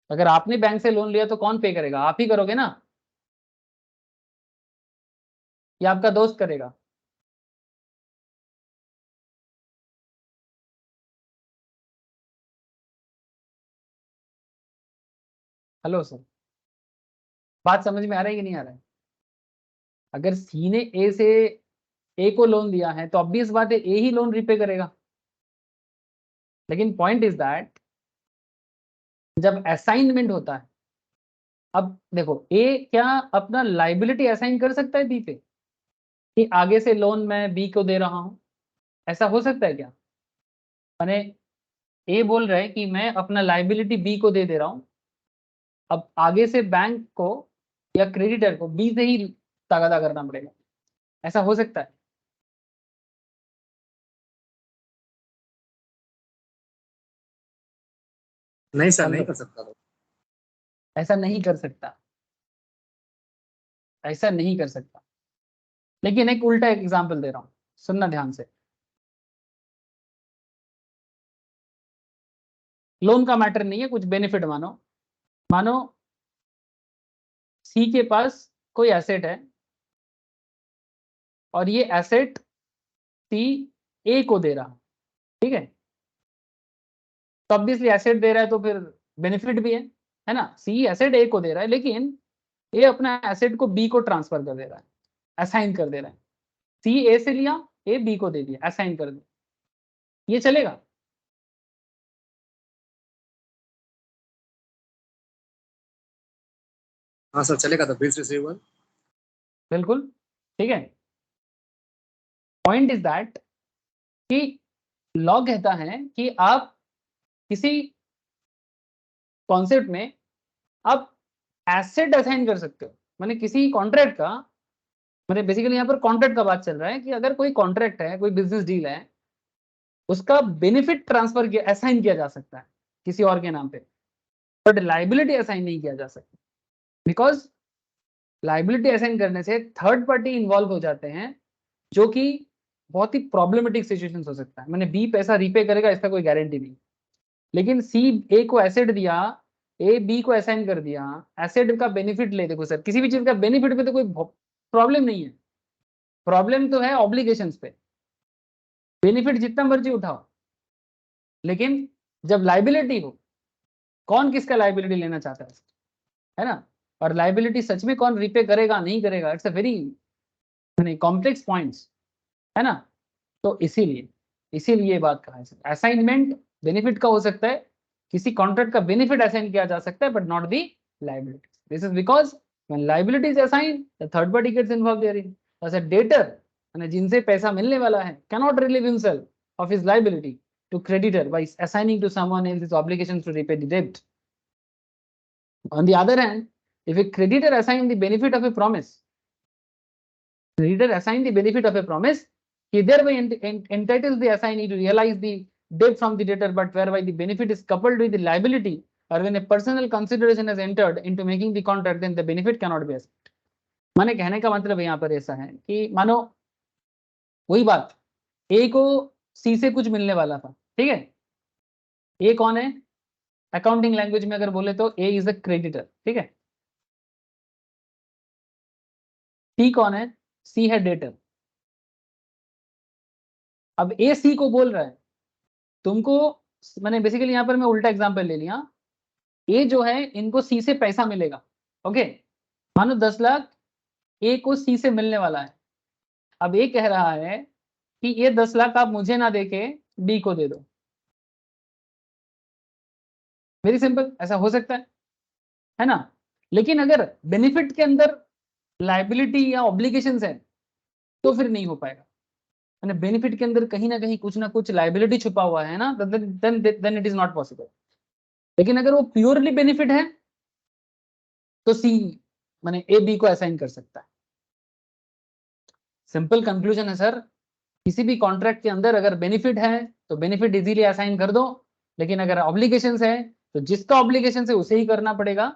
अगर आपने बैंक से लोन लिया तो कौन पे करेगा? आप ही करोगे ना, या आपका दोस्त करेगा? हेलो सर, बात समझ में आ रहा है कि नहीं आ रहा है? अगर सी ने ए से ए को लोन दिया है तो ऑब्वियस बात है ए ही लोन रीपे करेगा। लेकिन पॉइंट इज दैट जब असाइनमेंट होता है, अब देखो ए क्या अपना लाइबिलिटी असाइन कर सकता है बी पे कि आगे से लोन मैं बी को दे रहा हूं? ऐसा हो सकता है क्या? मैंने ए बोल रहा है कि मैं अपना लाइबिलिटी बी को दे रहा हूं, अब आगे से बैंक को या क्रेडिटर को बी से ही तगादा करना पड़ेगा, ऐसा हो सकता है? नहीं सर, नहीं हेलो, कर सकता। ऐसा नहीं कर सकता, ऐसा नहीं कर सकता। लेकिन एक उल्टा एग्जांपल दे रहा हूं, सुनना ध्यान से। लोन का मैटर नहीं है, कुछ बेनिफिट मानो, मानो सी के पास कोई एसेट है और ये एसेट सी ए को दे रहा, ठीक है। तो ऑब्वियसली एसेट दे रहा है तो फिर बेनिफिट भी है ना। सी एसेट ए को दे रहा है लेकिन ए अपना एसेट को बी को ट्रांसफर कर दे रहा है, असाइन कर दे रहा है। सी ए से लिया, ए बी को दे दिया, असाइन कर दिया, ये चलेगा? हाँ सर, चलेगा। तो बिल्स रिसीवेबल। बिल्कुल, ठीक है। पॉइंट इज दैट कि लॉ कहता है कि आप किसी कॉन्सेप्ट में आप एसेट असाइन कर सकते हो, माने किसी कॉन्ट्रैक्ट का, माने बेसिकली यहाँ पर कॉन्ट्रैक्ट का बात चल रहा है कि अगर कोई कॉन्ट्रैक्ट है, कोई बिजनेस डील है, उसका बेनिफिट ट्रांसफर किया, असाइन किया जा सकता है किसी और के नाम पे, बट लाइबिलिटी असाइन नहीं किया जा सकता, बिकॉज लाइबिलिटी असाइन करने से थर्ड पार्टी इन्वॉल्व हो जाते हैं, जो कि बहुत ही प्रॉब्लमेटिक सिचुएशन हो सकता है। मैंने बी पैसा रीपे करेगा इसका कोई गारंटी नहीं, लेकिन सी ए को एसेट दिया, ए बी को असाइन कर दिया, एसेट का बेनिफिट ले। देखो सर, किसी भी चीज का बेनिफिट पे तो कोई प्रॉब्लम नहीं है, प्रॉब्लम तो है ऑब्लिगेशंस पे। बेनिफिट जितना मर्जी उठाओ, लेकिन जब लाइबिलिटी हो, कौन किसका लाइबिलिटी लेना चाहता है ना? और लाइबिलिटी सच में कौन रिपे करेगा नहीं करेगा, it's a very complex points, है ना। तो इसीलिए इसीलिए ये बात कहा है सर, असाइनमेंट बेनिफिट का हो सकता है, किसी कॉन्ट्रैक्ट का बेनिफिट असाइन किया जा सकता है, but not the liability. This is because when liability is assigned the third party gets involve therein. As a debtor, जिनसे पैसा मिलने वाला है, cannot relieve himself of his liability to creditor by assigning to someone else his obligations to repay the debt. On the other hand, if a creditor assign the benefit of a promise, creditor assign the benefit of a promise, he thereby entitles the assignee to realize the debt from the debtor, but whereby the benefit is coupled with the liability, or when a personal consideration has entered into making the contract, then the benefit cannot be assigned. माने कहने का मतलब यहाँ पर ऐसा है कि मानो वही बात, ए को सी से कुछ मिलने वाला था, ठीक है। ए कौन है? अकाउंटिंग लैंग्वेज में अगर बोले तो ए इज अ क्रेडिटर, ठीक है। सी कौन है? सी है डेटर। अब ए सी को बोल रहा है तुमको, मैंने बेसिकली यहां पर मैं उल्टा एग्जांपल ले लिया, ए जो है इनको सी से पैसा मिलेगा, ओके। मानो 10 लाख ए को सी से मिलने वाला है। अब ए कह रहा है कि ये 10 लाख आप मुझे ना देके डी को दे दो। वेरी सिंपल, ऐसा हो सकता है ना। लेकिन अगर बेनिफिट के अंदर लाइबिलिटी या ऑब्लिगेशंस है तो फिर नहीं हो पाएगा। मैंने बेनिफिट के अंदर कहीं ना कहीं कुछ ना कुछ लाइबिलिटी छुपा हुआ है ना, then it is not possible. लेकिन अगर वो प्योरली बेनिफिट है तो सी माने ए बी को असाइन कर सकता है। सिंपल कंक्लूजन है सर, किसी भी कॉन्ट्रैक्ट के अंदर अगर बेनिफिट है तो बेनिफिट इजीली असाइन कर दो, लेकिन अगर ऑब्लिगेशंस है तो जिसका ऑब्लिगेशन है उसे ही करना पड़ेगा,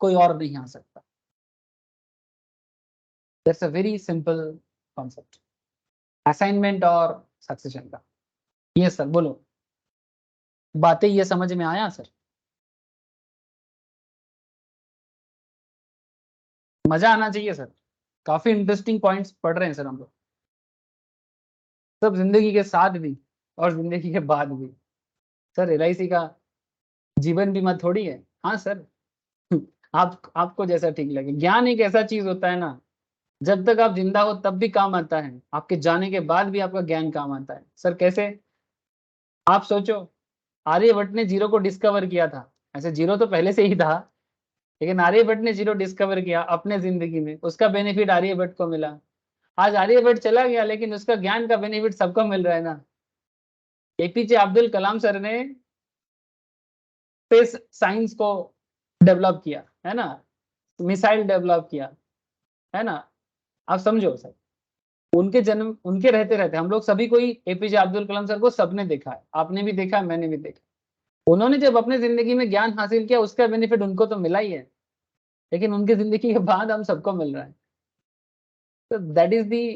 कोई और नहीं आ सकता। That's a very simple concept assignment और सक्सेशन का। यस सर, बोलो, बातें ये समझ में आया सर? मजा आना चाहिए सर, काफी इंटरेस्टिंग पॉइंट्स पढ़ रहे हैं सर हम लोग, सब जिंदगी के साथ भी और जिंदगी के बाद भी। सर LIC का जीवन बीमा थोड़ी है। हाँ सर आपको जैसा ठीक लगे। ज्ञान एक ऐसा चीज होता है ना, जब तक आप जिंदा हो तब भी काम आता है, आपके जाने के बाद भी आपका ज्ञान काम आता है। सर कैसे? आप सोचो, आर्यभट्ट ने जीरो को डिस्कवर किया था, ऐसे जीरो तो पहले से ही था, लेकिन आर्यभट्ट ने जीरो डिस्कवर किया अपने जिंदगी में, उसका बेनिफिट आर्यभट्ट को मिला। आज आर्यभट्ट चला गया लेकिन उसका ज्ञान का बेनिफिट सबको मिल रहा है ना। APJ अब्दुल कलाम सर ने स्पेस साइंस को डेवलप किया है ना, मिसाइल डेवलप किया है ना। आप समझो सर, उनके जन्म, उनके रहते रहते हम लोग सभी कोई APJ अब्दुल कलाम सर को सबने देखा है, आपने भी देखा है, मैंने भी देखा। उन्होंने जब अपने जिंदगी में ज्ञान हासिल किया उसका बेनिफिट उनको तो मिला ही है, लेकिन उनकी जिंदगी के बाद हम सबको मिल रहा है। तो that is the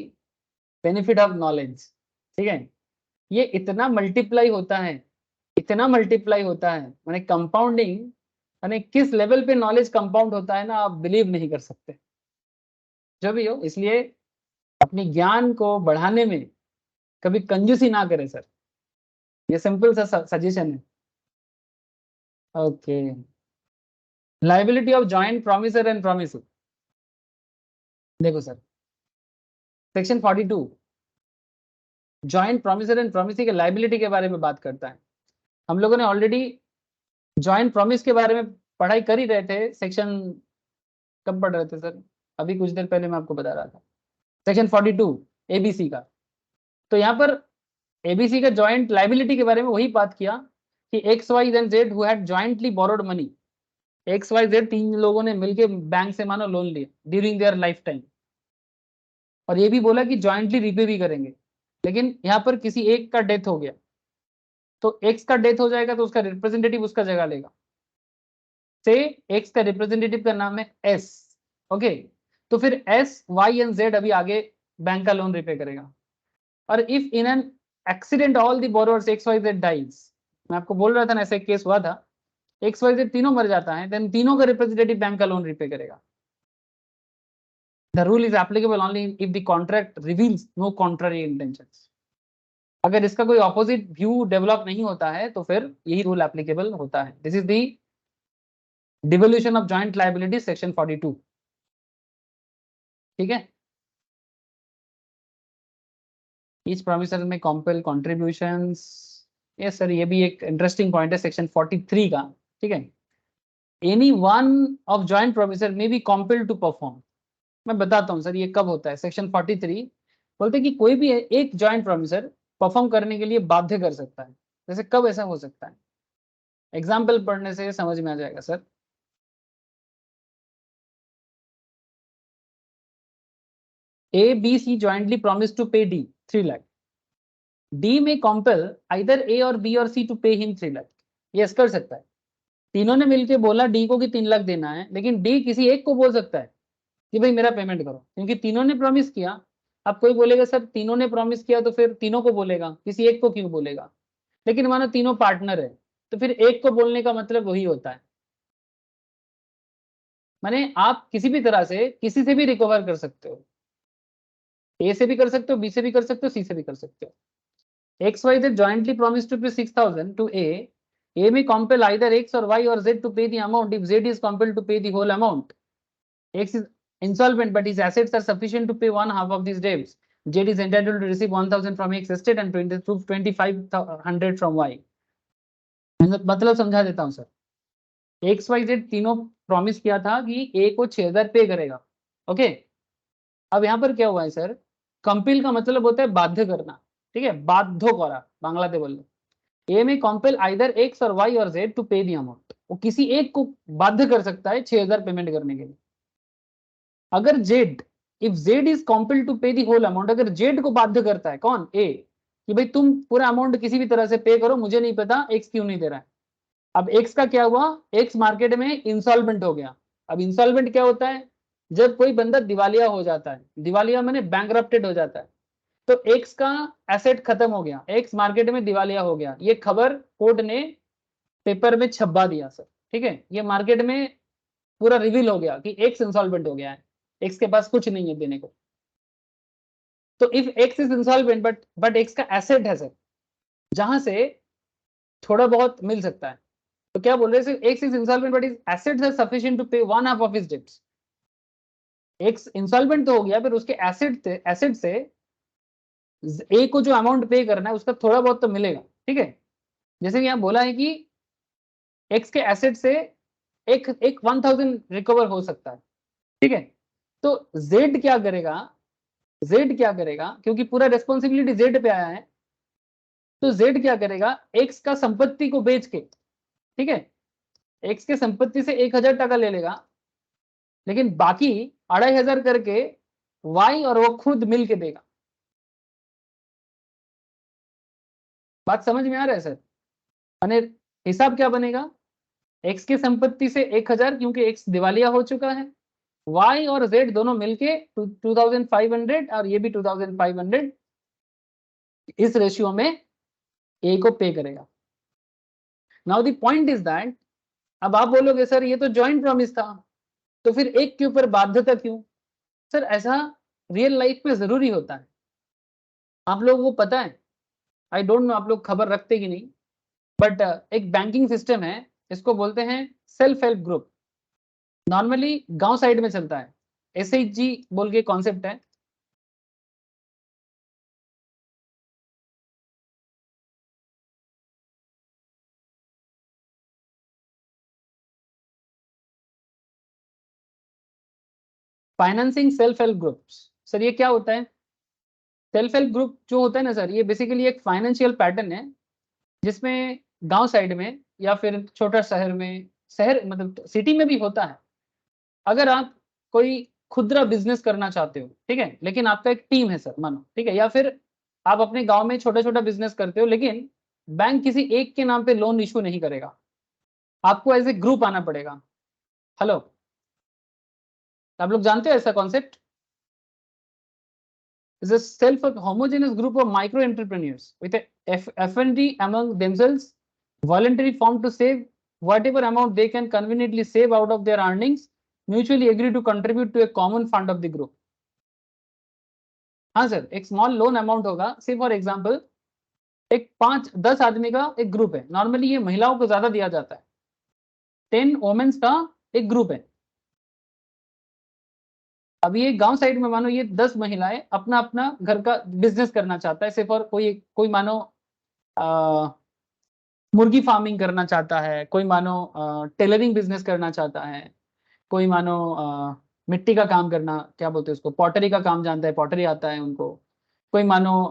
benefit of knowledge. ठीक है, ये इतना मल्टीप्लाई होता है, इतना मल्टीप्लाई होता है, माने कंपाउंडिंग, माने किस लेवल पे नॉलेज कंपाउंड होता है ना, आप बिलीव नहीं कर सकते। जो भी हो, इसलिए अपनी ज्ञान को बढ़ाने में कभी कंजूसी ना करें सर, ये सिंपल सा सजेशन है। Okay, liability of joint promisor and promisor. देखो sir, section 42 joint promisor and promisee के लाइबिलिटी के बारे में बात करता है। हम लोगों ने ऑलरेडी जॉइंट प्रॉमिस के बारे में पढ़ाई कर ही रहे थे। सेक्शन कब पढ़ रहे थे सर? अभी कुछ देर पहले मैं आपको बता रहा था, सेक्शन 42 ABC का। तो यहाँ पर ABC का जॉइंट लाइबिलिटी के बारे में वही बात किया कि XY and Z who had jointly borrowed money, XYZ तीन लोगों ने मिलके बैंक से मानो लोन लिया ड्यूरिंग देयर लाइफ टाइम, और ये भी बोला कि जॉइंटली रिपे भी करेंगे। लेकिन यहाँ पर किसी एक का डेथ हो गया, तो X का डेथ हो जाएगा तो उसका रिप्रेजेंटेटिव उसका जगह लेगा। से X का रिप्रेजेंटेटिव का नाम है S। ओके, तो फिर S, Y and Z अभी आगे बैंक का लोन रिपे करेगा। और if in an accident all the borrowers XYZ dies, मैं आपको बोल रहा था ना ऐसा एक केस हुआ था, XYZ तीनों मर जाता है, देन तीनों का रिप्रेजेंटेटिव बैंक का लोन रिपे करेगा। The rule is applicable only if the contract reveals no contrary intentions. अगर इसका कोई ऑपोजिट व्यू डेवलप नहीं होता है तो फिर यही रूल एप्लीकेबल होता है। This is the devolution of joint liability section 42। ठीक है, ईच प्रोमिसर में कॉम्पेल कॉन्ट्रीब्यूशंस। यस सर, ये भी एक इंटरेस्टिंग पॉइंट है सेक्शन 43 का। ठीक है, any one of joint promisor में बी कॉम्पेल्ड टू परफॉर्म। मैं बताता हूँ सर ये कब होता है। सेक्शन 43 बोलते हैं कि कोई भी एक जॉइंट प्रोमिसर परफॉर्म करने के लिए बाध्य कर सकता है। जैसे कब ऐसा हो सकता है, एग्जाम्पल पढ़ने से समझ में आ जाएगा sir. A, B, C jointly promised to pay D 3 lakh. D may compel either A or B or C to pay him 3 lakh. Yes कर सकता है। तीनों ने मिलके बोला D को कि 3 लाख देना है, लेकिन D किसी एक को बोल सकता है कि भाई मेरा पेमेंट करो, क्योंकि तीनों ने प्रॉमिस किया। अब कोई बोलेगा सर तीनों ने प्रॉमिस किया तो फिर तीनों को बोलेगा, किसी एक को क्यों बोलेगा? लेकिन मानो तीनों पार्टनर है तो फिर एक को बोलने का मतलब वही होता है। माने आप किसी भी तरह से किसी से भी रिकवर कर सकते हो, A से भी कर सकते हो, B से भी कर सकते हो, C से भी कर सकते हो। XYZ jointly promised to pay 6,000 to A. A may compel either X or Y or Z to pay the amount if Z is compelled to pay the whole amount. X is insolvent but his assets are sufficient to pay one half of these debts. Z is entitled to receive 1000 from X estate and 2500 from Y. मतलब समझा देता हूँ sir, XYZ तीनों promise किया था कि A को 6000 पे करेगा, ओके। अब यहाँ पर क्या हुआ है सर, कंपिल का मतलब होता है बाध्य करना, ठीक है, बाध्य करा बांग्लाते बोल ए में कंपेल आइदर X और Y और Z to pay the amount, वो किसी एक को बाध्य कर सकता है 6000 पेमेंट करने के लिए। अगर Z, if Z is compelled to pay the whole amount, अगर Z को बाध्य करता है कौन, A, कि भाई तुम पूरा अमाउंट किसी भी तरह से पे करो, मुझे नहीं पता X क्यों नहीं दे रहा है। अब X का क्या हुआ, X मार्केट में इंसॉल्वेंट हो गया। अब इंसॉल्वेंट क्या होता है, जब कोई बंदा दिवालिया हो जाता है, दिवालिया माने बैंकरप्टेड हो जाता है, तो X का एसेट खत्म हो गया, X मार्केट में दिवालिया हो गया, ये खबर कोर्ट ने पेपर में छपवा दिया सर, ठीक है, ये मार्केट में पूरा रिवील हो गया कि X इंसॉल्वेंट हो गया है, X के पास कुछ नहीं है देने को। तो if X is insolvent but X का एसेट है सर, जहां से थोड़ा बहुत मिल सकता है, तो क्या बोल रहे हैं, X is insolvent but is assets are sufficient to pay one half of his debts. X insolvent तो हो गया, फिर उसके एसेट से A को जो अमाउंट पे करना है उसका थोड़ा बहुत तो मिलेगा, ठीक है। जैसे यहाँ बोला है कि X के एसेट से एक 1000 रिकवर हो सकता है, ठीक है। तो Z क्या करेगा, Z क्या करेगा, क्योंकि पूरा रेस्पॉन्सिबिलिटी Z पे आया है, तो Z क्या करेगा, X का संपत्ति को बेच के, ठीक है, X के संपत्ति से 1000 टका ले लेगा, लेकिन बाकी 2500 करके Y और वो खुद मिल के देगा। बात समझ में आ रहा है सर, अने हिसाब क्या बनेगा, X की संपत्ति से 1000, क्योंकि X दिवालिया हो चुका है, Y और Z दोनों मिलके 2500 और ये भी 2500, इस रेशियो में A को पे करेगा। Now the point is that, अब आप बोलोगे सर ये तो जॉइंट प्रॉमिस था, तो फिर एक के ऊपर बाध्यता क्यों? सर ऐसा रियल लाइफ में जरूरी होता है, आप लोगों को पता है, आई डोंट नो आप लोग खबर रखते कि नहीं, बट एक बैंकिंग सिस्टम है, इसको बोलते हैं सेल्फ हेल्प ग्रुप, नॉर्मली गांव साइड में चलता है, SHG बोल के कॉन्सेप्ट है। Financing self help groups, sir ये क्या होता है? सेल्फ हेल्प ग्रुप जो होता है ना सर, ये बेसिकली एक फाइनेंशियल पैटर्न है, जिसमें गांव साइड में या फिर छोटा शहर में, शहर मतलब सिटी में भी होता है। अगर आप कोई खुदरा बिजनेस करना चाहते हो, ठीक है, लेकिन आपका एक टीम है सर मानो, ठीक है, या फिर आप अपने गांव में छोटा छोटा बिजनेस करते हो, लेकिन बैंक किसी एक के नाम पे लोन इशू नहीं करेगा, आपको एज ए ग्रुप आना पड़ेगा। हेलो, आप लोग जानते हो ऐसा concept? is a self homogeneous group of micro entrepreneurs with a F&D among themselves, voluntary formed to save whatever amount they can conveniently save out of their earnings, mutually agree to contribute to a common fund of the group. हाँ sir, एक small loan amount होगा, से for example एक 5-10 आदमी का एक group है, normally ये महिलाओं को ज्यादा दिया जाता है, 10 वोमेन्स का एक ग्रुप है। अब ये गांव साइड में मानो ये 10 महिलाएं अपना अपना घर का बिजनेस करना चाहता है, सिर्फ और कोई मानो मुर्गी फार्मिंग करना चाहता है, कोई मानो टेलरिंग बिजनेस करना चाहता है, कोई मानो मिट्टी का काम करना, क्या बोलते हैं उसको, पॉटरी का काम जानता है, पॉटरी आता है उनको, कोई मानो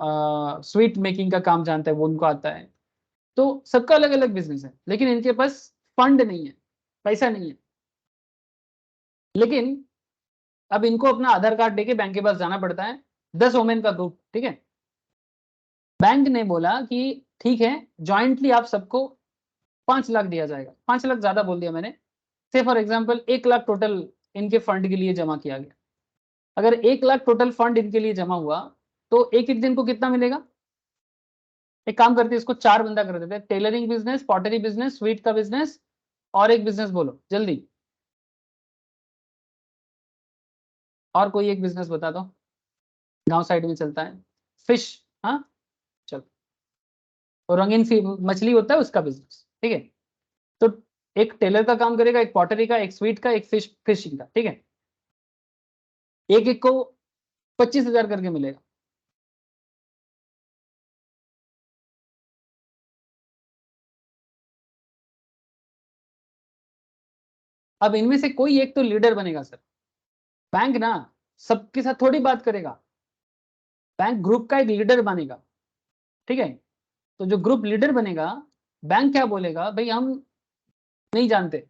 स्वीट मेकिंग का काम जानता है, वो उनको आता है। तो सबका अलग अलग बिजनेस है, लेकिन इनके पास फंड नहीं है, पैसा नहीं है, लेकिन अब इनको अपना आधार कार्ड लेके बैंक के पास जाना पड़ता है, 10 वोमेन का ग्रुप, ठीक है। बैंक ने बोला कि ठीक है, जॉइंटली आप सबको 5 लाख दिया जाएगा, 5 लाख ज्यादा बोल दिया मैंने, से फॉर एग्जांपल 1 लाख टोटल इनके फंड के लिए जमा किया गया। अगर 1 लाख टोटल फंड इनके लिए जमा हुआ, तो एक एक दिन को कितना मिलेगा? एक काम करते हैं, इसको 4 बंदा कर देते हैं, tailoring business, pottery business, sweet का बिजनेस, और एक बिजनेस बोलो जल्दी, और कोई एक बिजनेस बता दो, गांव साइड में चलता है, फिश, हाँ चलो, और रंगीन मछली होता है उसका बिजनेस, ठीक है। तो एक टेलर का काम करेगा, एक पॉटरी का, एक स्वीट का, एक फिशिंग का, ठीक है। एक एक को 25,000 करके मिलेगा, अब इनमें से कोई एक तो लीडर बनेगा सर। बैंक ना सबके साथ थोड़ी बात करेगा, बैंक ग्रुप का एक लीडर बनेगा, ठीक है। तो जो ग्रुप लीडर बनेगा, बैंक क्या बोलेगा, भाई हम नहीं जानते,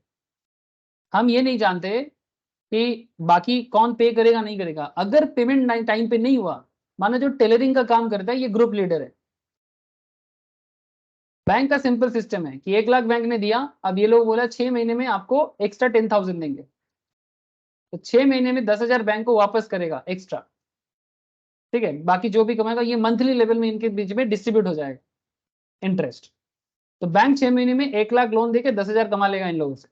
हम ये नहीं जानते कि बाकी कौन पे करेगा नहीं करेगा। अगर पेमेंट टाइम पे नहीं हुआ, मानो जो टेलरिंग का काम करता है ये ग्रुप लीडर है। बैंक का सिंपल सिस्टम है कि 1 लाख बैंक ने दिया, अब ये लोग बोला 6 महीने में आपको एक्स्ट्रा 10,000 देंगे, तो 6 महीने में 10,000 बैंक को वापस करेगा एक्स्ट्रा, ठीक है। बाकी जो भी कमाएगा ये मंथली लेवल में इनके बीच में डिस्ट्रीब्यूट हो जाएगा इंटरेस्ट। तो बैंक 6 महीने में 1 लाख लोन देके 10,000 कमा लेगा इन लोगों से,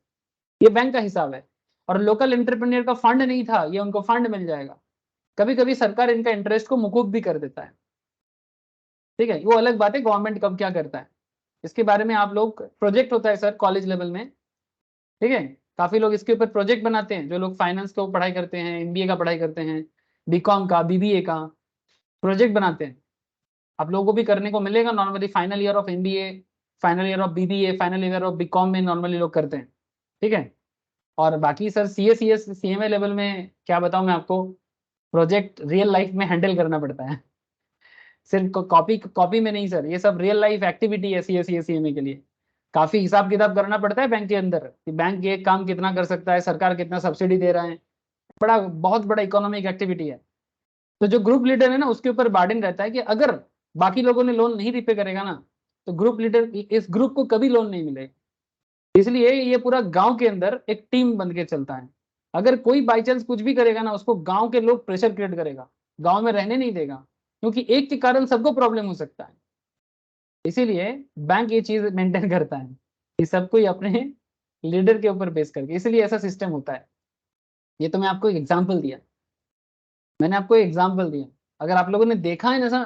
ये बैंक का हिसाब है। और लोकल एंटरप्रेन्योर का फंड नहीं था, ये उनको फंड मिल जाएगा। कभी कभी सरकार इनका इंटरेस्ट को मुकुब भी कर देता है, ठीक है। वो अलग बात है गवर्नमेंट कब क्या करता है, इसके बारे में आप लोग, प्रोजेक्ट होता है सर कॉलेज लेवल में, ठीक है। काफी लोग इसके ऊपर प्रोजेक्ट बनाते हैं, जो लोग फाइनेंस को पढ़ाई करते हैं, MBA का पढ़ाई करते हैं, BCom का, BBA का प्रोजेक्ट बनाते हैं। आप लोगों को भी करने को मिलेगा normally, final year of MBA, final year of BBA, final year of BCom में नॉर्मली लोग करते हैं, ठीक है। और बाकी sir CA CS CMA level में क्या बताऊं मैं आपको, प्रोजेक्ट रियल लाइफ में हैंडल करना पड़ता है, सिर्फ कॉपी में नहीं सर, ये सब रियल लाइफ एक्टिविटी है CA CS CMA के लिए। काफी हिसाब किताब करना पड़ता है बैंक के अंदर कि बैंक ये काम कितना कर सकता है, सरकार कितना सब्सिडी दे रहा है, बड़ा बहुत बड़ा इकोनॉमिक एक्टिविटी है। तो जो ग्रुप लीडर है ना उसके ऊपर बार्डन रहता है कि अगर बाकी लोगों ने लोन नहीं रिपे करेगा ना, तो ग्रुप लीडर, इस ग्रुप को कभी लोन नहीं मिलेगा। इसलिए ये पूरा गांव के अंदर एक टीम बन के चलता है। अगर कोई बाई चांस कुछ भी करेगा ना, उसको गांव के लोग प्रेशर क्रिएट करेगा, गांव में रहने नहीं देगा, क्योंकि एक के कारण सबको प्रॉब्लम हो सकता है। इसीलिए बैंक ये चीज मेंटेन करता है कि सबको अपने लीडर के ऊपर बेस करके, इसलिए ऐसा सिस्टम होता है। ये तो मैं आपको एक एग्जाम्पल दिया, मैंने आपको एग्जाम्पल दिया। अगर आप लोगों ने देखा है ना,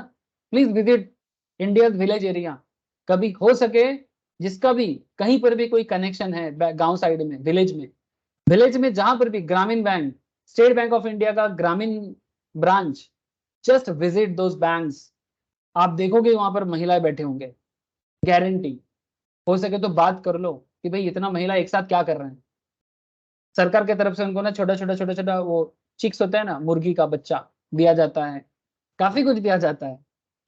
please visit India village area, कभी हो सके जिसका भी कहीं पर भी कोई कनेक्शन है गांव साइड में, विलेज में जहां पर भी ग्रामीण bank, state bank of India का ग्रामीण branch, just visit those banks. आप देखोगे वहां पर महिलाएं बैठे होंगे, गारंटी। हो सके तो बात कर लो कि भाई इतना महिला एक साथ क्या कर रहे हैं। सरकार की तरफ से उनको ना छोटा छोटा वो चिक्स होता है ना, मुर्गी का बच्चा दिया जाता है, काफी कुछ दिया जाता है,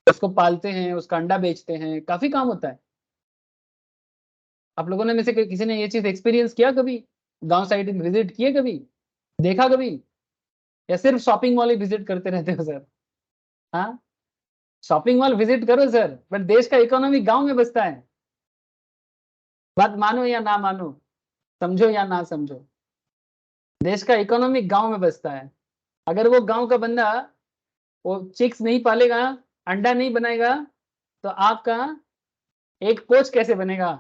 उसको पालते हैं, उसका अंडा बेचते हैं, काफी काम होता है। आप लोगों ने में से किसी ने ये चीज एक्सपीरियंस किया कभी, गांव साइड विजिट किए कभी, देखा कभी, या सिर्फ शॉपिंग मॉल ही विजिट करते रहते हो सर? हाँ, शॉपिंग मॉल विजिट करो सर, बट देश का इकोनॉमी गांव में बसता है। बात मानो या ना मानो, समझो या ना समझो, देश का इकोनॉमी गांव में बसता है। अगर वो गांव का बंदा वो चिक्स नहीं पालेगा, अंडा नहीं बनाएगा, तो आपका एक पोच कैसे बनेगा?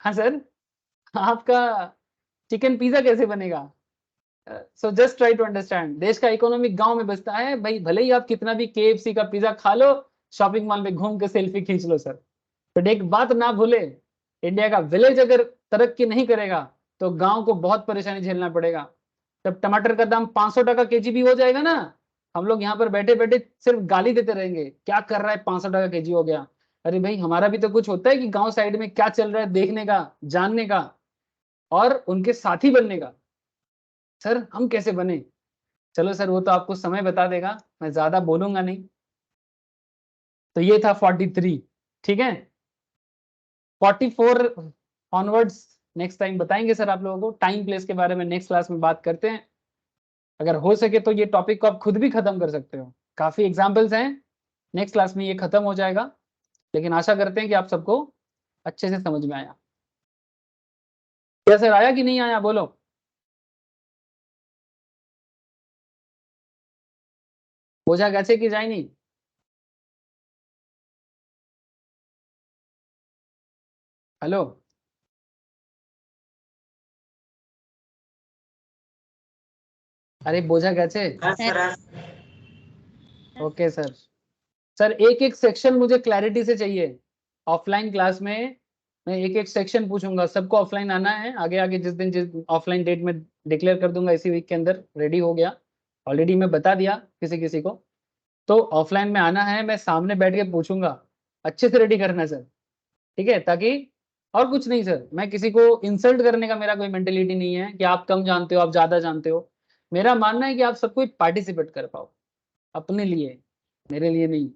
हाँ सर, आपका चिकन पिज्जा कैसे बनेगा? So just try to understand, देश का इकोनॉमिक गांव में बसता है भाई। भले ही आप कितना भी KFC का पिज्जा खा लो, शॉपिंग मॉल में घूम के सेल्फी खींच लो सर, बट एक बात ना भूले, इंडिया का विलेज अगर तरक्की नहीं करेगा तो गांव को बहुत परेशानी झेलना पड़ेगा। तब टमाटर का दाम 500 टका KG भी हो जाएगा ना, हम लोग यहाँ पर बैठे बैठे सिर्फ गाली देते रहेंगे, क्या कर रहा है, 500 टका KG हो गया। अरे भाई हमारा भी तो कुछ होता है कि गांव साइड में क्या चल रहा है देखने का, जानने का, और उनके साथी बनने का। सर हम कैसे बने? चलो सर वो तो आपको समय बता देगा, मैं ज्यादा बोलूंगा नहीं। तो ये था 43, ठीक है। 44 ऑनवर्ड्स नेक्स्ट टाइम बताएंगे सर आप लोगों को, टाइम प्लेस के बारे में नेक्स्ट क्लास में बात करते हैं। अगर हो सके तो ये टॉपिक को आप खुद भी खत्म कर सकते हो, काफी एग्जाम्पल्स हैं, नेक्स्ट क्लास में ये खत्म हो जाएगा। लेकिन आशा करते हैं कि आप सबको अच्छे से समझ में आया। क्या सर आया कि नहीं आया, बोलो। बोझा गैसे कि जाए नहीं? हेलो, अरे बोझा कैसे? Okay sir. सर एक एक सेक्शन मुझे क्लैरिटी से चाहिए। ऑफलाइन क्लास में मैं एक एक सेक्शन पूछूंगा, सबको ऑफलाइन आना है। आगे आगे जिस ऑफलाइन डेट में डिक्लेयर कर दूंगा, इसी वीक के अंदर रेडी हो गया, ऑलरेडी मैं बता दिया किसी किसी को। तो ऑफलाइन में आना है, मैं सामने बैठ के पूछूंगा, अच्छे से रेडी करना है सर, ठीक है, ताकि और कुछ नहीं सर, मैं किसी को इंसल्ट करने का मेरा कोई मेंटेलिटी नहीं है कि आप कम जानते हो, आप ज्यादा जानते हो। मेरा मानना है कि आप सब कोई पार्टिसिपेट कर पाओ अपने लिए, मेरे लिए नहीं,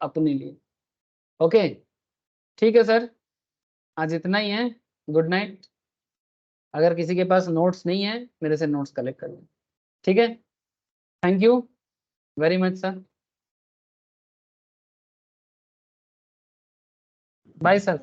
अपने लिए। ओके ठीक है सर, आज इतना ही है। Good night. अगर किसी के पास नोट्स नहीं है मेरे से नोट्स कलेक्ट कर लें, ठीक है। Thank you very much sir, bye sir.